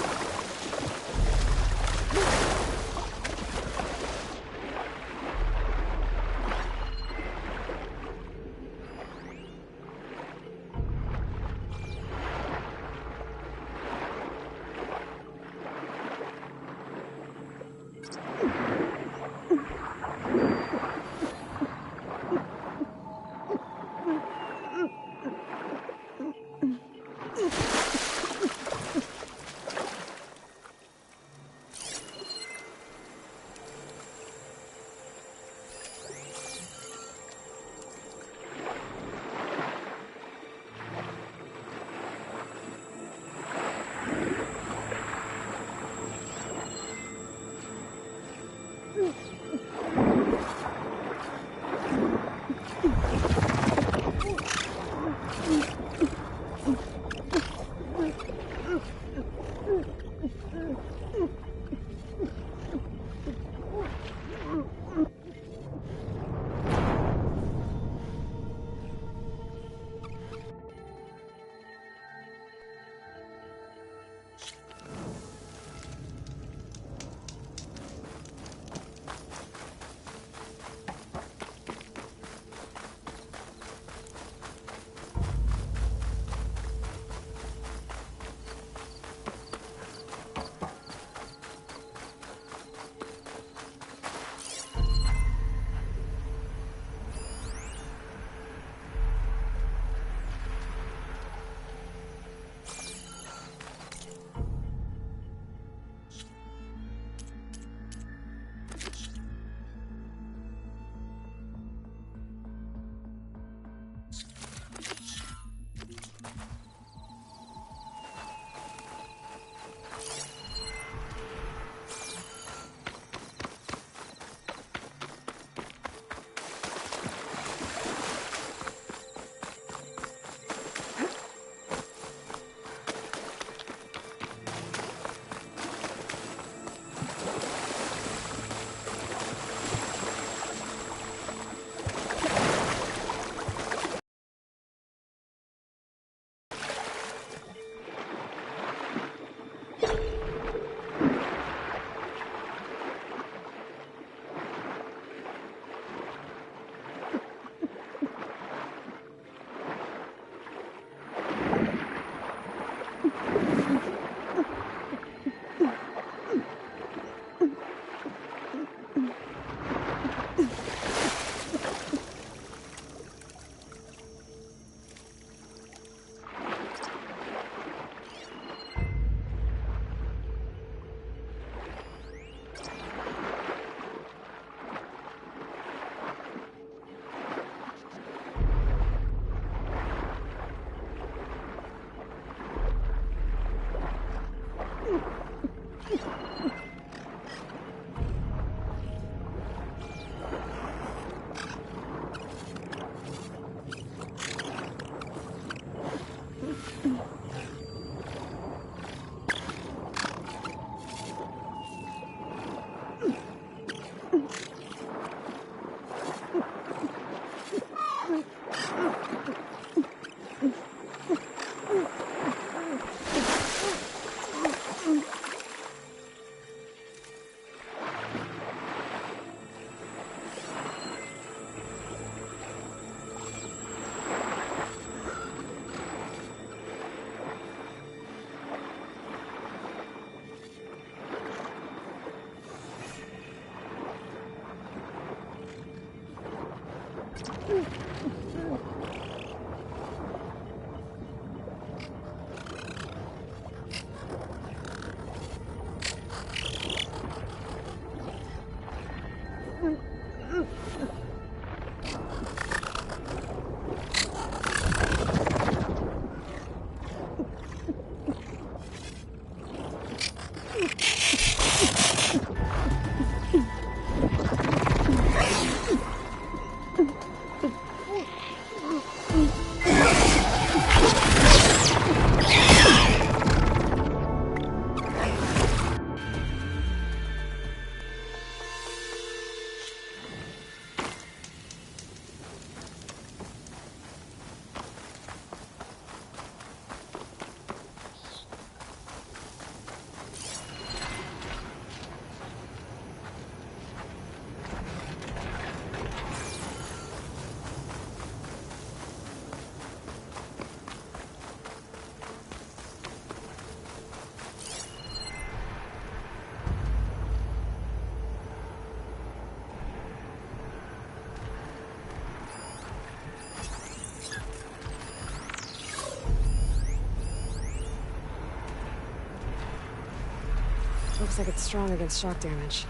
Looks like it's strong against shock damage.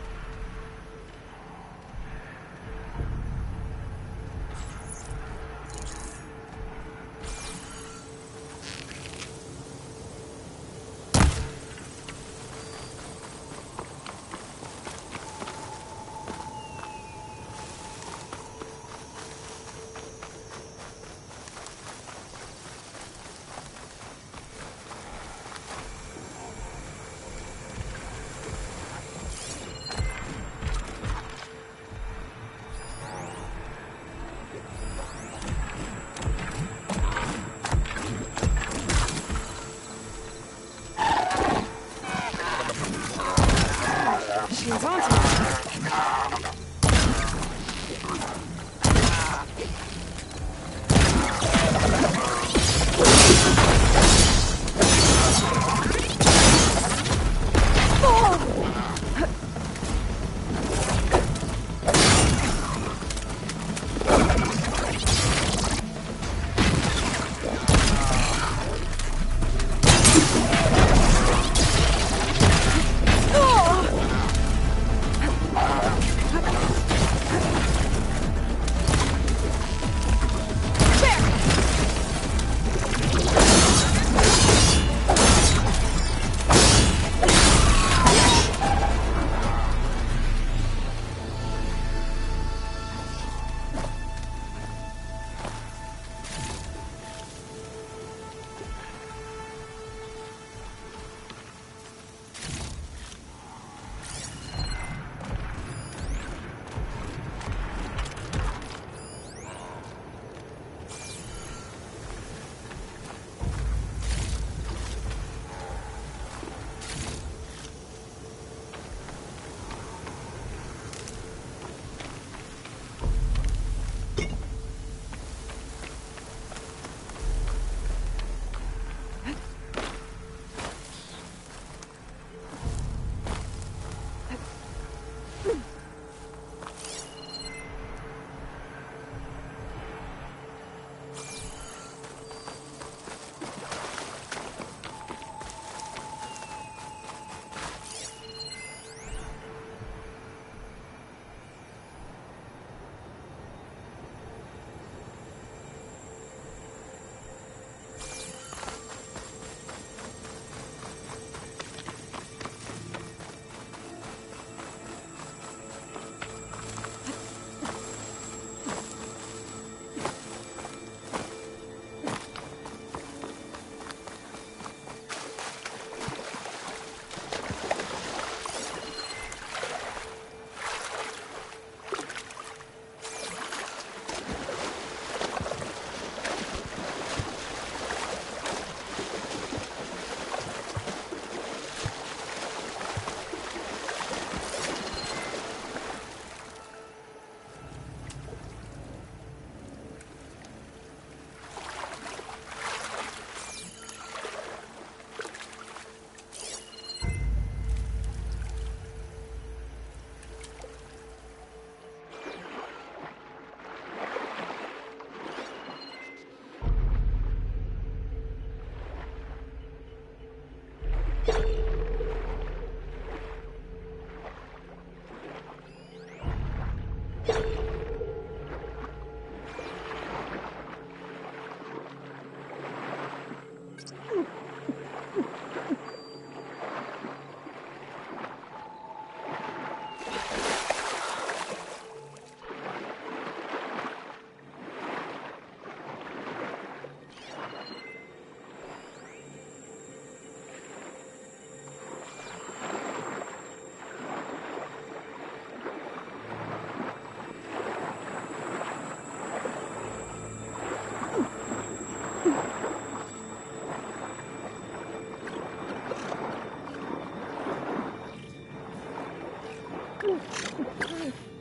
Machine's onto me.